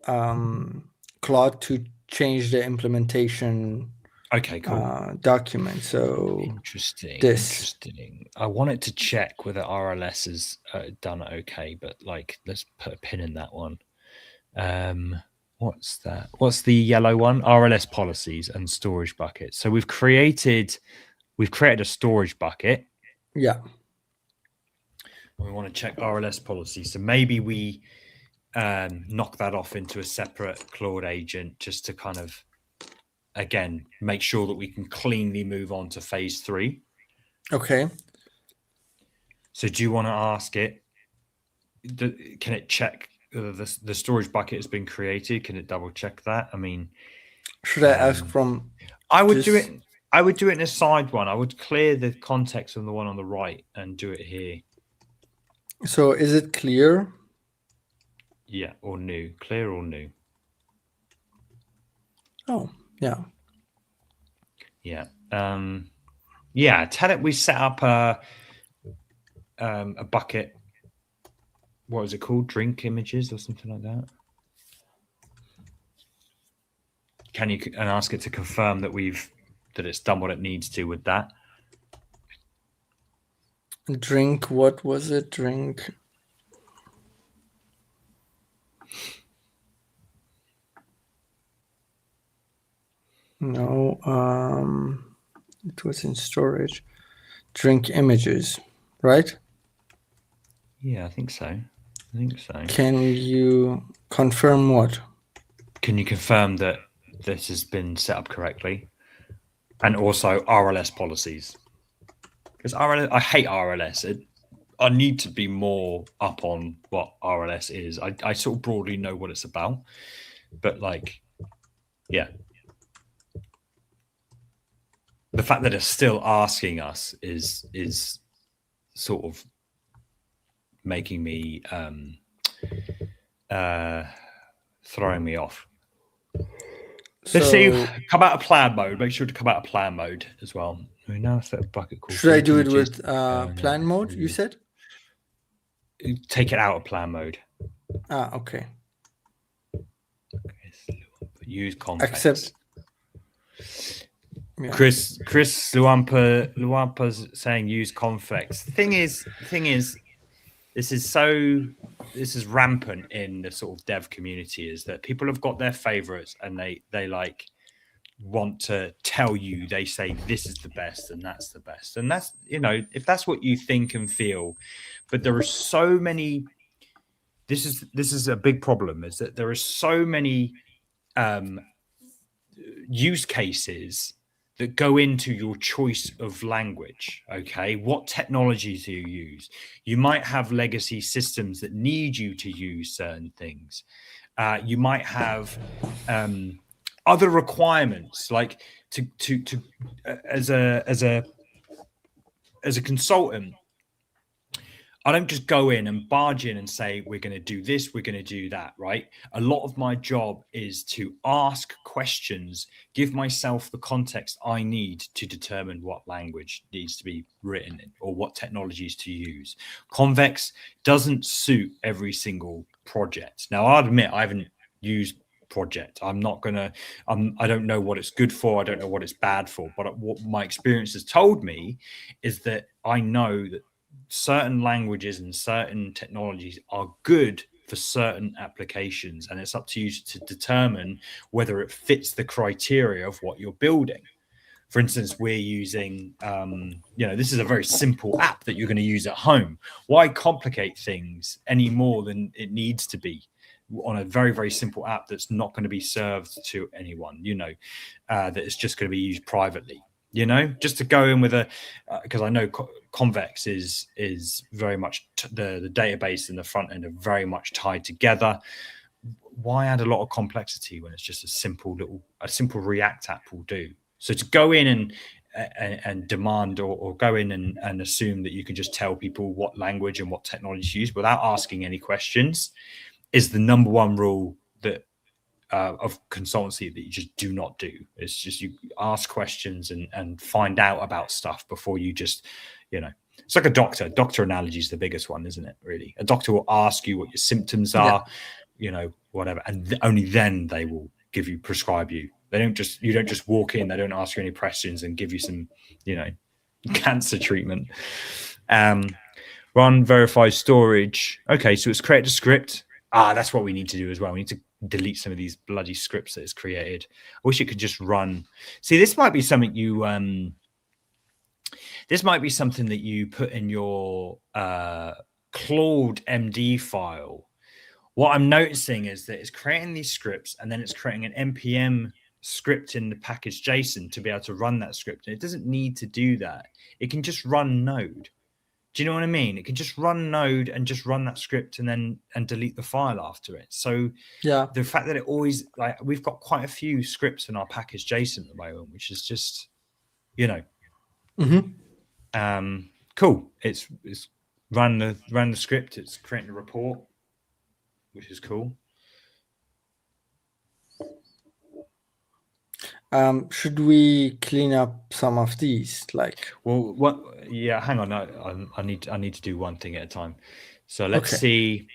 Claude to change the implementation. Okay, cool. Document. So interesting. I wanted to check whether RLS is done okay, but like, let's put a pin in that one. What's that? What's the yellow one? RLS policies and storage buckets. So we've created a storage bucket. Yeah. We want to check RLS policy. So maybe we knock that off into a separate Claude agent just to kind of, again, make sure that we can cleanly move on to phase 3. Okay. So do you want to ask it, can it check the storage bucket has been created? Can it double check that? I mean, should I ask from? I would do it in a side one. I would clear the context from the one on the right and do it here. So is it clear? Yeah, or new. Clear or new. Oh, yeah. Yeah. Yeah, tell it we set up a bucket. What is it called? Drink images or something like that. Can you and ask it to confirm that it's done what it needs to with that? Drink. What was it? Drink. No. It was in storage. Drink images, right? Yeah, I think so. Can you confirm what? Can you confirm that this has been set up correctly? And also RLS policies. Because RLS, I hate RLS. I need to be more up on what RLS is. I sort of broadly know what it's about. But like, yeah. The fact that it's still asking us is sort of making me throwing me off. Let's see. Come out of plan mode. Make sure to come out of plan mode as well. We now set a bucket called. Should I do it with plan mode? You said. Take it out of plan mode. Okay. Use context. Accept. Yeah. Chris Luampa's saying use conflicts. Thing is, this is rampant in the sort of dev community, is that people have got their favorites and they like want to tell you, they say this is the best and that's the best. And that's, if that's what you think and feel, but there are so many, this is a big problem, is that there are so many use cases that go into your choice of language. Okay, what technologies do you use? You might have legacy systems that need you to use certain things. You might have other requirements, like to as a consultant, I don't just go in and barge in and say, we're going to do this, we're going to do that, right? A lot of my job is to ask questions, give myself the context I need to determine what language needs to be written in or what technologies to use. Convex doesn't suit every single project. Now, I'll admit I haven't used project. I'm not going to, I don't know what it's good for. I don't know what it's bad for. But what my experience has told me is that I know that certain languages and certain technologies are good for certain applications, and it's up to you to determine whether it fits the criteria of what you're building. For instance, we're using, this is a very simple app that you're going to use at home. Why complicate things any more than it needs to be on a very, very simple app that's not going to be served to anyone, that it's just going to be used privately? Just to go in with because I know Convex is very much the database and the front end are very much tied together. Why add a lot of complexity when it's just a simple React app will do? So to go in and demand or go in and assume that you can just tell people what language and what technology to use without asking any questions is the number one rule that of consultancy that you just do not do. It's just you ask questions and find out about stuff before you just, it's like a doctor. Doctor analogy is the biggest one, isn't it? Really, a doctor will ask you what your symptoms are, whatever, and only then they will prescribe you. You don't just walk in. They don't ask you any questions and give you some, cancer treatment. Run, verify storage. Okay, so it's create a script. That's what we need to do as well. We need to delete some of these bloody scripts that it's created. I wish it could just run. See, this might be something that you put in your Claude MD file. What I'm noticing is that it's creating these scripts and then it's creating an npm script in the package JSON to be able to run that script. And it doesn't need to do that. It can just run Node. Do you know what I mean? It can just run Node and just run that script and delete the file after it. So the fact that it always, we've got quite a few scripts in our package JSON at the moment, which is just, cool. It's run the script. It's creating a report, which is cool. Should we clean up some of these? Well, what? Yeah, hang on. I need to do one thing at a time. So let's see.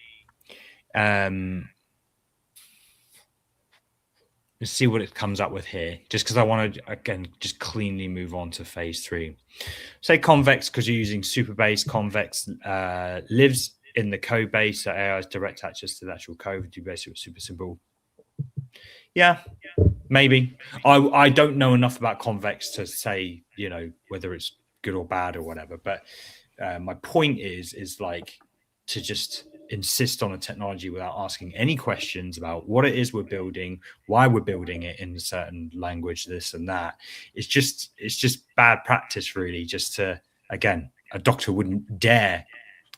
Let's see what it comes up with here. Just because I want to again just cleanly move on to phase 3. Say Convex, because you're using Superbase. Convex lives in the code base, so AI has direct access to the actual code. Do basically super simple. Yeah, maybe. I don't know enough about Convex to say, whether it's good or bad or whatever. But my point is to just insist on a technology without asking any questions about what it is we're building, why we're building it in a certain language, this and that. It's just bad practice, really. Just to, again, a doctor wouldn't dare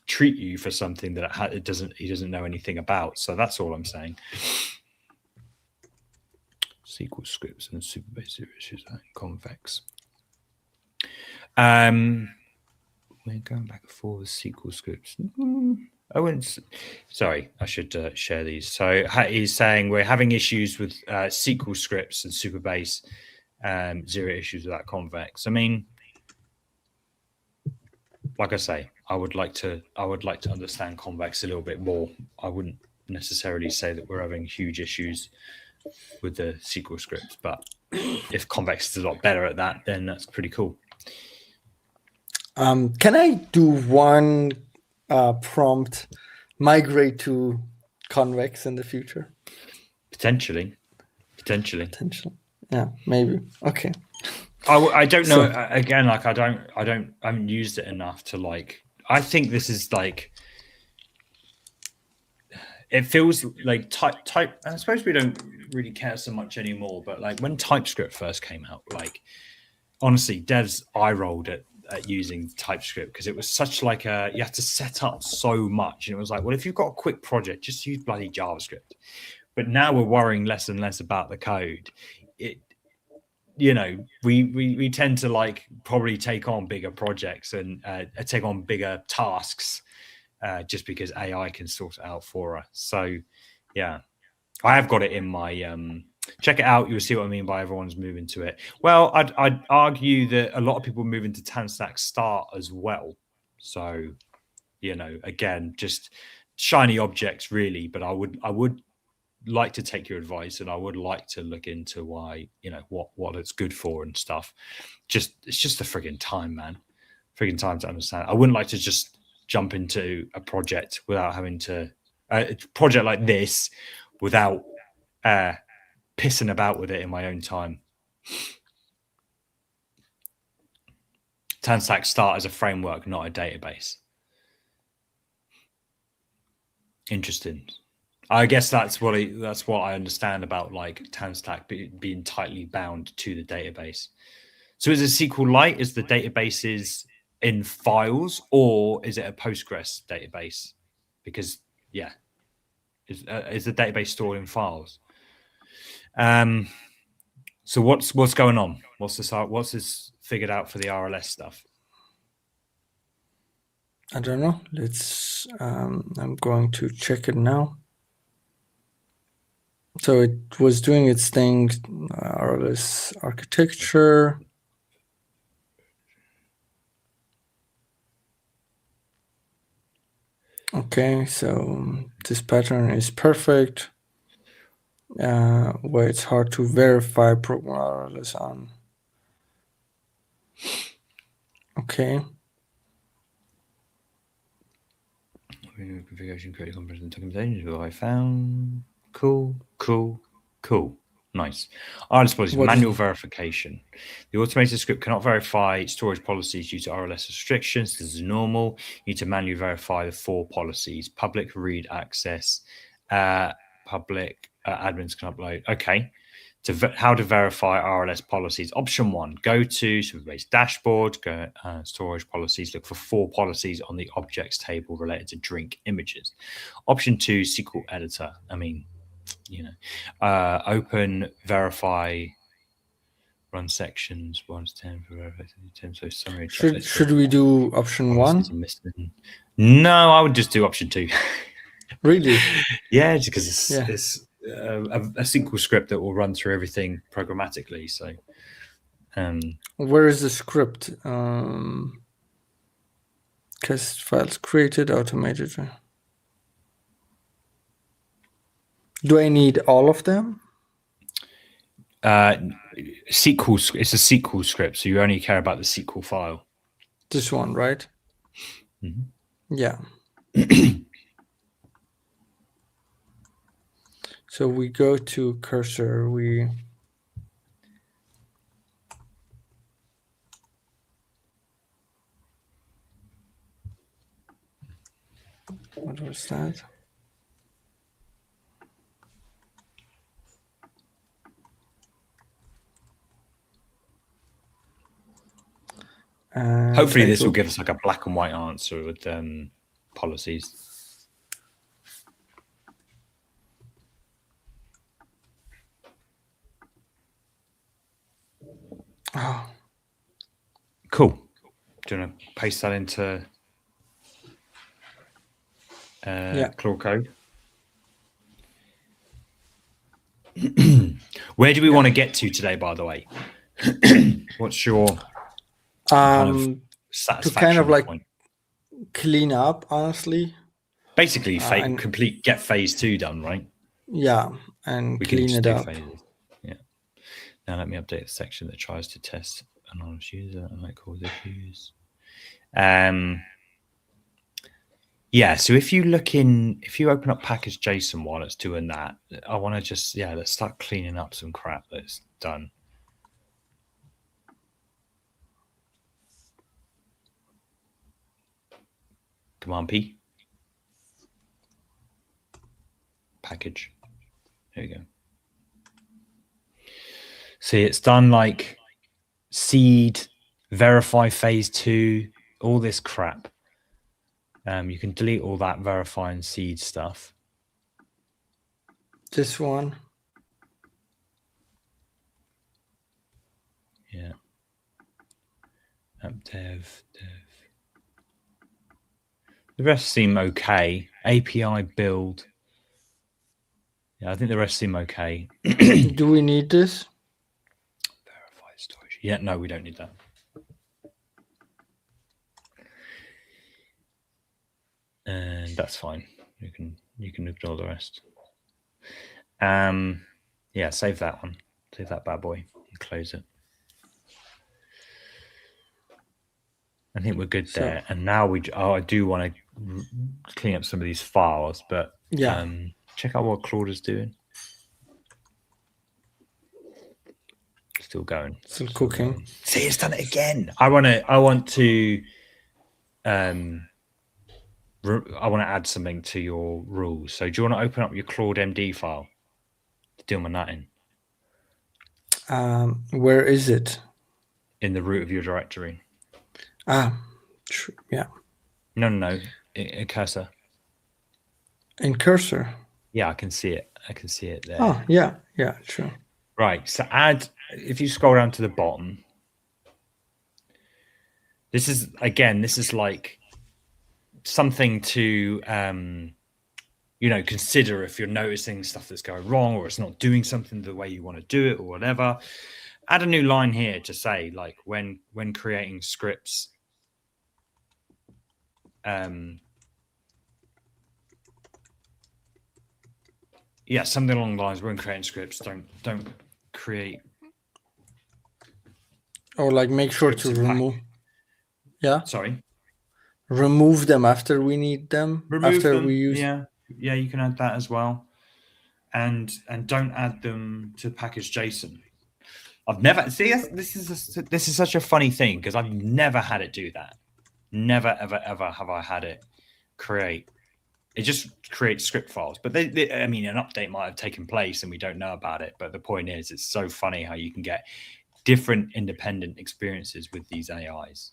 treat you for something that he doesn't know anything about. So that's all I'm saying. SQL scripts and Superbase issues like Convex. We're going back and forth with SQL scripts. Sorry, I should share these. So he's saying we're having issues with SQL scripts and Superbase, 0 issues with that Convex. I mean, like I say, I would like to understand Convex a little bit more. I wouldn't necessarily say that we're having huge issues with the SQL scripts, but if Convex is a lot better at that, then that's pretty cool. Can I do one prompt migrate to Convex in the future? Potentially. Yeah, maybe. Okay. I don't know. Again, I haven't used it enough to I think this is it feels like type. I suppose we don't really care so much anymore, but when TypeScript first came out, honestly, devs eye rolled at using TypeScript because it was such you had to set up so much, and it was well, if you've got a quick project, just use bloody JavaScript. But now we're worrying less and less about the code. We tend to probably take on bigger projects and take on bigger tasks just because AI can sort it out for us. So, yeah, I have got it in my. Check it out. You'll see what I mean by everyone's moving to it. Well, I'd argue that a lot of people moving to TanStack start as well. So, again, just shiny objects really. But I would like to take your advice, and I would like to look into why, what it's good for and stuff. It's just a frigging time, man. Frigging time to understand. I wouldn't like to just jump into a project without having to a project like this without pissing about with it in my own time. TanStack start as a framework, not a database. Interesting. I guess that's what I understand about like TanStack being tightly bound to the database. So is it SQLite? Is the databases in files, or is it a Postgres database? Because is the database stored in files? So what's going on? What's this figured out for the RLS stuff? I don't know. Let's. I'm going to check it now. So it was doing its thing. RLS architecture. Okay, so this pattern is perfect. Where it's hard to verify program RLS on. Okay. Configuration, create comprehensive documentation, who I found. Cool. Nice. RLS policies, manual verification. The automated script cannot verify storage policies due to RLS restrictions. This is normal. You need to manually verify the 4 policies: public, read, access, public, admins can upload. Okay. How to verify RLS policies. Option 1, go to Superbase dashboard, go storage policies, look for 4 policies on the objects table related to drink images. Option 2, SQL editor. I mean, open, verify, run sections 1 to 10 for verification. So summary. Should we do option 1? No, I would just do option 2. Really? Yeah, just because it's a SQL script that will run through everything programmatically. So, where is the script? Cast files created, automated. Do I need all of them? SQL. It's a SQL script, so you only care about the SQL file. This one, right? Mm-hmm. Yeah. So we go to cursor. What was that? And hopefully this will give us like a black and white answer with policies. Oh. Cool. Do you want to paste that into Claude Code? Where do we want to get to today, by the way? What's your kind of satisfaction to kind of like point? Clean up, honestly. Basically, get phase 2 done, right? Yeah, and clean it up. Phases. Yeah. Now let me update the section that tries to test anonymous user and might cause issues. Yeah, so if you open up package.json while it's doing that, I want to just, let's start cleaning up some crap that's done. Command P. Package. There we go. See, it's done like seed, verify phase 2, all this crap. You can delete all that verify and seed stuff. This one. Yeah. Dev. The rest seem okay. API build. Yeah, I think the rest seem okay. Do we need this? Verify storage. Yeah, no, we don't need that. And that's fine. You can ignore the rest. Yeah, save that one. Save that bad boy and close it. I think we're good there. And now I do want to clean up some of these files, but yeah, check out what Claude is doing. Still going. still cooking. Going. See, it's done it again. I want to add something to your rules. So do you want to open up your Claude MD file to do my nutting? Where is it? In the root of your directory. Yeah. No. In cursor. In cursor. Yeah, I can see it. I can see it there. Oh, yeah, sure. Right. So if you scroll down to the bottom, this is like something to consider if you're noticing stuff that's going wrong or it's not doing something the way you want to do it or whatever. Add a new line here to say, like, when creating scripts, something along the lines, when creating scripts, don't create. Or like make sure to remove. Yeah. Sorry. Remove them after we need them. We use. Yeah, you can add that as well, and don't add them to package JSON. I've never this is such a funny thing because I've never had it do that. Never ever have I had it create. It just creates script files, but an update might have taken place and we don't know about it. But the point is, it's so funny how you can get different independent experiences with these AIs.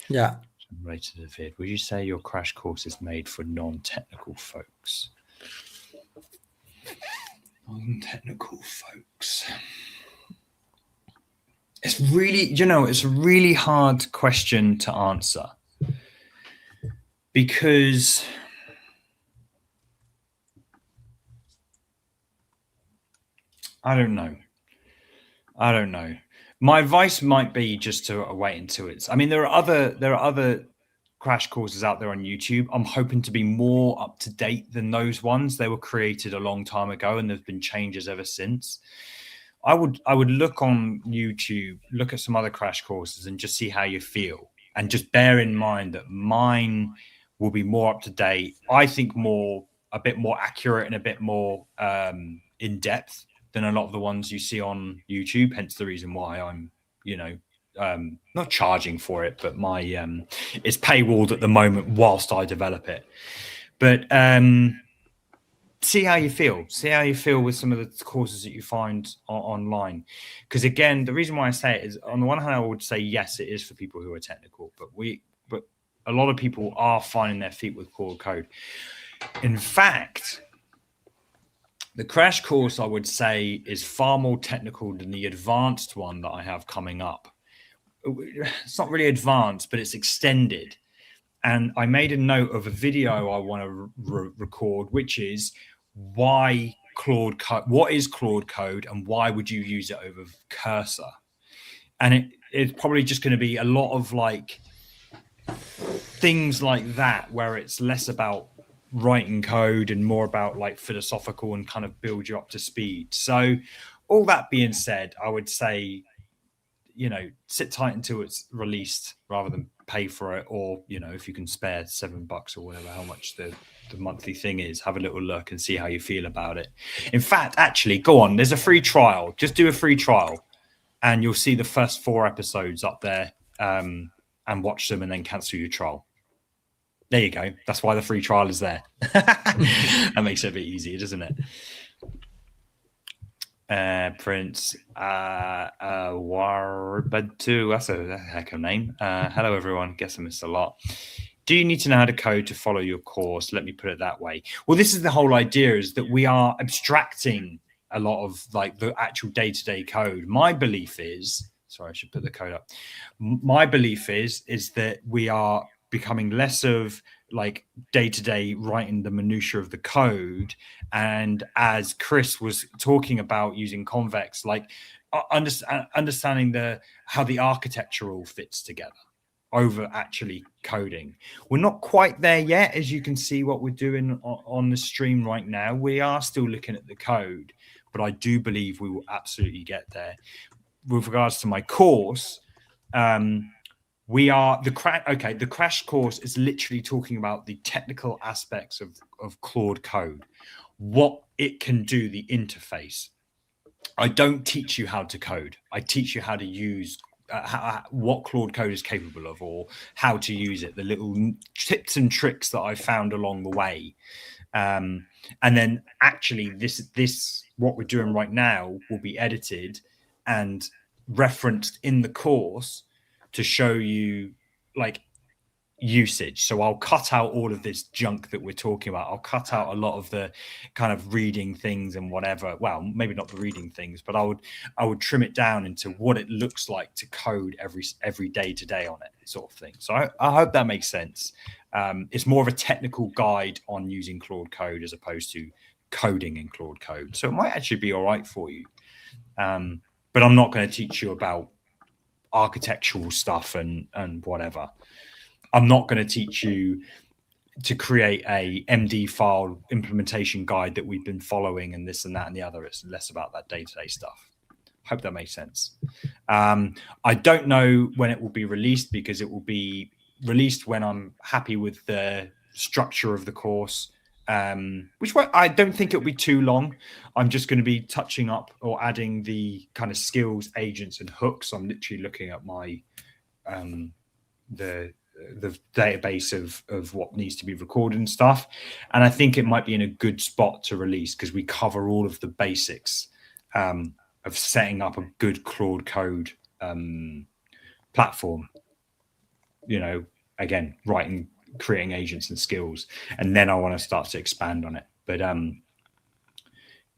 Yeah. Right to the vid. Would you say your crash course is made for non-technical folks? Non-technical folks. It's really, it's a really hard question to answer because I don't know. My advice might be just to wait until it's. There are other crash courses out there on YouTube. I'm hoping to be more up to date than those ones. They were created a long time ago, and there've been changes ever since. I would look on YouTube, look at some other crash courses, and just see how you feel, and just bear in mind that mine will be more up to date. I think a bit more accurate and a bit more in depth than a lot of the ones you see on YouTube. Hence the reason why I'm, not charging for it, but my it's paywalled at the moment whilst I develop it. But see how you feel. See how you feel with some of the courses that you find online. Because again, the reason why I say it is, on the one hand, I would say yes, it is for people who are technical, but a lot of people are finding their feet with Claude Code. In fact, the crash course, I would say, is far more technical than the advanced one that I have coming up. It's not really advanced, but it's extended. And I made a note of a video I want to record, which is what is Claude Code and why would you use it over Cursor? And it's probably just going to be a lot of like things like that, where it's less about writing code and more about like philosophical and kind of build you up to speed. So all that being said, I would say, sit tight until it's released rather than pay for it, or if you can spare $7 or whatever, how much the monthly thing is, have a little look and see how you feel about it. In fact, actually, go on, there's a free trial. Just do a free trial and you'll see the first 4 episodes up there, and watch them and then cancel your trial. There you go. That's why the free trial is there. That makes it a bit easier, doesn't it? Prince Warbadu, that's a heck of a name. Hello everyone, guess I missed a lot. Do you need to know how to code to follow your course? Let me put it that way. Well, this is the whole idea, is that we are abstracting a lot of like the actual day-to-day code. My belief is, sorry, I should put the code up. My belief is that we are becoming less of like day to day writing the minutia of the code. And as Chris was talking about using convex, like understanding how the architecture all fits together over actually coding. We're not quite there yet, as you can see what we're doing on the stream right now. We are still looking at the code, but I do believe we will absolutely get there. With regards to my course, we are the crash course is literally talking about the technical aspects of Claude Code, what it can do, the interface. I don't teach you how to code. I teach you how to use what Claude Code is capable of, or how to use it, the little tips and tricks that I've found along the way. And then actually this what we're doing right now will be edited and referenced in the course to show you like usage. So I'll cut out all of this junk that we're talking about. I'll cut out a lot of the kind of reading things and whatever. Well, maybe not the reading things, but I would trim it down into what it looks like to code every day to day on it, sort of thing. So I hope that makes sense. It's more of a technical guide on using Claude Code as opposed to coding in Claude Code. So it might actually be all right for you. But I'm not going to teach you about architectural stuff and whatever. I'm not going to teach you to create a MD file implementation guide that we've been following and this and that and the other. It's less about that day-to-day stuff. Hope that makes sense. I don't know when it will be released, because it will be released when I'm happy with the structure of the course, which I don't think it'll be too long. I'm just going to be touching up or adding the kind of skills, agents, and hooks. I'm literally looking at my the database of what needs to be recorded and stuff, and I think it might be in a good spot to release because we cover all of the basics of setting up a good Claude Code platform. You know, again, writing, creating agents and skills, and then I want to start to expand on it. But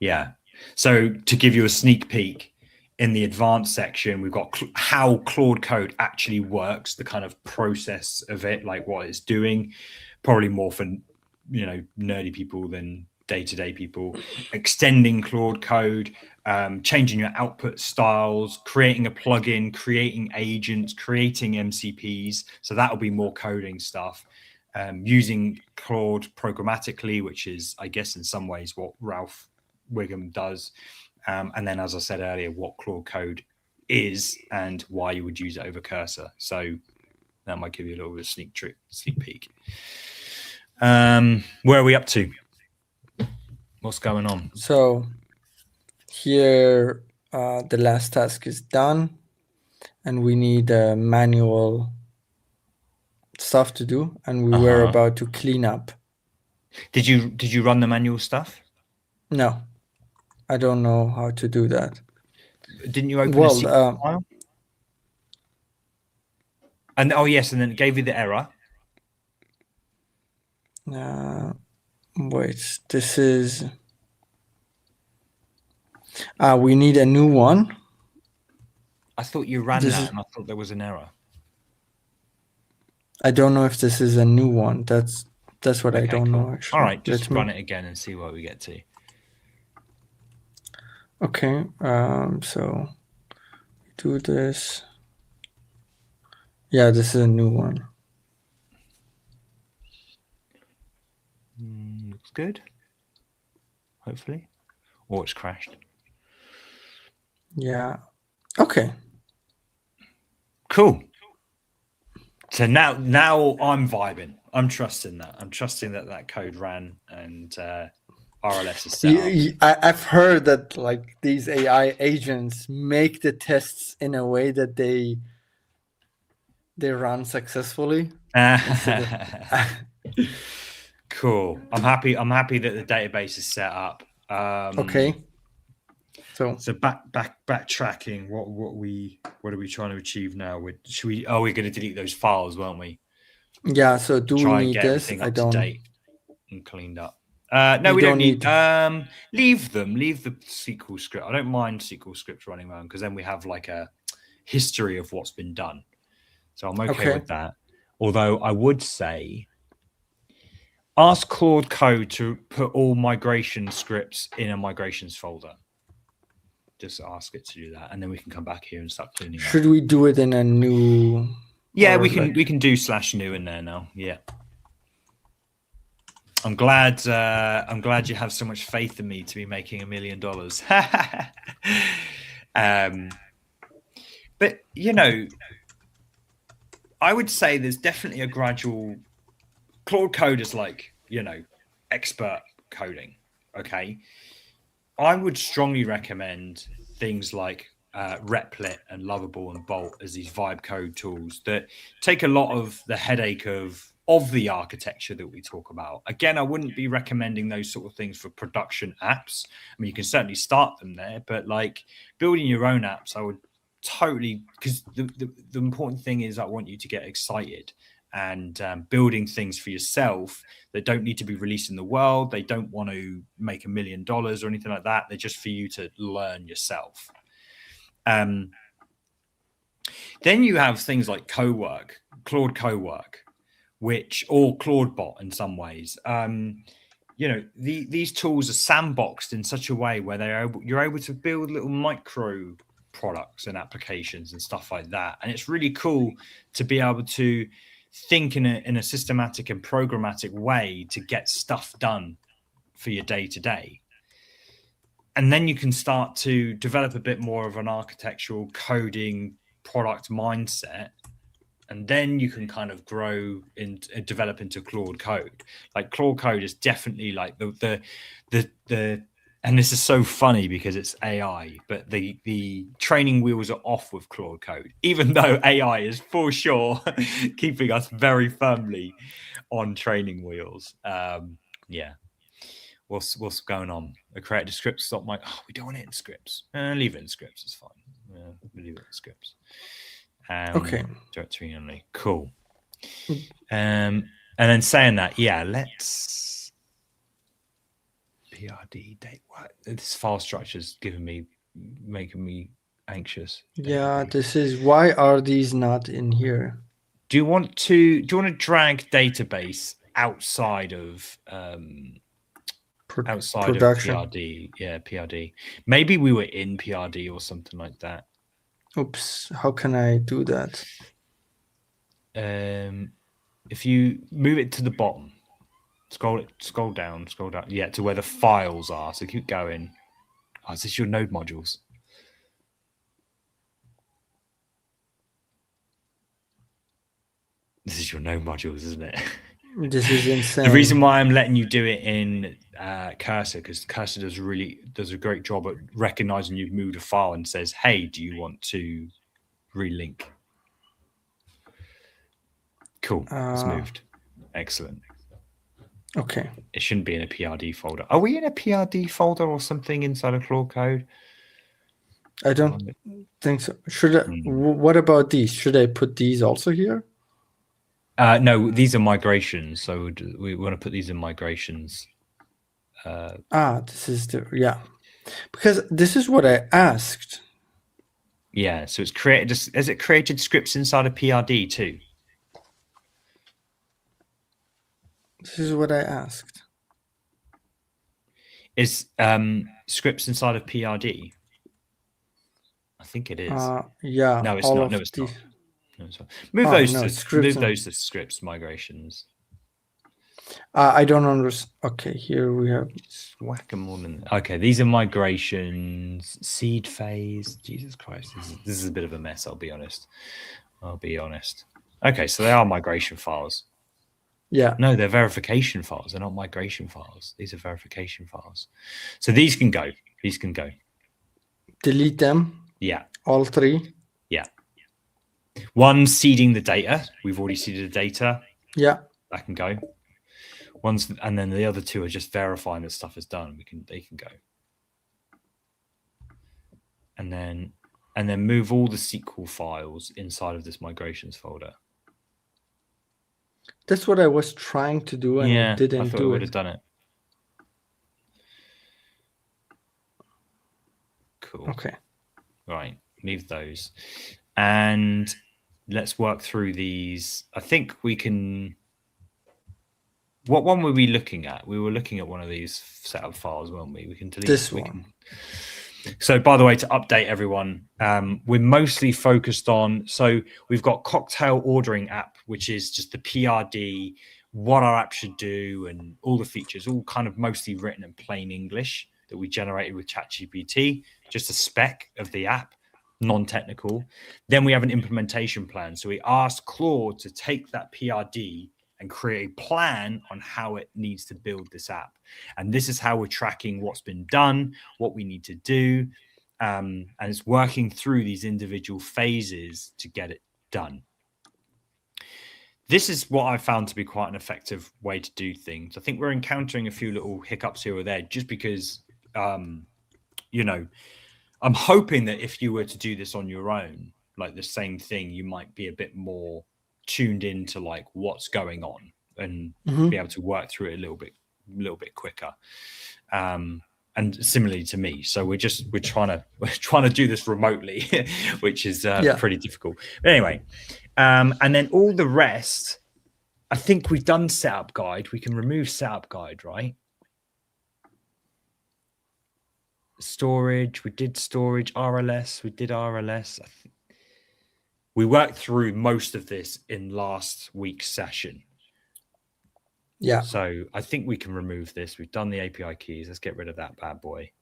yeah, so to give you a sneak peek, in the advanced section, we've got how Claude Code actually works, the kind of process of it, like what it's doing, probably more for, you know, nerdy people than day-to-day people. Extending Claude Code, changing your output styles, creating a plugin, creating agents, creating MCPs. So that'll be more coding stuff. Using Claude programmatically, which is, I guess, in some ways what Ralph Wiggum does. And then, as I said earlier, what Claude Code is and why you would use it over Cursor. So that might give you a little bit of sneak peek. Where are we up to? What's going on? So here, the last task is done, and we need manual stuff to do, and we were about to clean up. Did you run the manual stuff? No. I don't know how to do that. Didn't you open a SQL file? And oh yes, and then it gave you the error. Wait, this is. We need a new one. I thought you ran that, and I thought there was an error. I don't know if this is a new one. That's what I don't know actually. All right, just run it again and see what we get to. Okay, so do this. Yeah, this is a new one. Looks good. Hopefully. Or it's crashed. Yeah. Okay. Cool. So now I'm vibing. I'm trusting that. I'm trusting that code ran and RLS is set up. I've heard that like these AI agents make the tests in a way that they run successfully. Cool. I'm happy that the database is set up. Okay. So backtracking. What are we trying to achieve now? We're going to delete those files, weren't we? Yeah. So do we need this? I don't. To date and cleaned up. No, we don't need. Leave the SQL script. I don't mind SQL scripts running around because then we have like a history of what's been done. So I'm okay with that. Although I would say Ask Claude Code to put all migration scripts in a migrations folder. Just ask it to do that, and then we can come back here and start cleaning up. Should we do it in a new? Yeah, we can do /new in there now. Yeah. I'm glad you have so much faith in me to be making $1 million. But you know, I would say there's definitely a gradual. Claude Code is like, you know, expert coding. Okay, I would strongly recommend things like Replit and Lovable and Bolt as these vibe code tools that take a lot of the headache of the architecture that we talk about. Again, I wouldn't be recommending those sort of things for production apps. I mean, you can certainly start them there, but like building your own apps, I would totally, because the important thing is I want you to get excited and building things for yourself that don't need to be released in the world. They don't want to make $1 million or anything like that. They're just for you to learn yourself. Then you have things like Claude Cowork, or Claudebot in some ways. You know, these tools are sandboxed in such a way where you're able to build little micro products and applications and stuff like that. And it's really cool to be able to think in a systematic and programmatic way to get stuff done for your day to day. And then you can start to develop a bit more of an architectural coding product mindset. And then you can kind of grow and develop into Claude Code. Like Claude Code is definitely like the and this is so funny because it's AI, but the training wheels are off with Claude Code, even though AI is for sure keeping us very firmly on training wheels. Yeah. What's going on? I created a script. Stop my. Oh, we don't want it in scripts. Leave it in scripts. It's fine. We leave it in scripts. Okay. Directory only. Cool. And then saying that, yeah, let's PRD date. What this file structure is making me anxious. Yeah, this is why are these not in here? Do you want to drag database outside of production. of PRD? Yeah, PRD. Maybe we were in PRD or something like that. Oops, how can I do that? If you move it to the bottom, scroll down, yeah, to where the files are. So keep going. Oh, is this your node modules? This is your node modules, isn't it? This is insane. The reason why I'm letting you do it in Cursor, because Cursor does a great job at recognizing you've moved a file and says, hey, do you want to relink? Cool. It's moved. Excellent. Okay. It shouldn't be in a PRD folder. Are we in a PRD folder or something inside of Claude Code? I don't think so. Should I, what about these? Should I put these also here? No, these are migrations. So we want to put these in migrations. This is yeah. Because this is what I asked. Yeah, so it's created. Has it created scripts inside of PRD too? This is what I asked. Is scripts inside of PRD? I think it is. Yeah. No, it's not. No, it's not. No, it's not. Move those to scripts migrations. I don't understand. Okay, here we have. Whack them all in. Okay, these are migrations. Seed phase. Jesus Christ, this is a bit of a mess. I'll be honest. Okay, so they are migration files. Yeah. No, they're verification files. They're not migration files. These are verification files. So these can go. Delete them. Yeah. All three. Yeah. One seeding the data. We've already seeded the data. Yeah. That can go. And then the other two are just verifying that stuff is done. They can go. And then move all the SQL files inside of this migrations folder. That's what I was trying to do and yeah, didn't I thought do I would it. have done it. Cool. Okay. Right. Leave those. And let's work through these. I think we can. What one were we looking at? We were looking at one of these setup files, weren't we? We can delete This we one. So, by the way, to update everyone, we're mostly focused on. So, we've got cocktail ordering app, which is just the PRD, what our app should do, and all the features, all kind of mostly written in plain English that we generated with ChatGPT, just a spec of the app, non-technical. Then we have an implementation plan. So, we asked Claude to take that PRD and create a plan on how it needs to build this app. And this is how we're tracking what's been done, what we need to do. And it's working through these individual phases to get it done. This is what I found to be quite an effective way to do things. I think we're encountering a few little hiccups here or there just because, you know, I'm hoping that if you were to do this on your own, like the same thing, you might be a bit more tuned into like what's going on and be able to work through it a little bit quicker. And similarly to me, so we're trying to do this remotely, which is pretty difficult. But anyway, and then all the rest, I think we've done setup guide. We can remove setup guide, right? Storage, we did storage. RLS, we did RLS. We worked through most of this in last week's session. Yeah. So I think we can remove this. We've done the API keys. Let's get rid of that bad boy.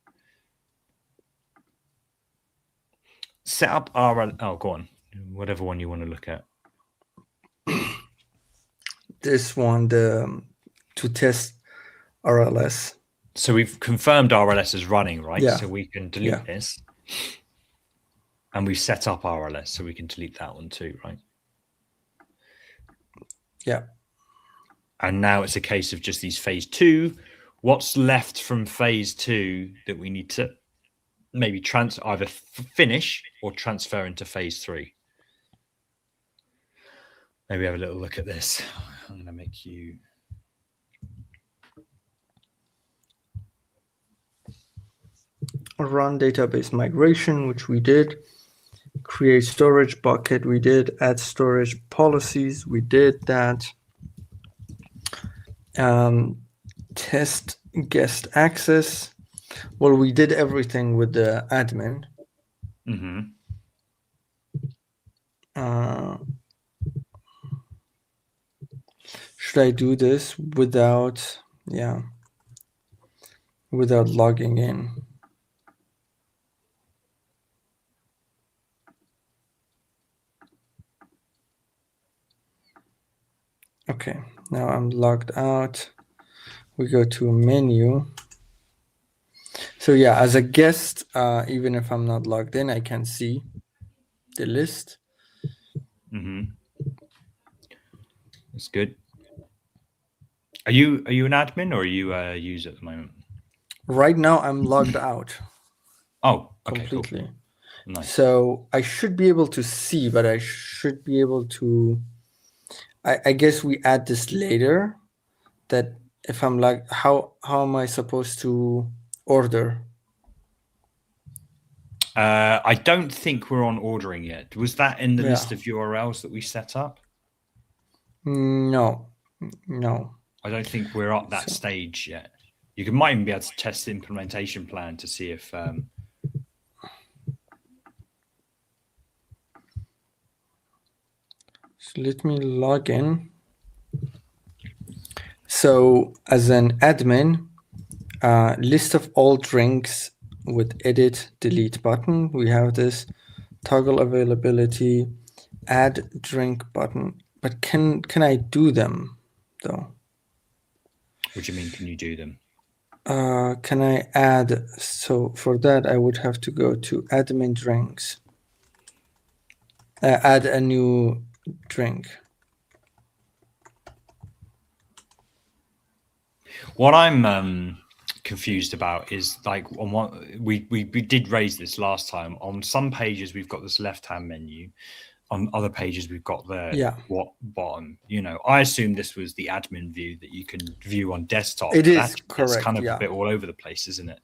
Set up RL. Oh, go on. Whatever one you want to look at. This one, to test RLS. So we've confirmed RLS is running, right? Yeah. So we can delete this. And we've set up RLS, so we can delete that one too, right? Yeah. And now it's a case of just these phase 2. What's left from phase 2 that we need to maybe either finish or transfer into phase 3? Maybe have a little look at this. I'm going to make you... Run database migration, which we did. Create storage bucket, we did. Add storage policies, we did that. Test guest access. Well, we did everything with the admin. Should I do this without logging in? Okay, now I'm logged out. We go to menu. So yeah, as a guest, even if I'm not logged in, I can see the list. That's good. Are you an admin or are you a user at the moment? Right now, I'm logged out. Oh, okay, completely. Cool. Nice. So I should be able to see, but I should be able to. I guess we add this later. That if I'm like, how am I supposed to order? I don't think we're on ordering yet. Was that in the list of URLs that we set up? No. I don't think we're at that stage yet. You might even be able to test the implementation plan to see if... So let me log in. So as an admin, list of all drinks with edit delete button. We have this toggle availability, add drink button. But can I do them though? What do you mean? Can you do them? Can I add? So for that, I would have to go to admin drinks. Add a new drink. What I'm confused about is like on what we did raise this last time. On some pages we've got this left-hand menu. On other pages we've got the what bottom. You know, I assume this was the admin view that you can view on desktop. It is correct. It's kind of a bit all over the place, isn't it?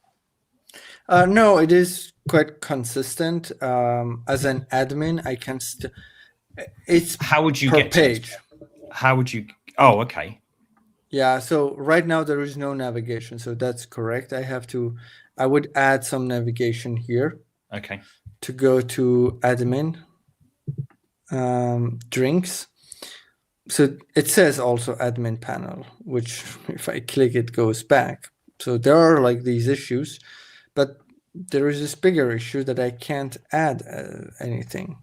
No, it is quite consistent. As an admin, I can it's how would you per get page? How would you? Oh, okay. Yeah, so right now there is no navigation, so that's correct. I would add some navigation here Okay. to go to admin, drinks. So it says also admin panel, which if I click it goes back. So there are like these issues, but there is this bigger issue that I can't add anything.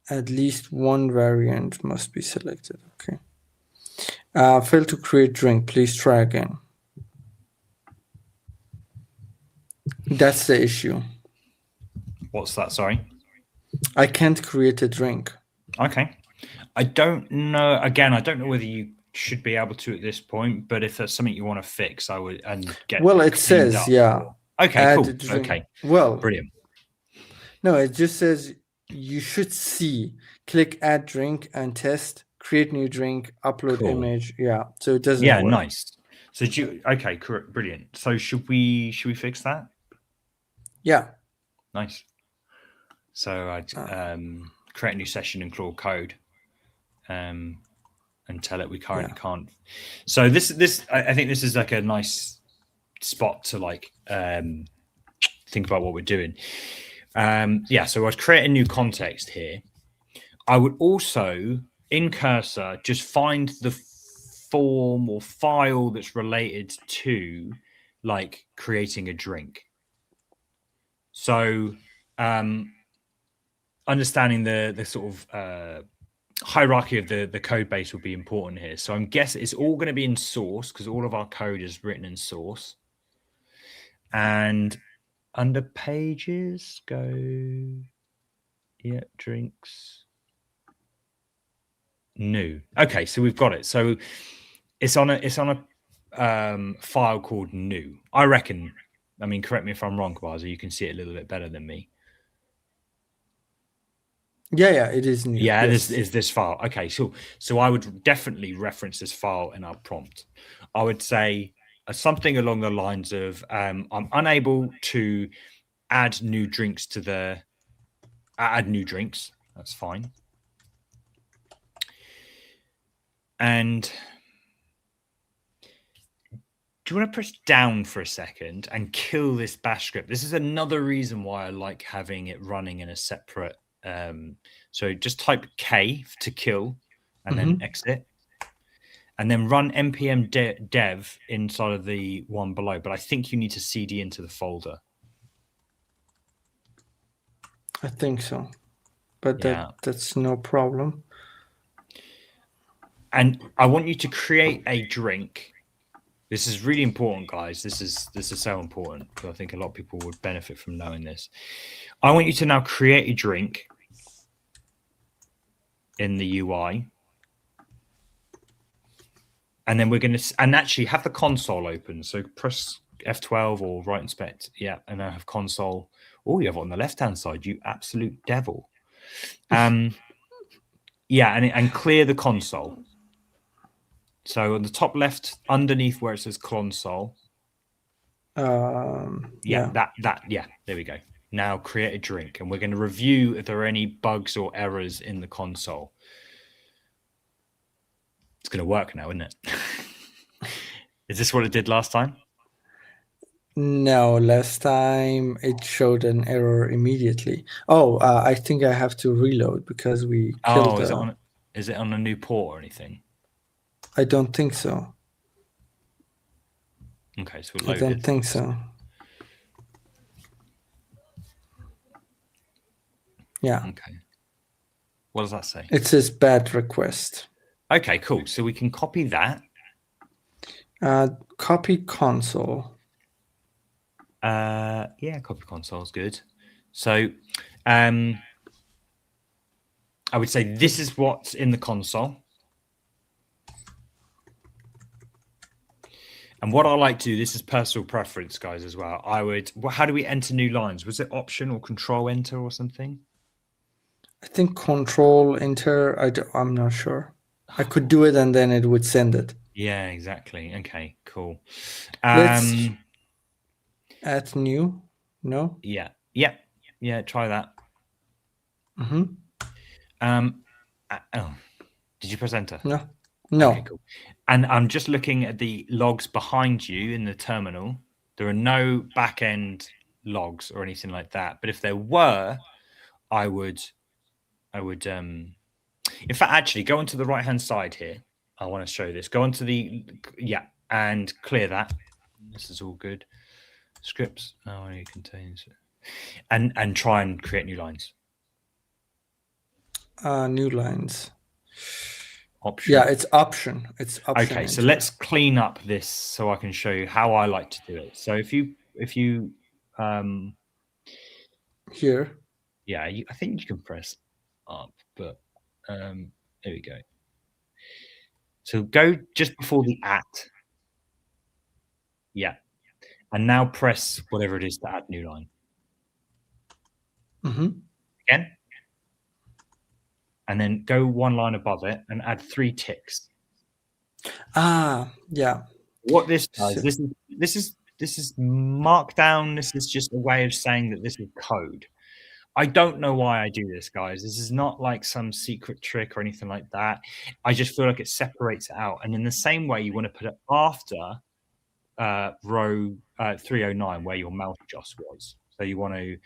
At least one variant must be selected. Okay. Fail to create drink. Please try again. That's the issue. What's that? Sorry. I can't create a drink. Okay. I don't know. Again, I don't know whether you should be able to at this point, but if that's something you want to fix, I would and get Well, it cleaned says, up. yeah. Okay, Add cool. drink. Okay, Well, brilliant. no, it just says you should see. Click add drink and test. Create new drink. Upload Cool. image. Yeah. So it doesn't Yeah, work. nice. So do you, okay, correct, brilliant. So should we fix that? Yeah. Nice. So I'd create a new session in Claude Code, and tell it we currently can't. So I think this is like a nice spot to like think about what we're doing. Yeah, so I'd create a new context here. I would also in cursor just find the form or file that's related to like creating a drink. So understanding the sort of hierarchy of the code base will be important here. So I'm guessing it's all going to be in source because all of our code is written in source. And under pages, go, yeah, drinks, new. Okay, so we've got it. So it's on a file called new. I reckon. I mean, correct me if I'm wrong, Kwazi. You can see it a little bit better than me. Yeah, it is new. Yeah, yes. this is this file. Okay, so I would definitely reference this file in our prompt. I would say something along the lines of I'm unable to add new drinks to the add new drinks. That's fine. And do you want to press down for a second and kill this bash script? This is another reason why I like having it running in a separate. So just type K to kill and then exit. And then run npm dev inside of the one below. But I think you need to cd into the folder. I think so. But Yeah. that's no problem. And I want you to create a drink. This is really important, guys. This is so important because I think a lot of people would benefit from knowing this. I want you to now create a drink in the UI. And then we're going to actually have the console open. So press F12 or right inspect. Yeah. And I have console. Oh, you have it on the left-hand side, you absolute devil. Yeah. And clear the console. So on the top left, underneath where it says console. Yeah. Yeah, there we go. Now create a drink. And we're going to review if there are any bugs or errors in the console. It's going to work now, isn't it? Is this what it did last time? No, last time it showed an error immediately. Oh, I think I have to reload because we killed is it on a new port or anything? I don't think so. Okay, so we'll load I don't think so. Yeah. Okay. What does that say? It says bad request. Okay, cool. So we can copy that. Copy console. Yeah, copy console is good. So I would say this is what's in the console. And what I like to do, this is personal preference, guys, as well. How do we enter new lines? Was it option or control enter or something? I think control enter. I'm not sure. I could do it and then it would send it. Yeah, exactly. Okay, cool. Let's add new. No? Yeah. Yeah, try that. Oh, did you press enter? No. Okay, cool. And I'm just looking at the logs behind you in the terminal. There are no back-end logs or anything like that. But if there were, I would in fact, actually go onto the right-hand side here. I want to show this. Go onto and clear that. This is all good. Scripts. Oh, it contains it. And try and create new lines. New lines. Option. Yeah, it's option. It's option. Okay, so let's clean up this so I can show you how I like to do it. So if you here. Yeah, I think you can press up, but there we go. So go just before the @ Yeah. And now press whatever it is to add new line. Again. And then go one line above it and add 3 ticks. Yeah. What this does, this is markdown. This is just a way of saying that this is code. I don't know why I do this, guys. This is not like some secret trick or anything like that. I just feel like it separates it out. And in the same way, you want to put it after row 309, where your mouse just was. So you want to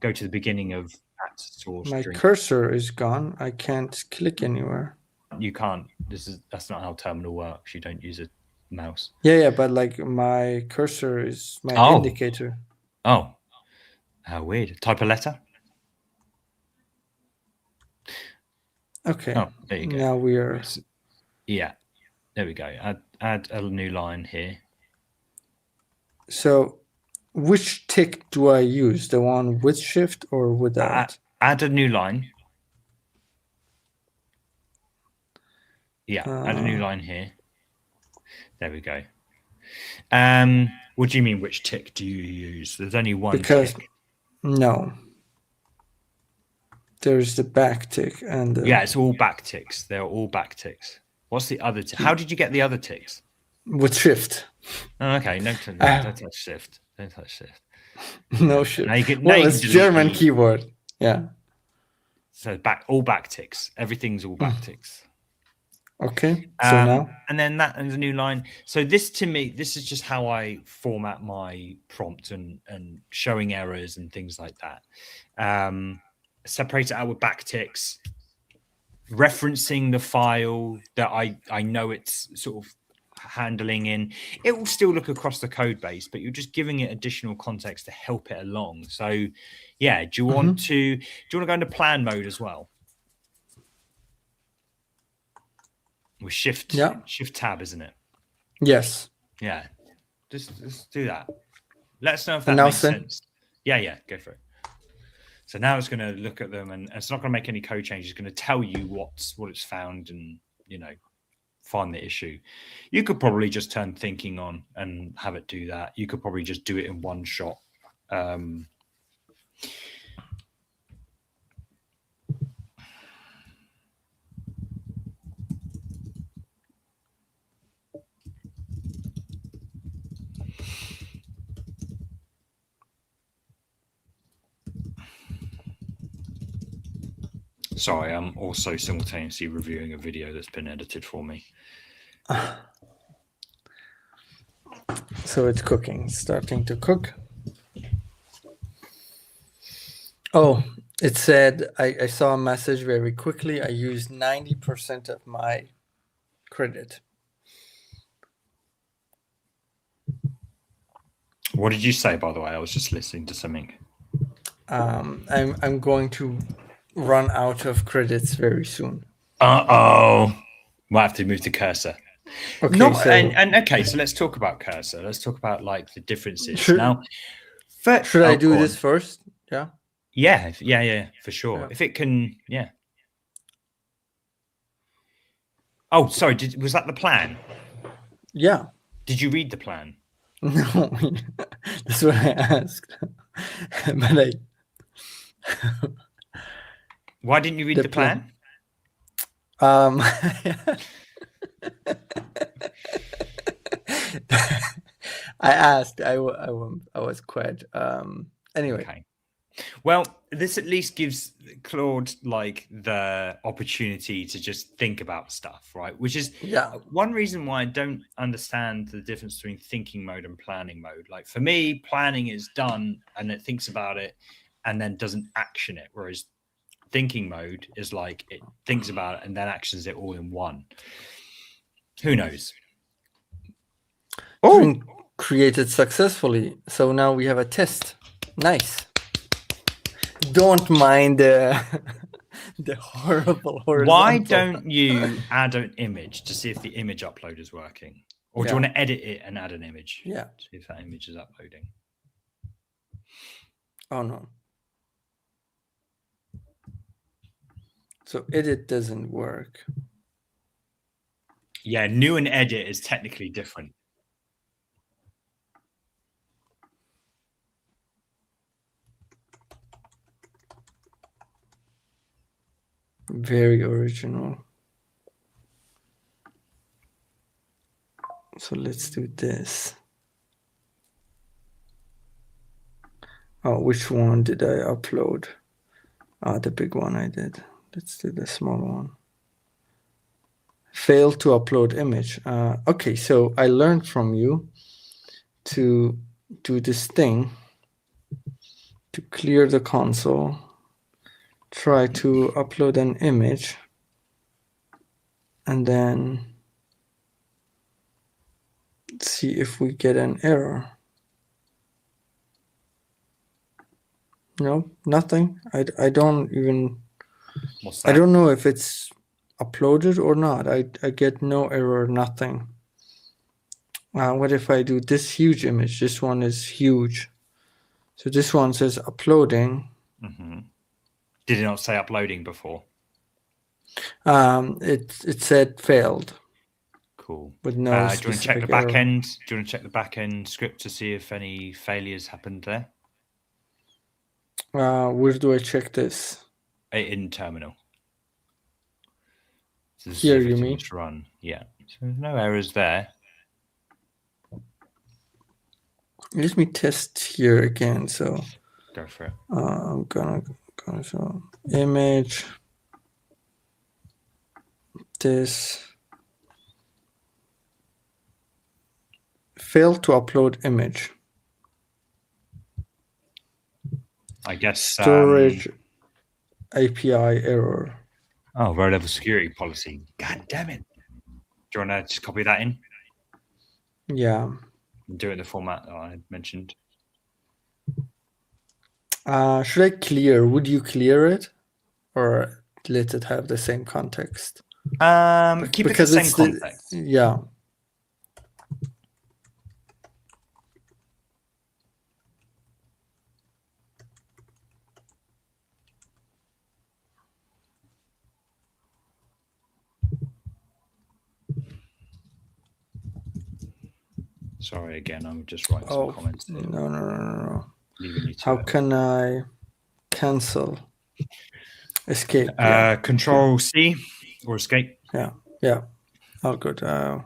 go to the beginning of that source. My cursor is gone. I can't click anywhere. You can't. That's not how terminal works. You don't use a mouse. Yeah, but like my cursor is my indicator. Oh. How weird. Type a letter. Okay. Oh, there you go. Now we are. Yeah. There we go. Add a new line here. So which tick do I use? The one with shift or without? Add a new line. Yeah, add a new line here. There we go. What do you mean, which tick do you use? There's only one tick. No. There's the back tick and yeah, it's all back ticks. They're all back ticks. What's the other tick? How did you get the other ticks? With shift. Oh, okay, don't touch shift. Don't touch shift. No shift. Well, it's German keyboard. Yeah. So all back ticks. Everything's all back ticks. Okay. So now. And then that and the new line. So this, to me, this is just how I format my prompt and showing errors and things like that. Separate it out with backticks, referencing the file that I know it's sort of handling in. It will still look across the code base, but you're just giving it additional context to help it along. So yeah, do you want to go into plan mode as well? With shift tab, isn't it? Yes. Yeah. Just do that. Let us know if that makes sense. Yeah, go for it. So now it's going to look at them, and it's not going to make any code changes. It's going to tell you what it's found and, find the issue. You could probably just turn thinking on and have it do that. You could probably just do it in one shot. Sorry, I'm also simultaneously reviewing a video that's been edited for me. So it's cooking, starting to cook. Oh, it said, I saw a message very quickly. I used 90% of my credit. What did you say, by the way? I was just listening to something. I'm going to run out of credits very soon. We'll have to move to Cursor. Okay, okay, so let's talk about Cursor. Let's talk about like the differences. Should I do this first? Yeah, for sure. If it can, yeah. Oh, sorry. Was that the plan? Yeah. Did you read the plan? No, that's what I asked. But why didn't you read the plan? I asked. I was quite. Anyway. Okay. Well, this at least gives Claude like the opportunity to just think about stuff, right? Which is one reason why I don't understand the difference between thinking mode and planning mode. Like for me, planning is done and it thinks about it and then doesn't action it, whereas thinking mode is like it thinks about it and then actions it all in one. Who knows? Oh, created successfully. So now we have a test. Nice. Don't mind the horrible horizontal. Why don't you add an image to see if the image upload is working? Or do you want to edit it and add an image? Yeah. See if that image is uploading. Oh no. So edit doesn't work. Yeah, new and edit is technically different. Very original. So let's do this. Oh, which one did I upload? The big one I did. Let's do the small one. Failed to upload image. Okay, so I learned from you to do this thing to clear the console. Try to upload an image and then see if we get an error. No, nothing. I don't even. What's that? I don't know if it's uploaded or not. I get no error, nothing. What if I do this huge image? This one is huge. So this one says uploading. Mm-hmm. Did it not say uploading before? It said failed. Cool. With no do you want to check the back error. end? Do you want to check the back end script to see if any failures happened there? Where do I check this? In terminal. So Here, you mean? Run. Yeah. So there's no errors there. Let me test here again. So go for it. I'm gonna show image. This failed to upload image. I guess storage API error. Oh, row level security policy. God damn it. Do you want to just copy that in? Yeah. And do it in the format that I mentioned. Should I clear? Would you clear it? Or let it have the same context? Keep it the same context. Yeah. Sorry again, I'm just writing some comments. No. How can I cancel? Escape. Control C or escape. Yeah. Oh, good. No.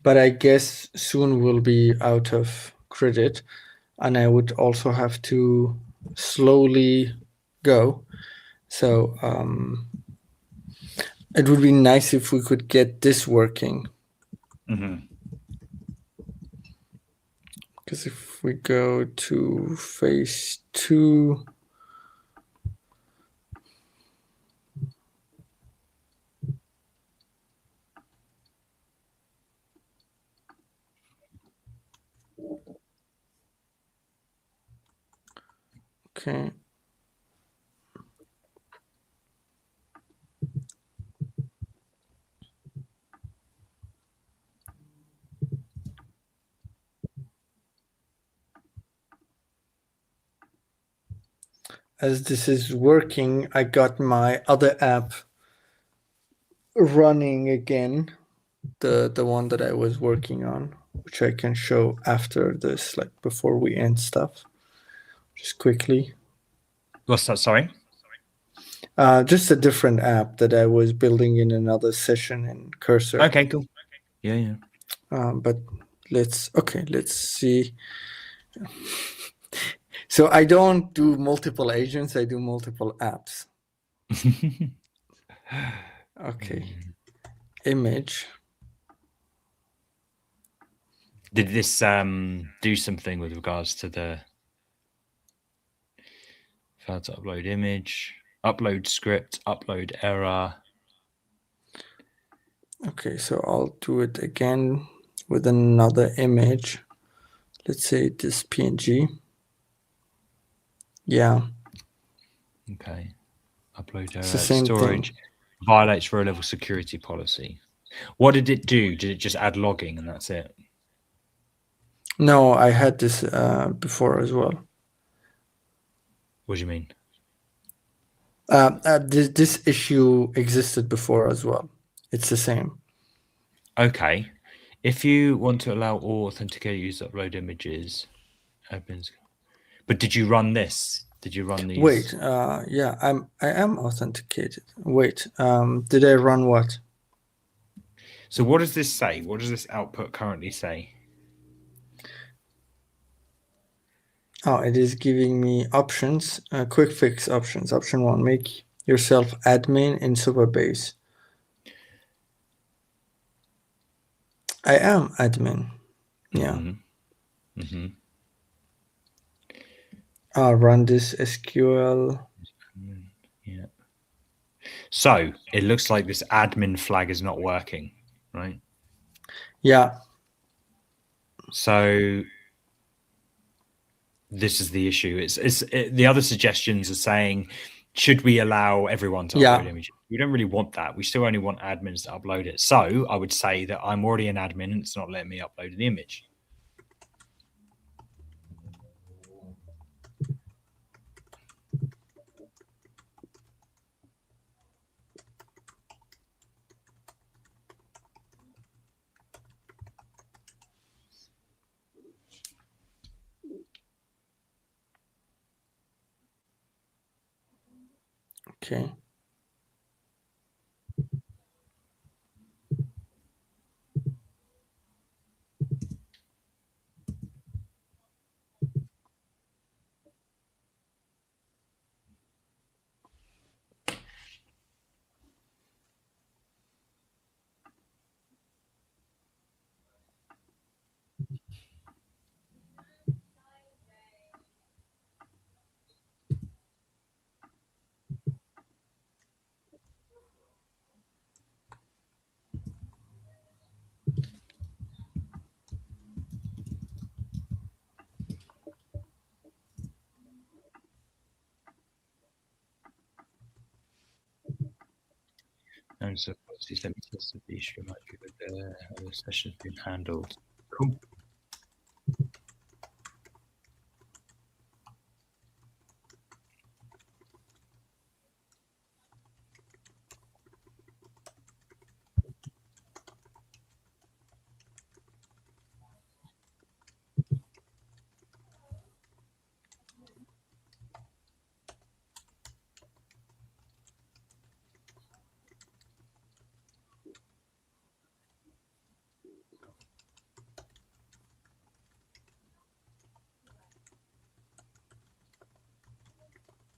But I guess soon we'll be out of credit, and I would also have to slowly go. So it would be nice if we could get this working. Because if we go to phase 2, okay. As this is working, I got my other app running again, the one that I was working on. which I can show after this, like before we end stuff, just quickly. What's that? Sorry. Just a different app that I was building in another session in Cursor. Okay, cool. Yeah. But let's see. So I don't do multiple agents, I do multiple apps. Okay. Image. Did this do something with regards to the failed to upload image, upload script, upload error? Okay, so I'll do it again with another image. Let's say this PNG. Yeah. Okay. Upload error. It's the same Storage thing. violates row level security policy. What did it do? Did it just add logging and that's it? No, I had this before as well. What do you mean? This issue existed before as well. It's the same. Okay. If you want to allow all authenticated users to upload images, opens. But did you run this? Did you run these? Wait, yeah, I am authenticated. Wait, did I run what? So what does this say? What does this output currently say? Oh, it is giving me options, quick fix options. Option 1, make yourself admin in Supabase. I am admin. Yeah. Run this SQL. Yeah. So it looks like this admin flag is not working, right? Yeah. So this is the issue. The other suggestions are saying, should we allow everyone to upload images? We don't really want that. We still only want admins to upload it. So I would say that I'm already an admin and it's not letting me upload the image. Okay. And so please let me test if the issue might be with the session's been handled. Cool.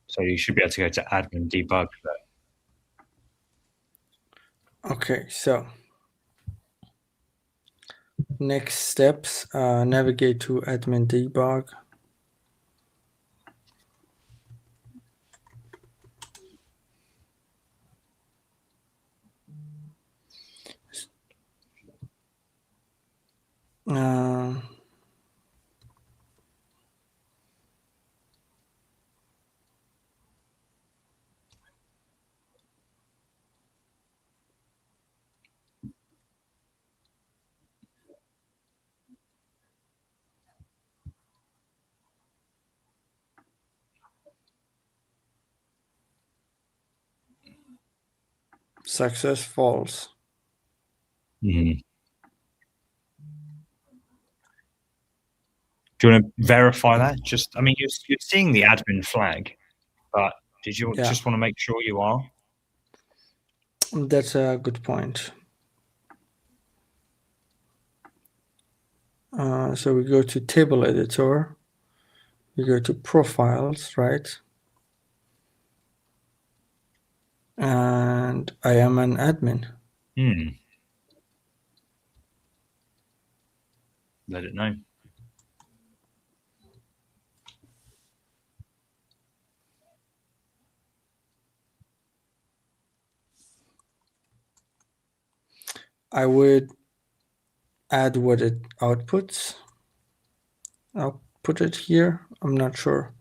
So you should be able to go to admin debug. Okay, so next steps, navigate to admin debug. Success false. Mm-hmm. Do you want to verify that? Just, I mean, you're seeing the admin flag, but did you just want to make sure you are? That's a good point. So we go to table editor. We go to profiles, right? And I am an admin. Let it know. I would add what it outputs. I'll put it here. I'm not sure.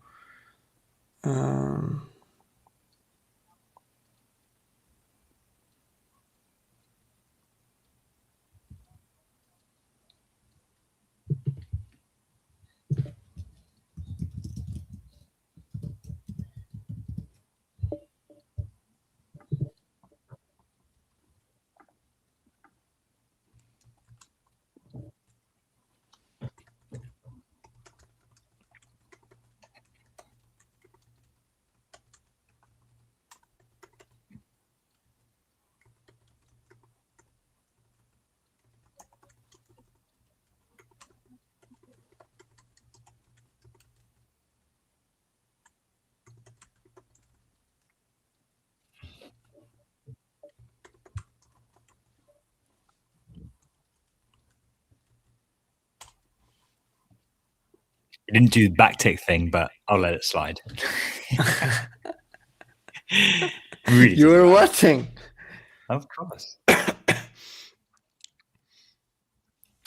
You didn't do the backtick thing, but I'll let it slide. Really, you were watching. Of course.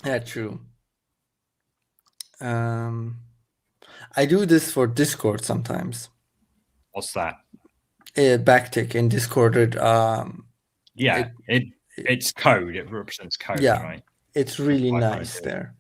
Yeah, true. I do this for Discord sometimes. What's that? Backtick in Discord. It's code. It represents code, yeah, right? It's really nice there.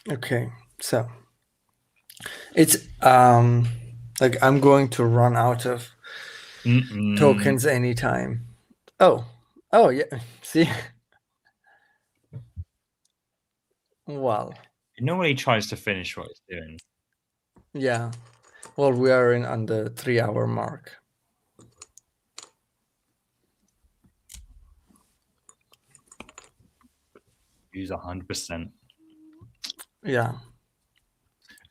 Okay, so it's like I'm going to run out of tokens anytime. Oh yeah. See, well, it normally tries to finish what it's doing. Yeah, well, we are on the 3-hour mark. Use 100%. Yeah.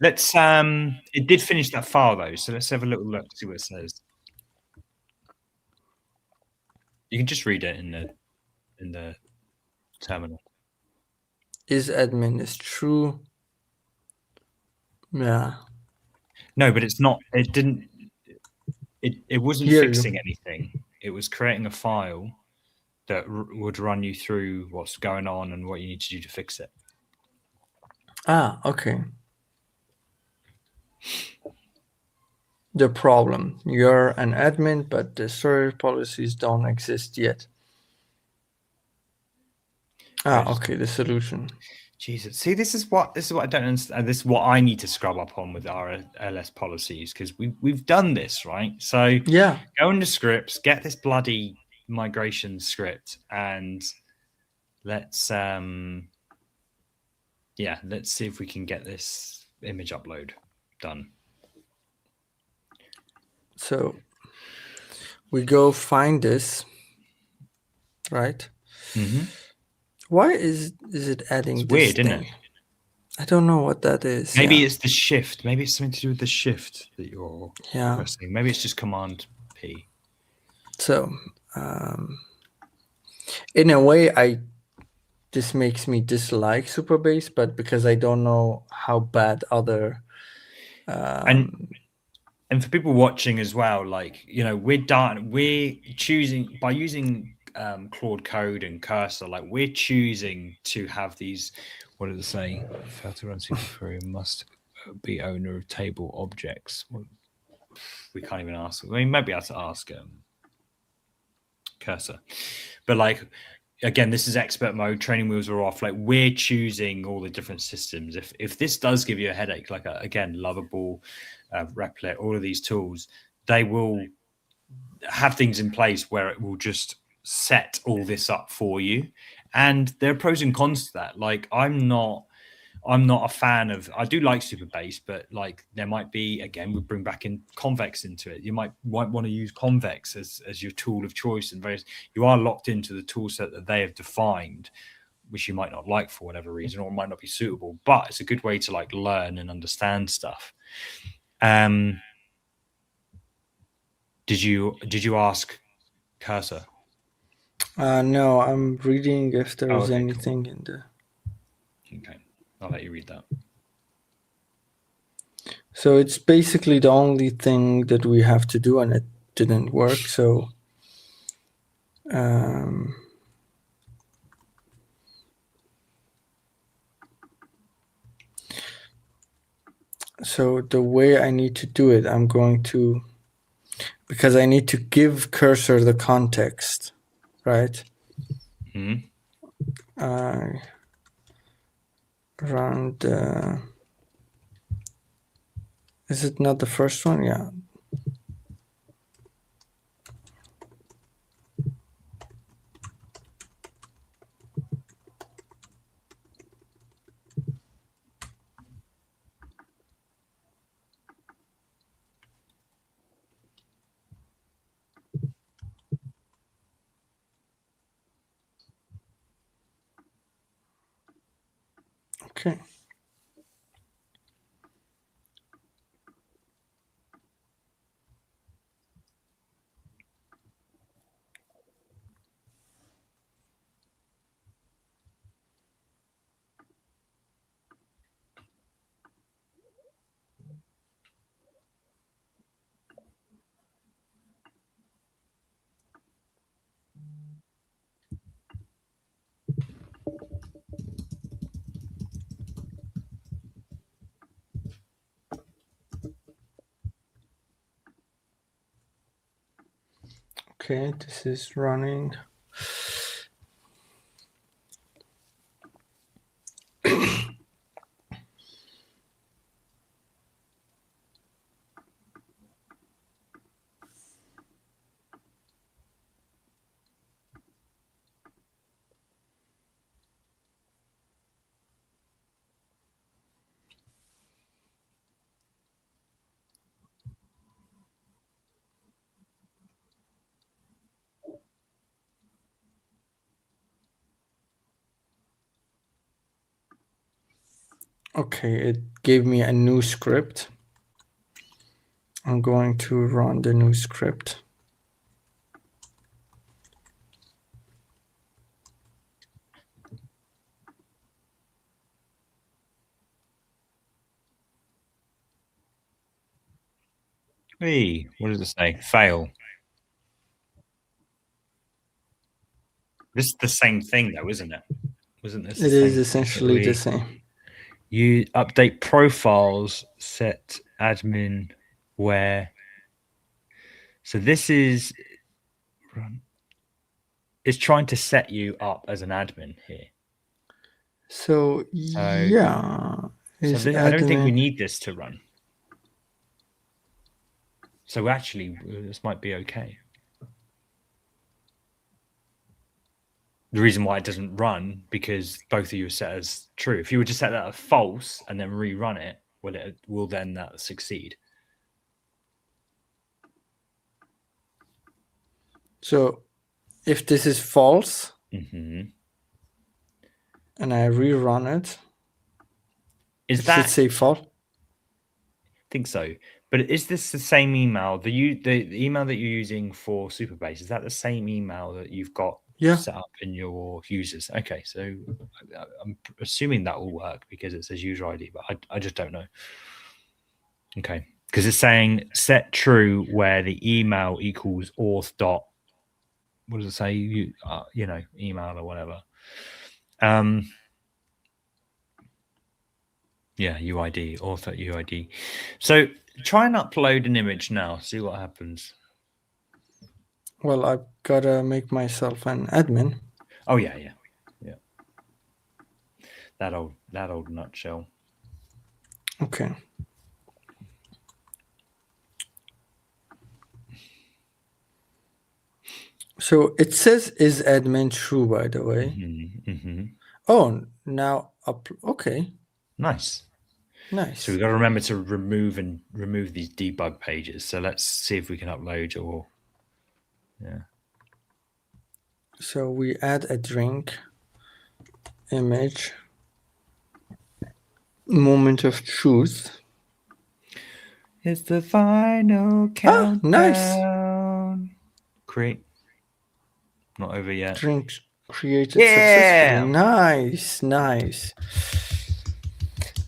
Let's it did finish that file though, so let's have a little look, see what it says. You can just read it in the terminal. Is admin is true. Yeah. No, but it's not. It didn't. It wasn't fixing anything. It was creating a file that would run you through what's going on and what you need to do to fix it. Okay. The problem. You're an admin, but the storage policies don't exist yet. Okay, the solution. Jesus. See, this is what I don't understand. This is what I need to scrub up on with our LS policies, because we've done this, right? So yeah, go into scripts, get this bloody migration script, and let's see if we can get this image upload done. So we go find this, right? Why is it adding it's this weird, thing? isn't it? I don't know what that is. Maybe it's the shift. Maybe it's something to do with the shift that you're Yeah. pressing. Maybe it's just Command P. So, in a way, this makes me dislike Superbase, but because I don't know how bad other and for people watching as well, like, you know, we're choosing by using Claude Code and Cursor, like we're choosing to have these. What does it say? Fail to run Super Query must be owner of table objects. Well, we can't even ask. I mean, maybe I have to ask Cursor, but like again, this is expert mode. Training wheels are off. Like we're choosing all the different systems. If this does give you a headache, like again, Lovable, Replit, all of these tools, they will have things in place where it will just set all this up for you. And there are pros and cons to that. Like I'm not a fan of. I do like super bass, but like there might be again we bring back in convex into it. You might want to use convex as your tool of choice, and various. You are locked into the tool set that they have defined, which you might not like for whatever reason, or might not be suitable. But it's a good way to like learn and understand stuff. Did you ask Cursor? No, I'm reading if there is okay, anything cool. in the. Okay, I'll let you read that. So it's basically the only thing that we have to do, and it didn't work. So so the way I need to do it, I'm going to, because I need to give Cursor the context, right? I run the. Is it not the first one? Yeah. Okay. Okay, this is running. Okay, it gave me a new script. I'm going to run the new script. Hey, what does it say? Fail. This is the same thing, though, isn't it? Wasn't this? It is essentially the same. You update profiles, set admin where. So this is. It's trying to set you up as an admin here. So yeah. I don't think we need this to run. So actually, this might be okay. The reason why it doesn't run because both of you are set as true. If you were to set that as false and then rerun it, will then that succeed? So if this is false and I rerun it, it should say false? I think so. But is this the same email? The email that you're using for Superbase, is that the same email that you've got set up in your users? Okay, so I'm assuming that will work because it says user ID, but I just don't know. Okay, because it's saying set true where the email equals auth dot. What does it say? Email or whatever. Yeah, UID, author UID. So try and upload an image now. See what happens. Well, I've gotta make myself an admin. Oh yeah. That old nutshell. Okay. So it says is admin true, by the way. Oh, now up. Okay. Nice. So we've got to remember to remove these debug pages. So let's see if we can upload your. Yeah. So we add a drink image. Moment of truth. It's the final countdown. Nice. Create. Not over yet. Drink created successfully.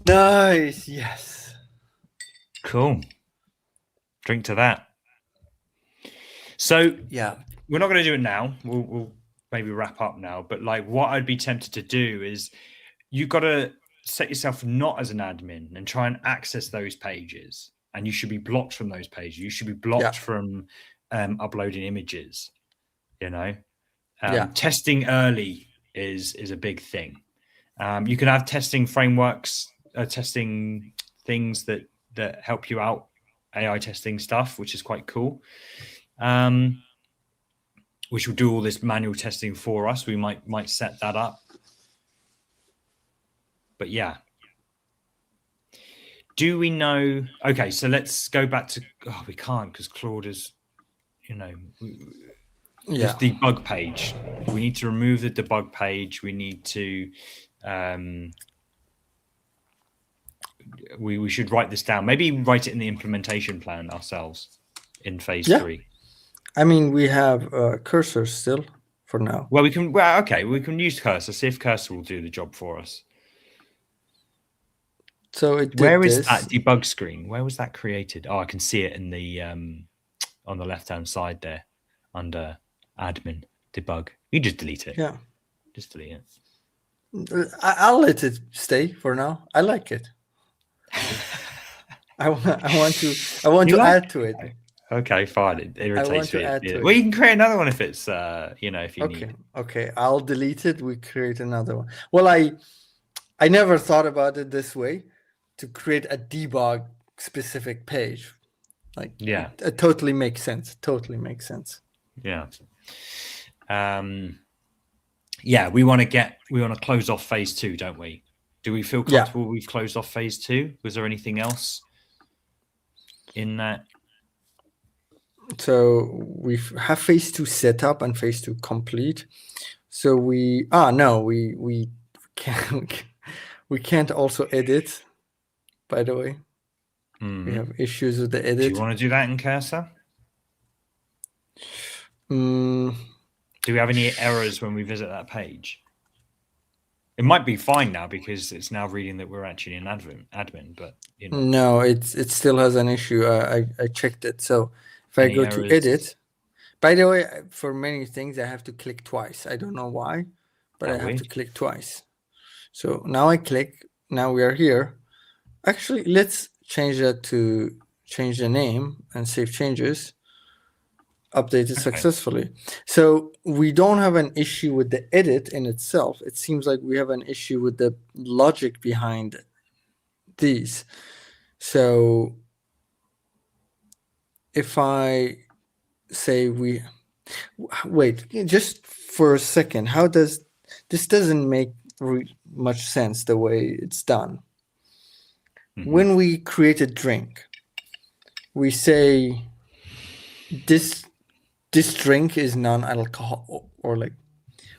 Nice. Yes. Cool. Drink to that. So yeah, we're not going to do it now. We'll maybe wrap up now. But like, what I'd be tempted to do is you've got to set yourself not as an admin and try and access those pages. And you should be blocked from those pages. You should be blocked from uploading images. You know, testing early is a big thing. You can have testing frameworks, testing things that help you out, AI testing stuff, which is quite cool. Which will do all this manual testing for us. We might set that up. But yeah. Do we know? Okay, so let's go back to. Oh, we can't because Claude is, this debug page. We need to remove the debug page. We need to. We should write this down. Maybe write it in the implementation plan ourselves in phase 3. I mean, we have cursor still for now. Well, we can. Well, okay, we can use cursor. See if cursor will do the job for us. So it did Where is that debug screen? Where was that created? Oh, I can see it in the on the left-hand side there under admin debug. You just delete it. Yeah. Just delete it. I'll let it stay for now. I like it. I want to add to it. Okay, fine. It irritates me. To well, you can create another one if it's if you need. Okay, I'll delete it. We create another one. Well, I never thought about it this way, to create a debug specific page. Like, it totally makes sense. Yeah. Yeah, we want to close off phase 2, don't we? Do we feel comfortable we've closed off phase 2? Was there anything else in that? So we have phase 2 set up and phase 2 complete. So we can't also edit, by the way. We have issues with the edit. Do you want to do that in cursor? Do we have any errors when we visit that page? It might be fine now because it's now reading that we're actually in admin, but no, it still has an issue. I checked it. So if I go to edit, by the way, for many things I have to click twice. I don't know why, but I have to click twice. So now I click. Now we are here. Actually, let's change that to change the name and save changes. Updated successfully. So we don't have an issue with the edit in itself. It seems like we have an issue with the logic behind these. So if I say wait, just for a second, how does this doesn't make much sense the way it's done. When we create a drink, we say this drink is non-alcohol, or like,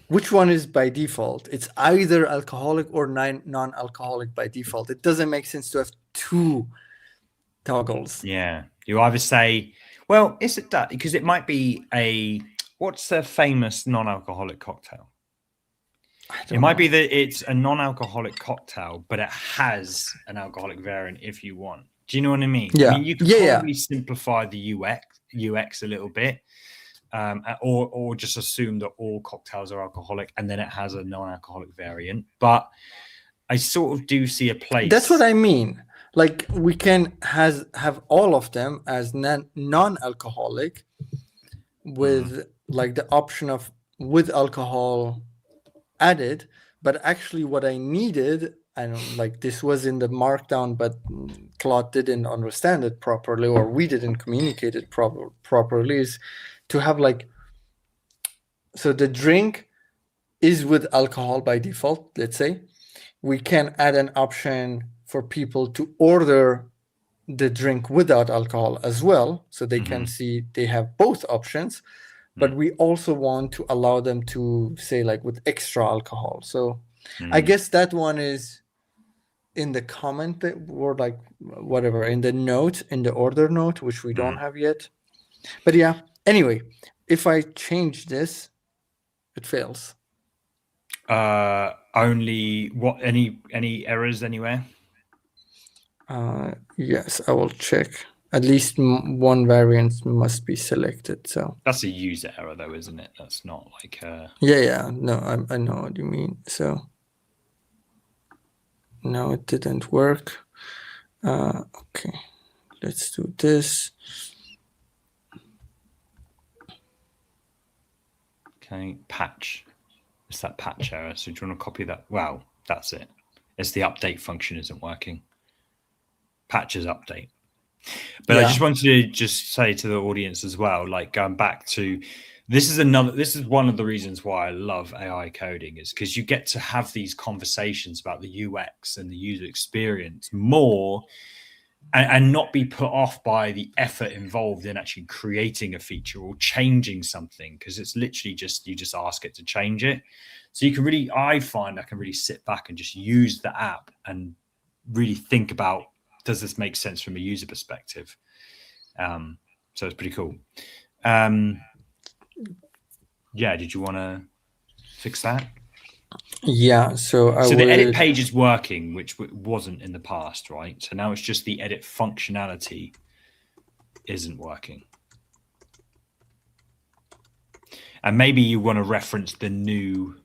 which one is by default? It's either alcoholic or non-alcoholic by default. It doesn't make sense to have 2 toggles. Yeah, you either say, well, is it that? Because it might be what's a famous non-alcoholic cocktail? It might be that it's a non-alcoholic cocktail, but it has an alcoholic variant if you want. Do you know what I mean? Yeah. I mean, you could probably simplify the UX a little bit, or just assume that all cocktails are alcoholic and then it has a non-alcoholic variant. But I sort of do see a place. That's what I mean. Like we can have all of them as non-alcoholic with like the option of with alcohol added, but actually what I needed, I don't like this was in the markdown, but Claude didn't understand it properly, or we didn't communicate it properly, is to have like, so the drink is with alcohol by default, let's say. We can add an option for people to order the drink without alcohol as well, so they can see they have both options. But we also want to allow them to say like with extra alcohol. So I guess that one is in the comment or like whatever in the note, in the order note, which we don't have yet. But yeah, anyway, if I change this, it fails. Only what, any errors anywhere? Yes, I will check. At least one variant must be selected. So that's a user error though, isn't it? That's not like yeah, no, I know what you mean. So no, it didn't work. Okay, let's do this. Okay, patch. It's that patch error. So do you want to copy that? Wow, that's it. It's the update function isn't working. Patches update. But yeah. I just wanted to just say to the audience as well, like going back to this is one of the reasons why I love AI coding, is because you get to have these conversations about the UX and the user experience more and not be put off by the effort involved in actually creating a feature or changing something, because it's literally just you just ask it to change it. So you can really, I find I can really sit back and just use the app and really think about, does this make sense from a user perspective? So it's pretty cool. Yeah, did you want to fix that? Yeah, so the edit page is working, which wasn't in the past, right? So now it's just the edit functionality isn't working. And maybe you want to reference the new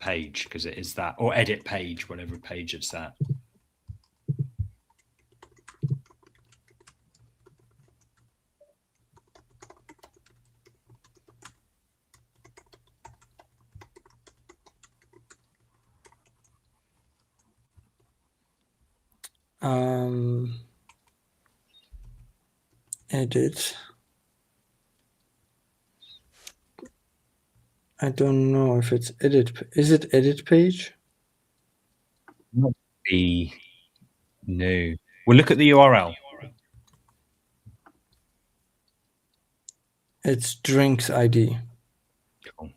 page because it is that, or edit page, whatever page it's at. Edit. I don't know if it's edit. Is it edit page? Not be new. We'll look at the URL. It's drinks ID. Cool.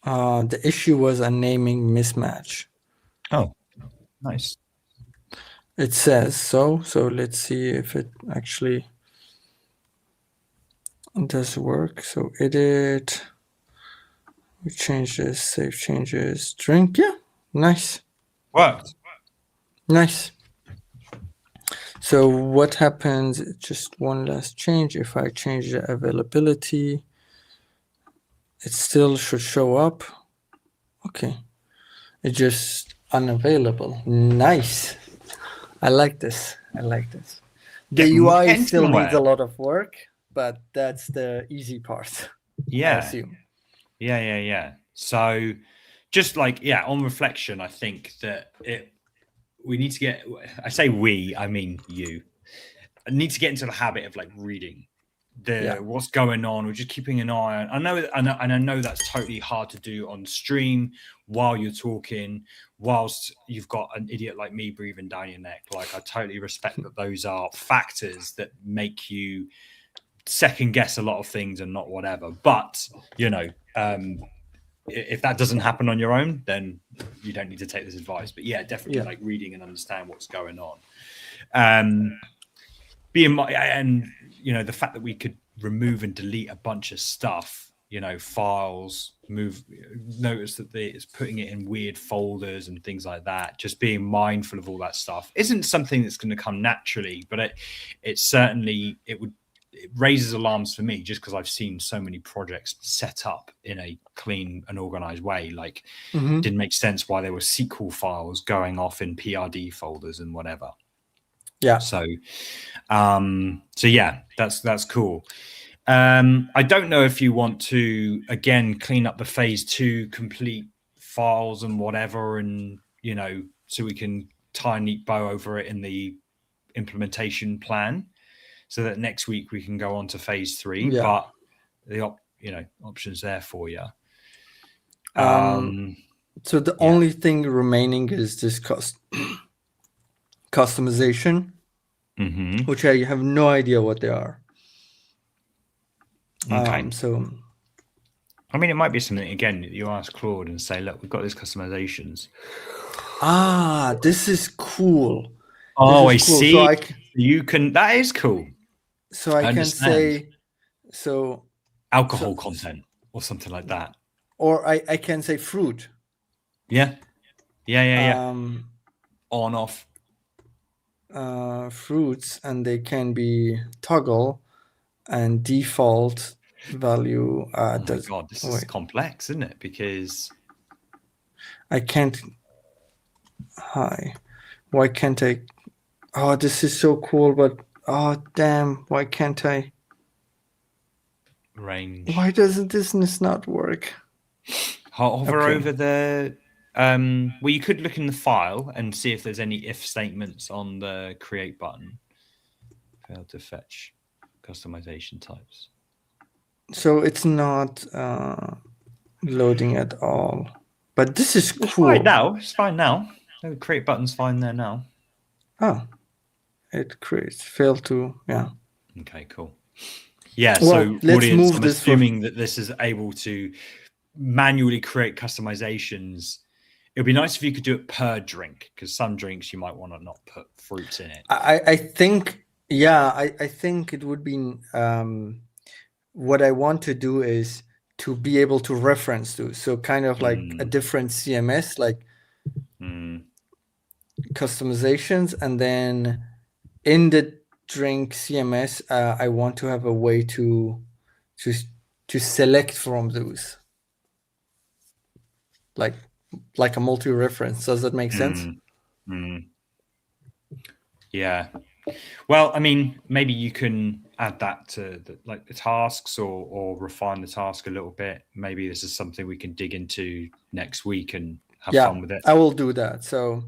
The issue was a naming mismatch. Oh, nice. It says so. So let's see if it actually does work. So edit. We change this. Save changes. Drink. Yeah. Nice. Worked. Nice. So what happens? Just one last change. If I change the availability, it still should show up. Okay. It's just unavailable. Nice. I like this. I like this. The UI Getting still needs a somewhere. lot of work, but that's the easy part, I Yeah. assume. Yeah. So just like, yeah, on reflection, I think that we need to get, I say we, I mean you, need to get into the habit of like reading what's going on, or just keeping an eye on. I know that's totally hard to do on stream while you're talking, whilst you've got an idiot like me breathing down your neck. Like, I totally respect that those are factors that make you second guess a lot of things and not whatever. But if that doesn't happen on your own, then you don't need to take this advice. But yeah, definitely like reading and understand what's going on. And the fact that we could remove and delete a bunch of stuff, files, notice that it's putting it in weird folders and things like that. Just being mindful of all that stuff isn't something that's going to come naturally, but it raises alarms for me, just because I've seen so many projects set up in a clean and organized way. Like, didn't make sense why there were SQL files going off in PRD folders and whatever. Yeah. So yeah, that's cool. I don't know if you want to again clean up the phase 2 complete files and whatever, and so we can tie a neat bow over it in the implementation plan, so that next week we can go on to phase 3. Yeah. But the options there for you. So the only thing remaining is this customization, which I have no idea what they are. Okay. So, I mean, it might be something, again, you ask Claude and say, look, we've got these customizations. This is cool. Oh, I see. So you can, that is cool. So I can say, alcohol content or something like that. Or I can say fruit. Yeah. On, off. Fruits, and they can be toggle and default value. Oh my God, this is complex, isn't it? Because I can't. Hi. Why can't I? Oh, this is so cool, but oh damn, why can't I? Range. Why doesn't this not work? Hover over the well, you could look in the file and see if there's any if statements on the create button. Failed to fetch customization types. So it's not loading at all. But this is cool. It's fine now. The create button's fine there now. Oh, it creates. Failed to, yeah. Okay, cool. Yeah, well, so let's audience, move I'm assuming that this is able to manually create customizations. It would be nice if you could do it per drink, because some drinks you might want to not put fruits in it. I think, yeah, I think it would be, what I want to do is to be able to reference to. So kind of like a different CMS, like customizations. And then in the drink CMS, I want to have a way to select from those. Like a multi-reference. Does that make sense? Yeah. Well, I mean, maybe you can add that to the tasks, or refine the task a little bit. Maybe this is something we can dig into next week and have fun with it. I will do that. So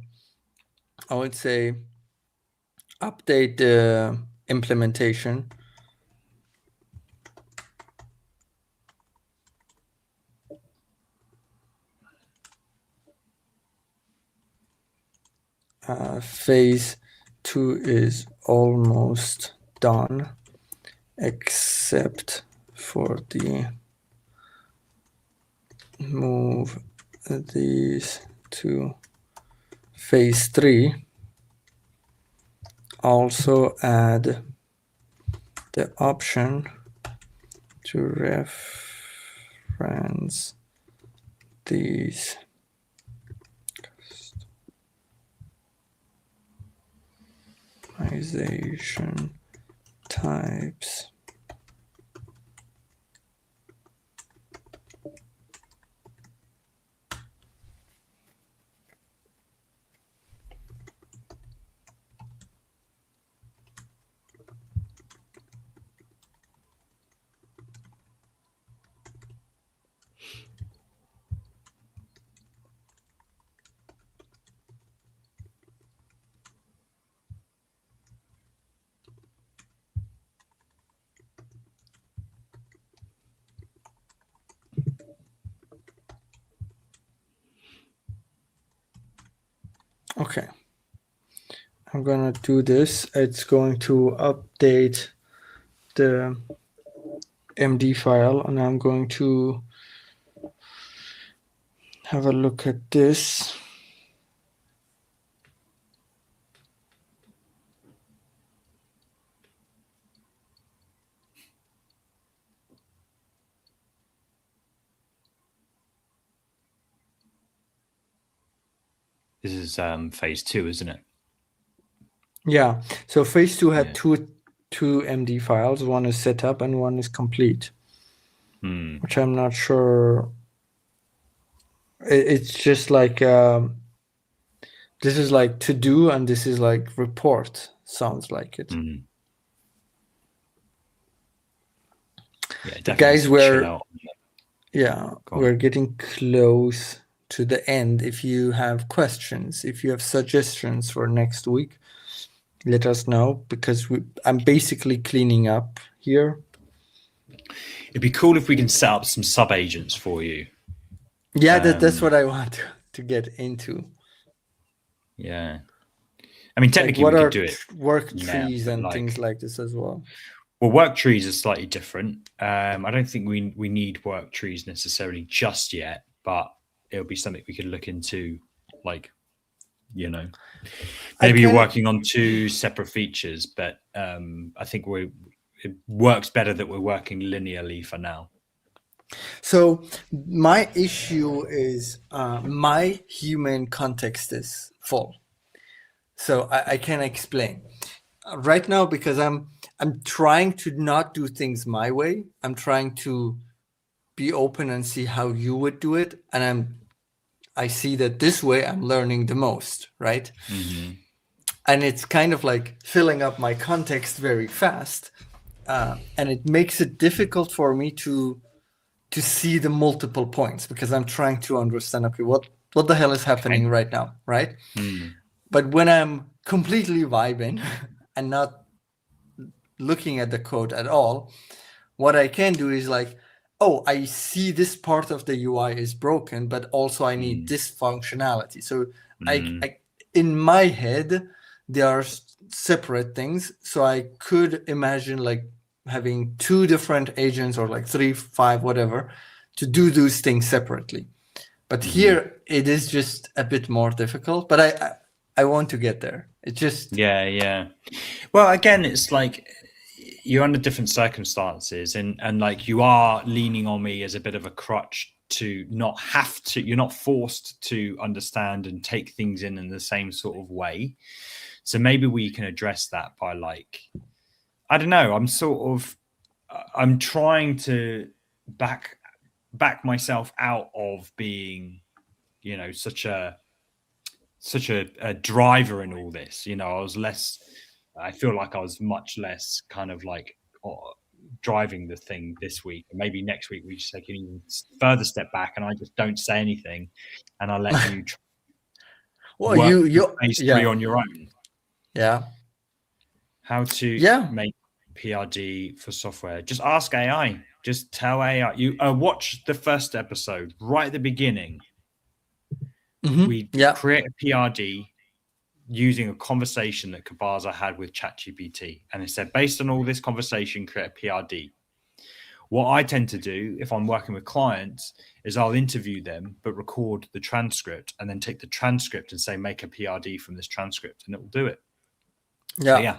I would say update the implementation. Phase 2 is almost done, except for the move these to phase 3. Also add the option to reference these customization types. Okay. I'm gonna do this. It's going to update the MD file, and I'm going to have a look at this. This is phase 2, isn't it? Yeah. So phase 2 had two MD files. One is set up and one is complete, which I'm not sure. It's just like this is like to do, and this is like report. Sounds like it. Yeah, the guys were. Yeah, we're getting close to the end. If you have questions, if you have suggestions for next week, let us know, because I'm basically cleaning up here. It'd be cool if we can set up some sub agents for you. Yeah, that's what I want to get into. Yeah. I mean, technically, like, we could do it. Work trees and things like this as well. Well, work trees are slightly different. I don't think we need work trees necessarily just yet, but it'll be something we could look into, like, maybe you're working on 2 separate features, but I think it works better that we're working linearly for now. So my issue is my human context is full. So I can explain right now, because I'm trying to not do things my way. I'm trying to be open and see how you would do it, and I see that this way I'm learning the most, right? And it's kind of like filling up my context very fast, and it makes it difficult for me to see the multiple points, because I'm trying to understand, okay, what the hell is happening right now, right? But when I'm completely vibing and not looking at the code at all, what I can do is like, oh, I see this part of the UI is broken, but also I need this functionality. So I in my head, they are separate things. So I could imagine like having 2 different agents, or like 3, 5, whatever, to do those things separately. But here it is just a bit more difficult, but I want to get there. It just... Yeah. Well, again, it's like you're under different circumstances, and like you are leaning on me as a bit of a crutch to not have to, you're not forced to understand and take things in the same sort of way. So maybe we can address that by, like, I don't know, I'm trying to back myself out of being, such a driver in all this. I feel like I was much less kind of like driving the thing this week. And maybe next week we just take an even further step back, and I just don't say anything, and I let you well, you phase 3 on your own. Yeah. How to make PRD for software. Just ask AI. Just tell AI. You watch the first episode right at the beginning. We create a PRD using a conversation that Kabaza had with ChatGPT, and it said, based on all this conversation, create a PRD. What I tend to do if I'm working with clients is I'll interview them, but record the transcript, and then take the transcript and say, make a PRD from this transcript, and it will do it. So,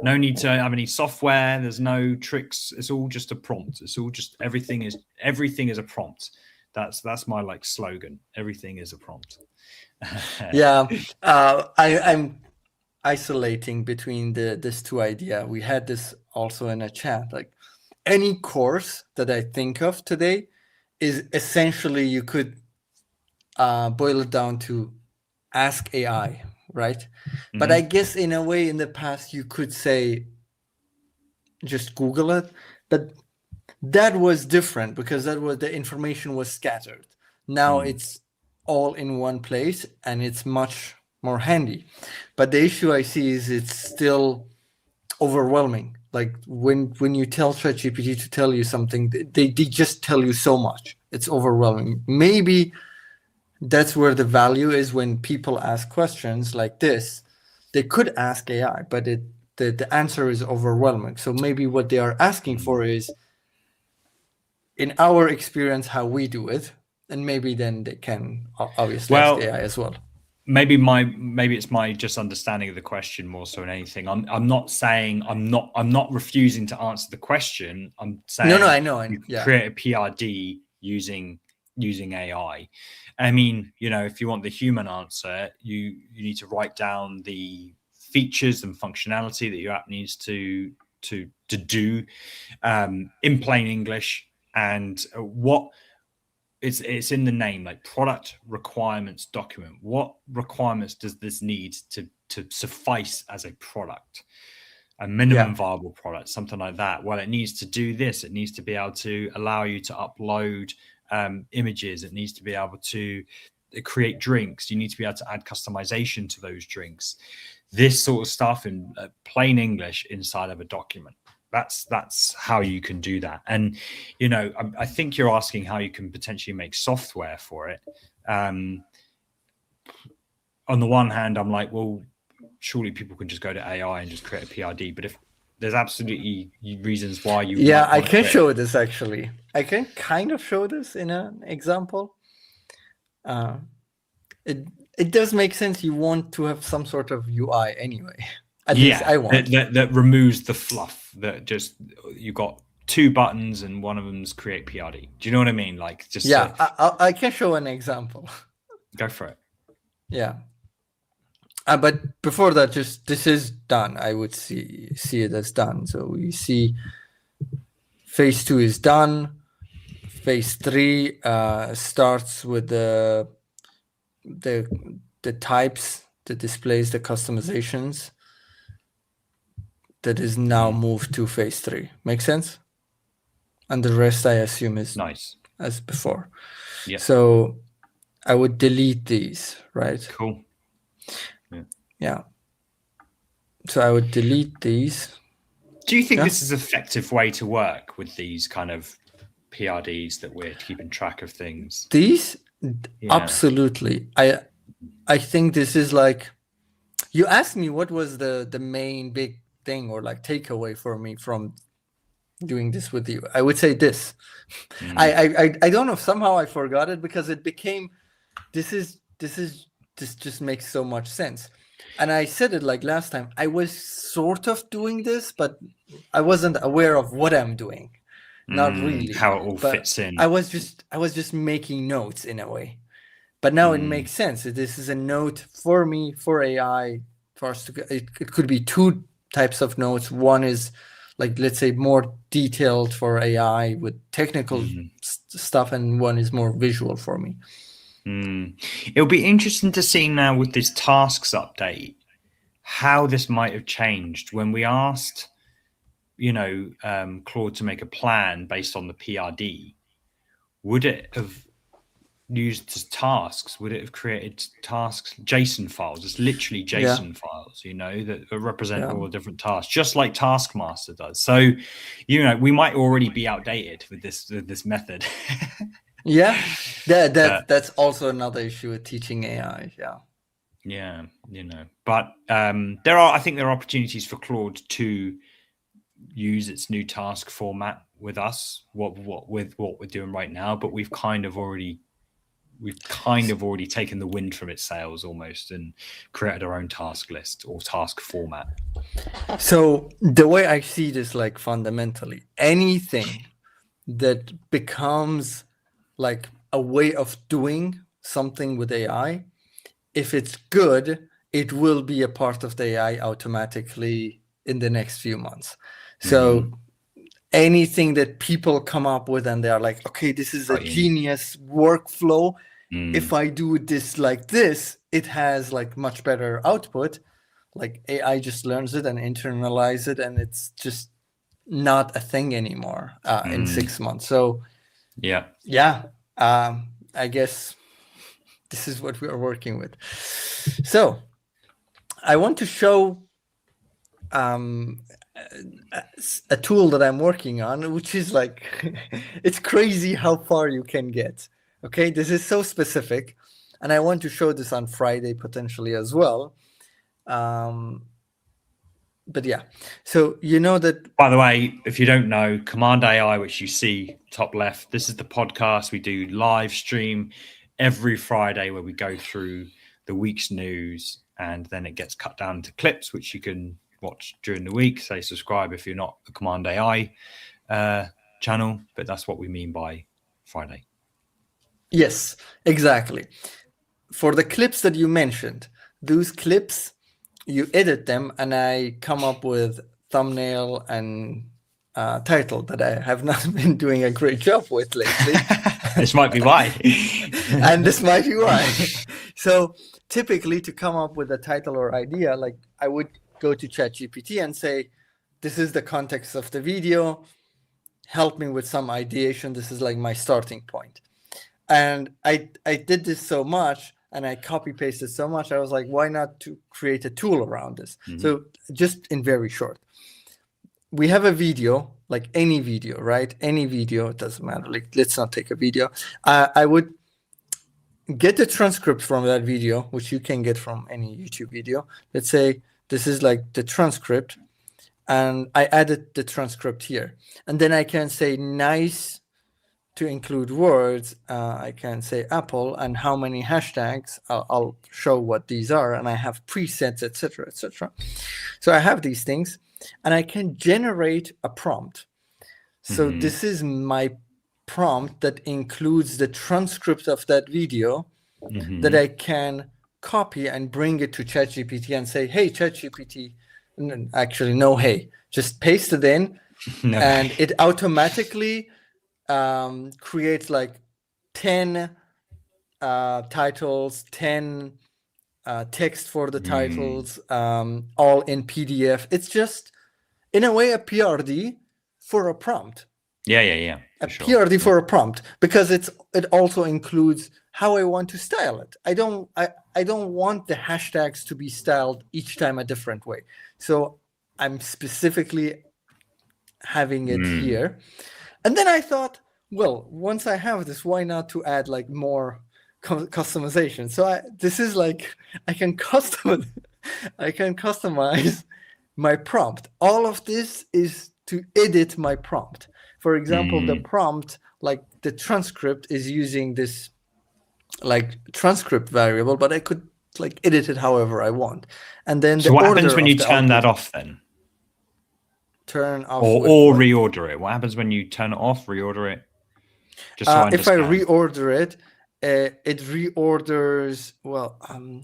no need to have any software. There's no tricks. It's all just a prompt. It's all just everything is a prompt. That's my like slogan. Everything is a prompt. I'm isolating between this 2 ideas. We had this also in a chat. Like, any course that I think of today is essentially, you could boil it down to ask AI, right? But I guess in a way, in the past, you could say just Google it, but that was different, because the information was scattered. Now it's all in one place, and it's much more handy. But the issue I see is it's still overwhelming. Like when you tell ChatGPT to tell you something, they just tell you so much. It's overwhelming. Maybe that's where the value is. When people ask questions like this, they could ask AI, but the answer is overwhelming. So maybe what they are asking for is, in our experience, how we do it, and maybe then they can obviously ask Well, AI as well. maybe it's my just understanding of the question more so than anything. I'm not saying I'm not refusing to answer the question. I'm saying No, I know, you can yeah, create a PRD using AI. I mean, if you want the human answer, you need to write down the features and functionality that your app needs to do in plain English, and what it's in the name, like product requirements document. What requirements does this need to suffice as a product, a minimum viable product, something like that? Well, it needs to do this. It needs to be able to allow you to upload images. It needs to be able to create drinks. You need to be able to add customization to those drinks. This sort of stuff in plain English inside of a document. That's how you can do that. And I think you're asking how you can potentially make software for it. On the one hand, I'm like, well, surely people can just go to AI and just create a PRD. But if there's absolutely reasons why you I can show this. Actually, I can kind of show this in an example. It does make sense. You want to have some sort of UI anyway. At least I want that removes the fluff. That just you got two buttons and one of them's create PRD. Do you know what I mean? Like just I can show an example. Go for it. Yeah. But before that, just this is done. I would see it as done. So we see phase 2 is done. Phase 3 starts with the types, the displays, the customizations. That is now moved to phase 3. Make sense? And the rest, I assume, is nice as before. Yeah. So I would delete these, right? Cool. Yeah. So I would delete these. Do you think this is an effective way to work with these kind of PRDs that we're keeping track of things? These? Absolutely. I think this is like, you asked me what was the main big thing or like takeaway for me from doing this with you. I would say this. I don't know, somehow I forgot it because it became this just makes so much sense. And I said it like last time, I was sort of doing this, but I wasn't aware of what I'm doing. Not really. How it all fits in. I was just making notes in a way. But now it makes sense. This is a note for me, for AI, for us to, it could be two types of notes. One is like, let's say, more detailed for AI with technical stuff, and one is more visual for me. It'll be interesting to see now with this tasks update how this might have changed. When we asked, Claude to make a plan based on the PRD, would it have used tasks? Would it have created tasks, JSON files? It's literally JSON files, that represent all the different tasks, just like Taskmaster does. So, we might already be outdated with this method. That's also another issue with teaching AI. But I think there are opportunities for Claude to use its new task format with us, with what we're doing right now. But we've kind of already taken the wind from its sails almost and created our own task list or task format. So the way I see this, like fundamentally, anything that becomes like a way of doing something with AI, if it's good, it will be a part of the AI automatically in the next few months. So anything that people come up with and they're like, okay, this is a genius workflow. If I do this like this, it has like much better output. Like AI just learns it and internalize it, and it's just not a thing anymore in 6 months. So I guess this is what we are working with. So I want to show a tool that I'm working on, which is like, it's crazy how far you can get. Okay, this is so specific, and I want to show this on Friday potentially as well. But yeah, so you know that. By the way, if you don't know, Command AI, which you see top left, this is the podcast. We do live stream every Friday where we go through the week's news, and then it gets cut down to clips, which you can watch during the week. Say subscribe if you're not a Command AI channel, but that's what we mean by Friday. Yes, exactly. For the clips that you mentioned, those clips, you edit them, and I come up with thumbnail and title that I have not been doing a great job with lately. This might be why. And this might be why. So typically, to come up with a title or idea, like I would go to ChatGPT and say, this is the context of the video, help me with some ideation. This is like my starting point. And I did this so much, and I copy pasted so much, I was like, why not to create a tool around this? So just in very short, we have a video, like any video, right? Any video, it doesn't matter. Like, let's not take a video. I would get the transcript from that video, which you can get from any YouTube video. Let's say this is like the transcript, and I added the transcript here. And then I can say nice to include words. I can say Apple and how many hashtags. I'll show what these are, and I have presets, etc., etc. So I have these things, and I can generate a prompt. So this is my prompt that includes the transcript of that video that I can copy and bring it to ChatGPT and say, hey, ChatGPT, actually, no, hey, just paste it in, and it automatically creates like 10 titles, 10 text for the titles, all in PDF. It's just, in a way, a PRD for a prompt. Yeah. A PRD for a prompt, because it also includes how I want to style it. I don't want the hashtags to be styled each time a different way. So I'm specifically having it here. And then I thought, well, once I have this, why not to add like more customization? So this is like, I can customize my prompt. All of this is to edit my prompt. For example, the prompt, like the transcript, is using this like transcript variable, but I could like edit it however I want. And then so what happens when you turn that off then? Turn off or reorder it. What happens when you turn it off, reorder it? Just so if I reorder it, it reorders. Well,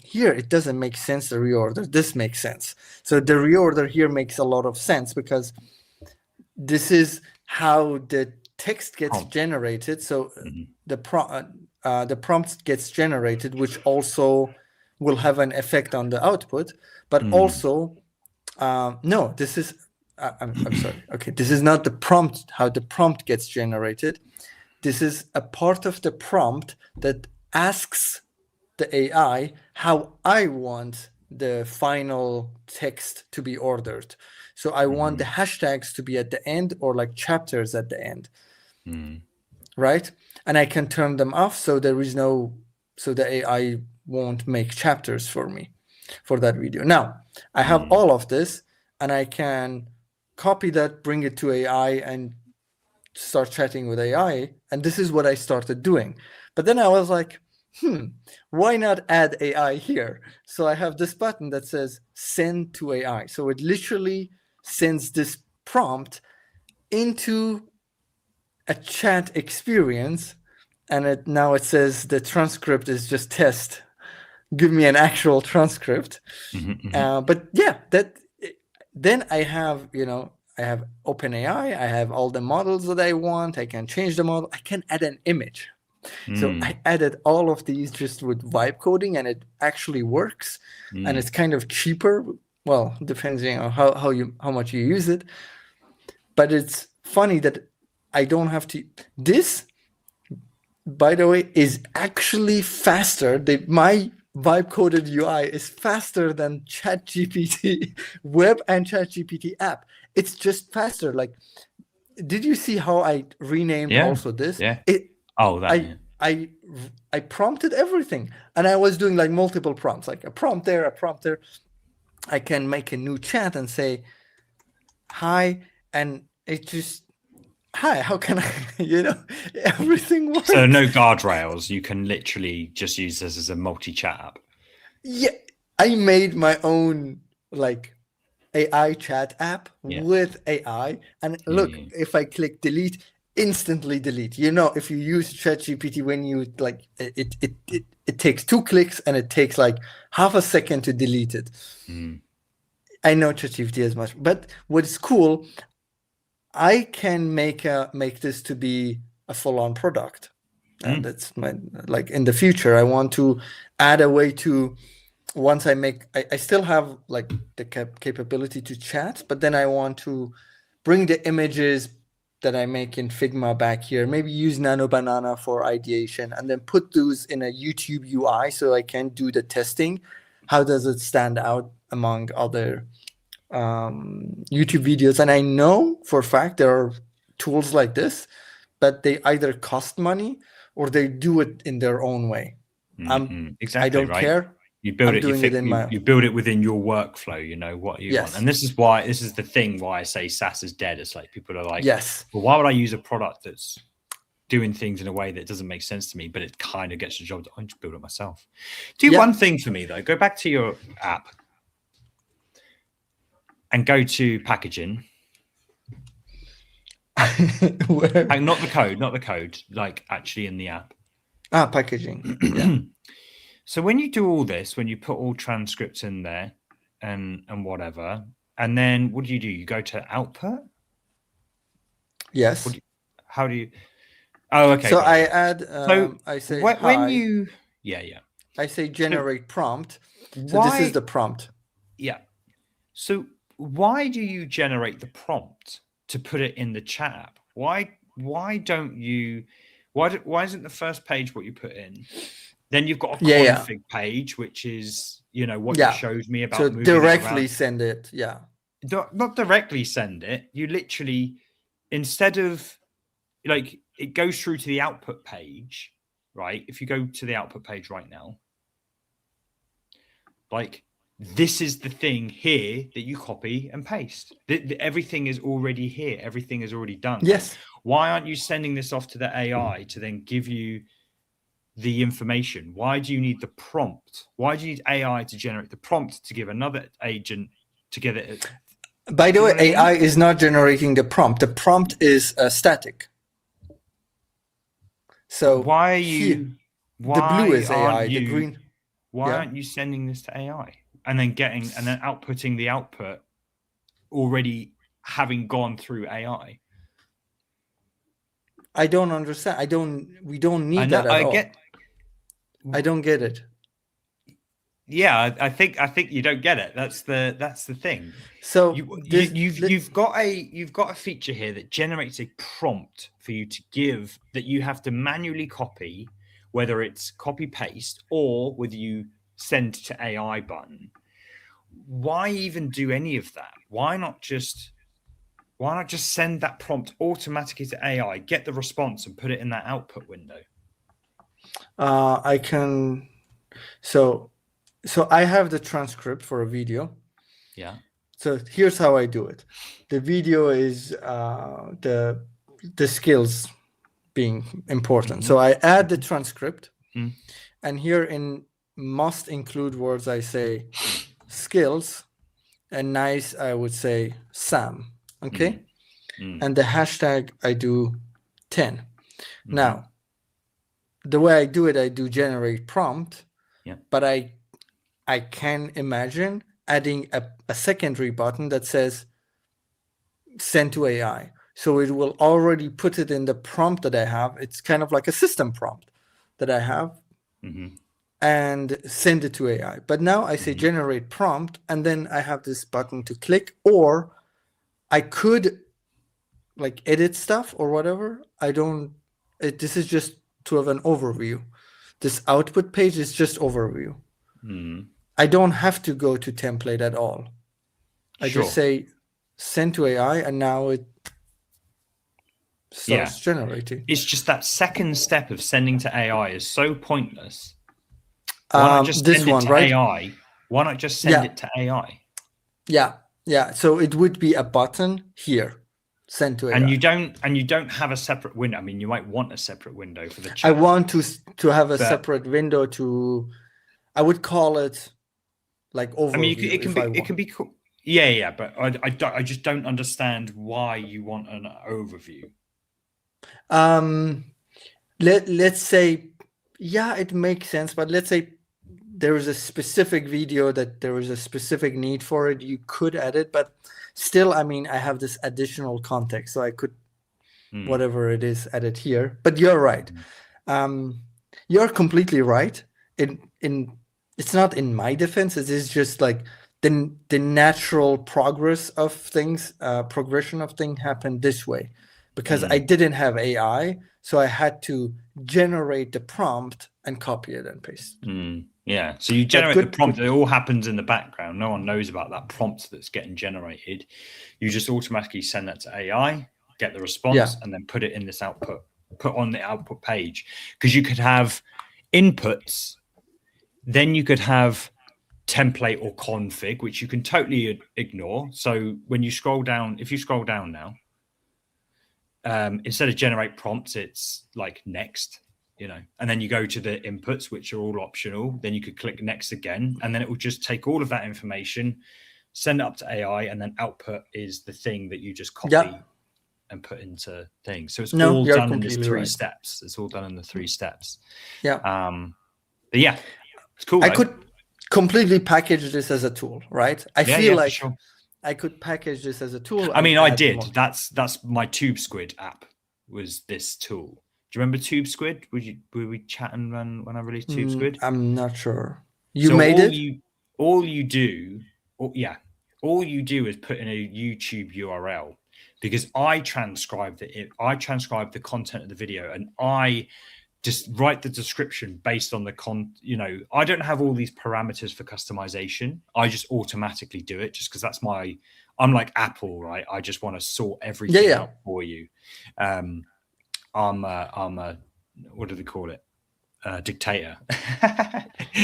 here it doesn't make sense to reorder. This makes sense. So the reorder here makes a lot of sense, because this is how the text gets generated. So the prompt gets generated, which also will have an effect on the output. But also, no, this is. I'm sorry. Okay, this is not the prompt. How the prompt gets generated. This is a part of the prompt that asks the AI how I want the final text to be ordered. So I want the hashtags to be at the end, or like chapters at the end, right? And I can turn them off, so there is no, so the AI won't make chapters for me for that video. Now I have all of this, and I can copy that, bring it to AI, and start chatting with AI. And this is what I started doing. But then I was like, why not add AI here? So I have this button that says send to AI. So it literally sends this prompt into a chat experience. And now it says the transcript is just test. Give me an actual transcript. But yeah, then I have, I have OpenAI. I have all the models that I want. I can change the model. I can add an image. So I added all of these just with vibe coding, and it actually works. And it's kind of cheaper. Well, depending on how much you use it. But it's funny that I don't have to. This, by the way, is actually faster. My vibe coded UI is faster than ChatGPT web and ChatGPT app. It's just faster. Like, did you see how I renamed also this? Yeah. I prompted everything, and I was doing like multiple prompts, like a prompt there, a prompt there. I can make a new chat and say hi, and it just hi. How can I? Everything works. So no guardrails. You can literally just use this as a multi-chat app. Yeah, I made my own like AI chat app with AI, and look, if I click delete, instantly delete. If you use ChatGPT, when you like it takes 2 clicks and it takes like half a second to delete it. I know ChatGPT as much, but what's cool, I can make this to be a full-on product, and that's my like in the future. I want to add a way to. Once I still have like the capability to chat, but then I want to bring the images that I make in Figma back here, maybe use Nano Banana for ideation, and then put those in a YouTube UI so I can do the testing. How does it stand out among other YouTube videos? And I know for a fact there are tools like this, but they either cost money or they do it in their own way. Exactly, I don't care. You build you build it within your workflow, what you want. And this is the thing why I say SaaS is dead. It's like people are like, yes, well, why would I use a product that's doing things in a way that doesn't make sense to me, but it kind of gets the job done? I just build it myself. Do one thing for me though. Go back to your app and go to packaging. And not the code, like actually in the app. Packaging. Yeah. So when you do all this, when you put all transcripts in there and whatever, and then what do? You go to output? Yes. How do you? Oh, okay. So I add. I say when you. Yeah. I say generate prompt. So this is the prompt. Yeah. So why do you generate the prompt to put it in the chat app? Why don't you? Why isn't the first page what you put in? Then you've got a config page, which is, what you showed me about. So directly send it. Yeah. Not directly send it. You literally, instead of like, it goes through to the output page, right? If you go to the output page right now, like this is the thing here that you copy and paste. Everything is already here. Everything is already done. Yes. Like, why aren't you sending this off to the AI to then give you the information? Why do you need the prompt? Why do you need AI to generate the prompt to give another agent to get it? By the way, AI is not generating the prompt. The prompt is static. So why are you? The blue is AI. The green. Why aren't you sending this to AI and then outputting the output already having gone through AI? I don't understand. We don't need that at all. I don't get it. Yeah, I think you don't get it. That's the thing. So you've got a feature here that generates a prompt for you to give that you have to manually copy, whether it's copy paste or whether you send to AI button. Why even do any of that? Why not just send that prompt automatically to AI, get the response, and put it in that output window? I can. So I have the transcript for a video. Yeah. So here's how I do it. The video is the skills being important. So I add the transcript, and here in must include words I say skills, and nice I would say Sam. Okay. And the hashtag I do 10. Now, the way I do it, I do generate prompt, but I can imagine adding a secondary button that says send to AI. So it will already put it in the prompt that I have. It's kind of like a system prompt that I have, and send it to AI. But now I say generate prompt, and then I have this button to click, or I could like edit stuff or whatever. This is just to have an overview. This output page is just overview. I don't have to go to template at all. I just say send to AI, and now starts generating. It's just that second step of sending to AI is so pointless. Why not just this send it one, to right? AI? Why not just send it to AI? Yeah. So it would be a button here, send to AI. And you don't have a separate window. I mean, you might want a separate window for the chat. I want to have a separate window to. I would call it like overview. I mean, it can be cool. Yeah. But I just don't understand why you want an overview. Let's say, yeah, it makes sense. But let's say there is a specific video that there is a specific need for it. You could add it, but still, I mean, I have this additional context, so I could whatever it is add it here. But you're right. You're completely right. It's not in my defense. It is just like the natural progression of things happened this way, because I didn't have AI, so I had to generate the prompt and copy it and paste. Yeah, so you generate the prompt. It all happens in the background. No one knows about that prompt that's getting generated. You just automatically send that to AI, get the response, and then put it in this output, put on the output page. Because you could have inputs, then you could have template or config, which you can totally ignore. So when you scroll down, if you scroll down now, instead of generate prompts, it's like next. And then you go to the inputs, which are all optional. Then you could click next again, and then it will just take all of that information, send it up to AI, and then output is the thing that you just copy and put into things. So it's all done in these three steps. It's all done in the 3 steps. Yeah. But yeah, it's cool. I could completely package this as a tool, right? I feel like I could package this as a tool. I mean, I did. That's my Tube Squid app was this tool. Do you remember Tube Squid? Were we chatting when I released Tube Squid? I'm not sure. You made it? All you do is put in a YouTube URL, because I transcribe the content of the video, and I just write the description based on the I don't have all these parameters for customization. I just automatically do it just because I'm like Apple, right? I just want to sort everything out for you. I'm a what do they call it? Dictator.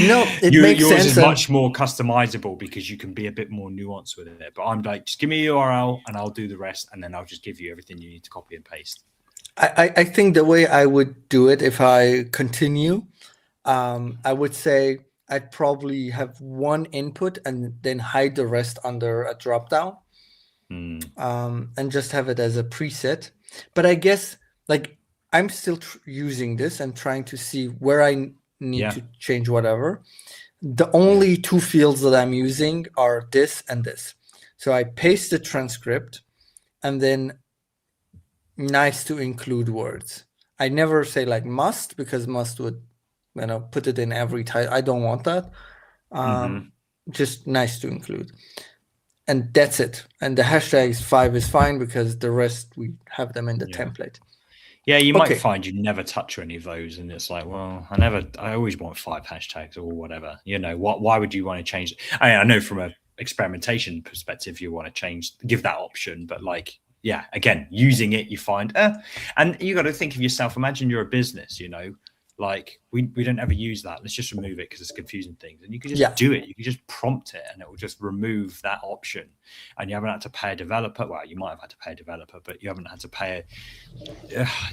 No, makes yours sense. Is much more customizable because you can be a bit more nuanced with it. But I'm like, just give me a URL and I'll do the rest, and then I'll just give you everything you need to copy and paste. I think the way I would do it if I continue, I would say I'd probably have one input and then hide the rest under a dropdown, and just have it as a preset. But I guess like I'm still using this and trying to see where I need to change whatever. The only 2 fields that I'm using are this and this. So I paste the transcript, and then nice to include words. I never say like must, because must would put it in every title. I don't want that. Just nice to include, and that's it. And the hashtags 5 is fine because the rest we have them in the template. Yeah, you might find you never touch any of those, and it's like, well, I always want 5 hashtags or whatever. Why would you want to change? I know from a experimentation perspective, you want to give that option, but like, yeah, again, using it, you find, and you got to think of yourself. Imagine you're a business, like we don't ever use that. Let's just remove it because it's confusing things. And you can just do it. You can just prompt it and it will just remove that option. And you haven't had to pay a developer. Well, you might have had to pay a developer, but you haven't had to pay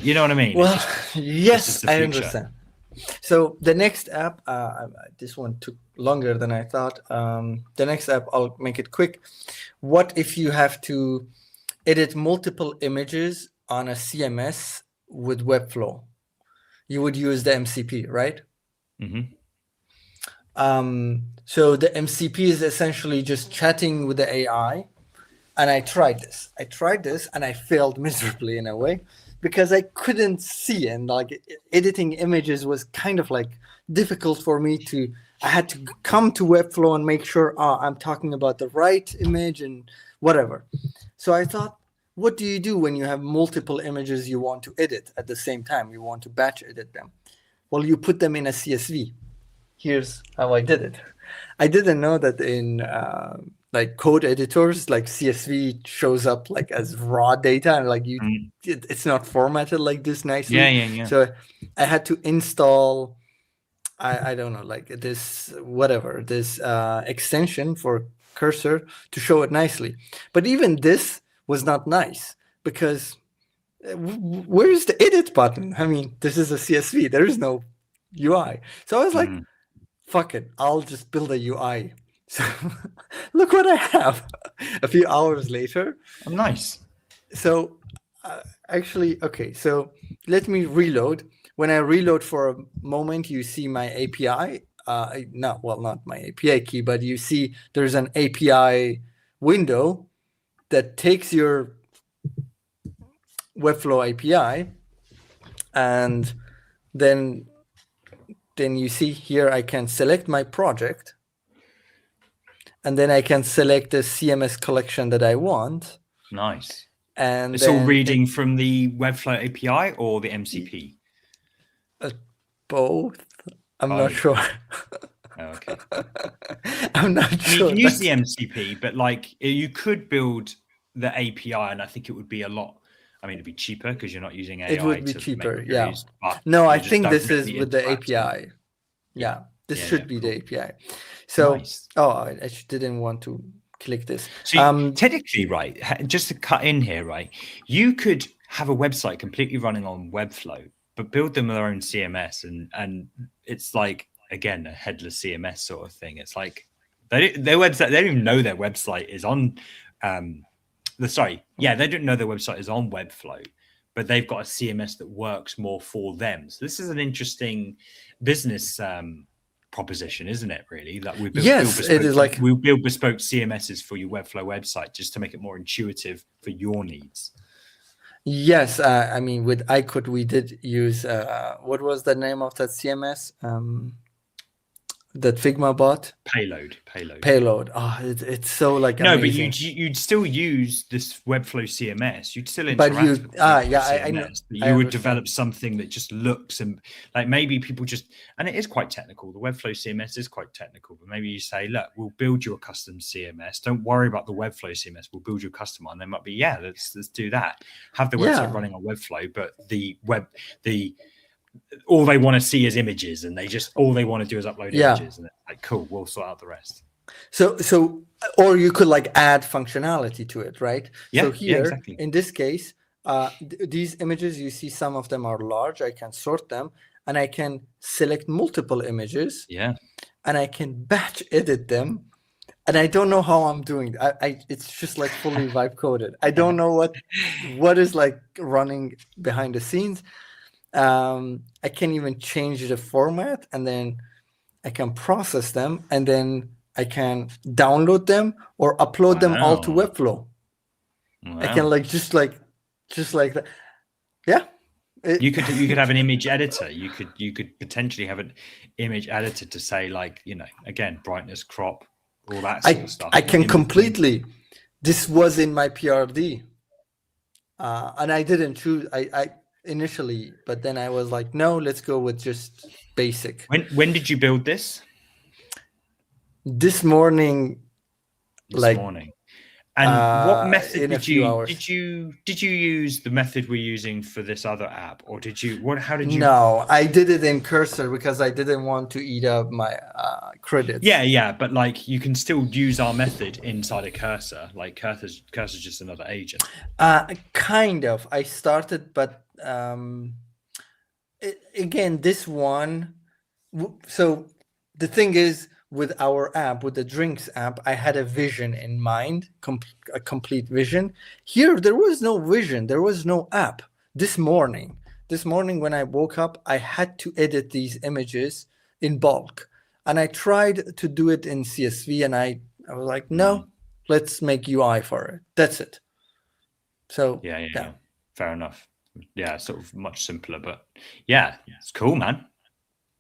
you know what I mean? Well, yes, I understand. So the next app, this one took longer than I thought. The next app, I'll make it quick. What if you have to edit multiple images on a CMS with Webflow? You would use the MCP, right? So the MCP is essentially just chatting with the AI. And I tried this and I failed miserably in a way, because I couldn't see, and like editing images was kind of like difficult for me I had to come to Webflow and make sure I'm talking about the right image and whatever. So I thought, what do you do when you have multiple images you want to edit at the same time? You want to batch edit them. Well, you put them in a CSV. Here's how I did it. I didn't know that in like code editors, like CSV shows up like as raw data, and like it's not formatted like this nicely. Yeah. So I had to install, I don't know, like this extension for cursor to show it nicely. But even this was not nice, because where's the edit button? I mean, this is a CSV. There is no UI. So I was like, fuck it, I'll just build a UI. So look what I have a few hours later. Oh, nice. So actually, okay, so let me reload. When I reload for a moment, you see my API. Not my API key, but you see there's an API window that takes your Webflow API, and then you see here I can select my project, and then I can select the CMS collection that I want. Nice. And it's all reading from the Webflow API or the MCP? Both. I'm not sure. Oh, okay. I'm not sure. You can use the MCP, but like you could build the API, and I think it would be a lot. I mean, it'd be cheaper because you're not using AI. It would be cheaper, yeah. But no, I think this is with the API. Yeah, this should be cool. The API. So, nice. I didn't want to click this. So technically, right, just to cut in here, right, you could have a website completely running on Webflow, but build them their own CMS, and it's like, again, a headless CMS sort of thing. It's like their website, they don't even know their website is on they don't know their website is on Webflow, but they've got a CMS that works more for them. So this is an interesting business proposition, isn't it? Really, that we build, it is like we build bespoke CMSs for your Webflow website just to make it more intuitive for your needs. Yes, I mean, with iCode we did use what was the name of that CMS? That Figma bot? Payload. Oh, it's so like amazing. But you'd still use this Webflow CMS. You'd still interact with CMS, I know. You would develop something that just looks, and like maybe people just, and it is quite technical. The Webflow CMS is quite technical, but maybe you say, look, we'll build you a custom CMS. Don't worry about the Webflow CMS. We'll build you a custom one. They might be, let's do that. Have the website running on Webflow, but all they want to see is images, and all they want to do is upload images, and it's like, cool, we'll sort out the rest. So or you could like add functionality to it, right? So here exactly. In this case, these images, you see some of them are large. I can sort them, and I can select multiple images, and I can batch edit them. And I don't know how I'm doing. It's just like fully vibe coded. I don't know what is like running behind the scenes. I can even change the format, and then I can process them, and then I can download them or upload them all to Webflow. Wow. I can just like that. Yeah. You could have an image editor. You could potentially have an image editor to say, like, again, brightness, crop, all that sort of stuff. I can completely. This was in my PRD, and I didn't choose. I initially, but then I was like, no, let's go with just basic. When did you build this? This morning. And what method did you use the method we're using for this other app, or how did you? No, I did it in Cursor because I didn't want to eat up my credits. Yeah, but like you can still use our method inside a Cursor. Like Cursor's just another agent. Kind of. I started, but again, this one. So the thing is, with our app, with the drinks app, I had a vision in mind, a complete vision. Here, there was no vision. There was no app. This morning when I woke up, I had to edit these images in bulk. And I tried to do it in CSV, and I was like, no, let's make UI for it. That's it. So yeah. Fair enough. Yeah, sort of much simpler, but yeah, it's cool, man.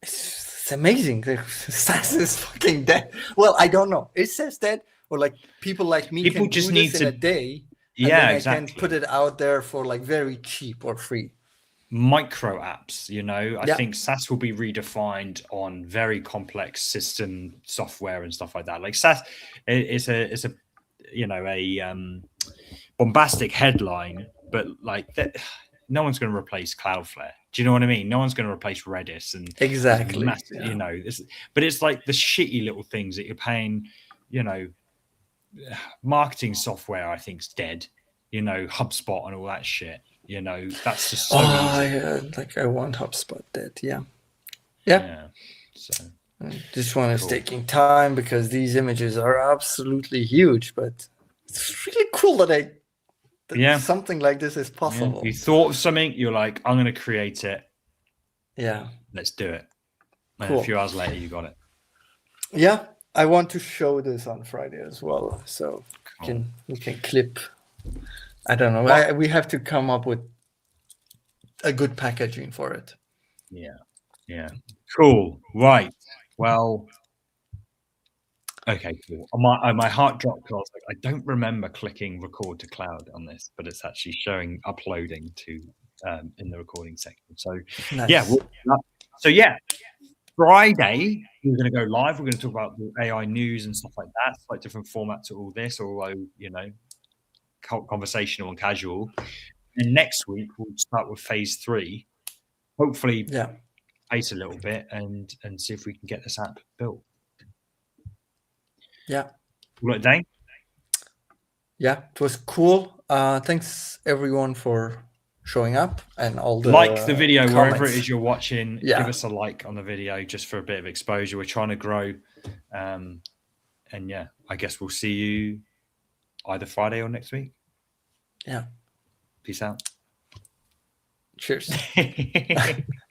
It's amazing. SAS is fucking dead. Well, I don't know. It says that, or like people like me can do this in a day. Yeah, exactly. I can put it out there for like very cheap or free. micro apps. I Yeah. think SaaS will be redefined on very complex system software and stuff like that. Like SaaS, it's a bombastic headline, but like that, no one's going to replace Cloudflare. Do you know what I mean? No one's going to replace Redis and Exactly. massive, but it's like the shitty little things that you're paying. Marketing software, I think, is dead. HubSpot and all that shit. That's just so easy. Yeah, like I want HubSpot dead. Yeah. So this one is cool. taking time because these images are absolutely huge, but it's really cool that something like this is possible. You thought of something, you're like, I'm going to create it. Yeah. Let's do it. And Cool. a few hours later, you got it. Yeah. I want to show this on Friday as well. So we can clip. I don't know. We have to come up with a good packaging for it. Yeah. Cool. Right. Well, okay, cool. My heart dropped because I was like, I don't remember clicking record to cloud on this, but it's actually showing uploading to in the recording section. So nice. Friday we're going to go live. We're going to talk about the AI news and stuff like that. It's like different formats to all this, although conversational and casual. And next week we'll start with phase 3. Hopefully, pace a little bit and see if we can get this app built. Yeah. Well, Dane? Yeah, it was cool. Thanks everyone for showing up and all the like the video comments. Wherever it is you're watching. Give us a like on the video just for a bit of exposure. We're trying to grow, and I guess we'll see you either Friday or next week. Yeah. Peace out. Cheers.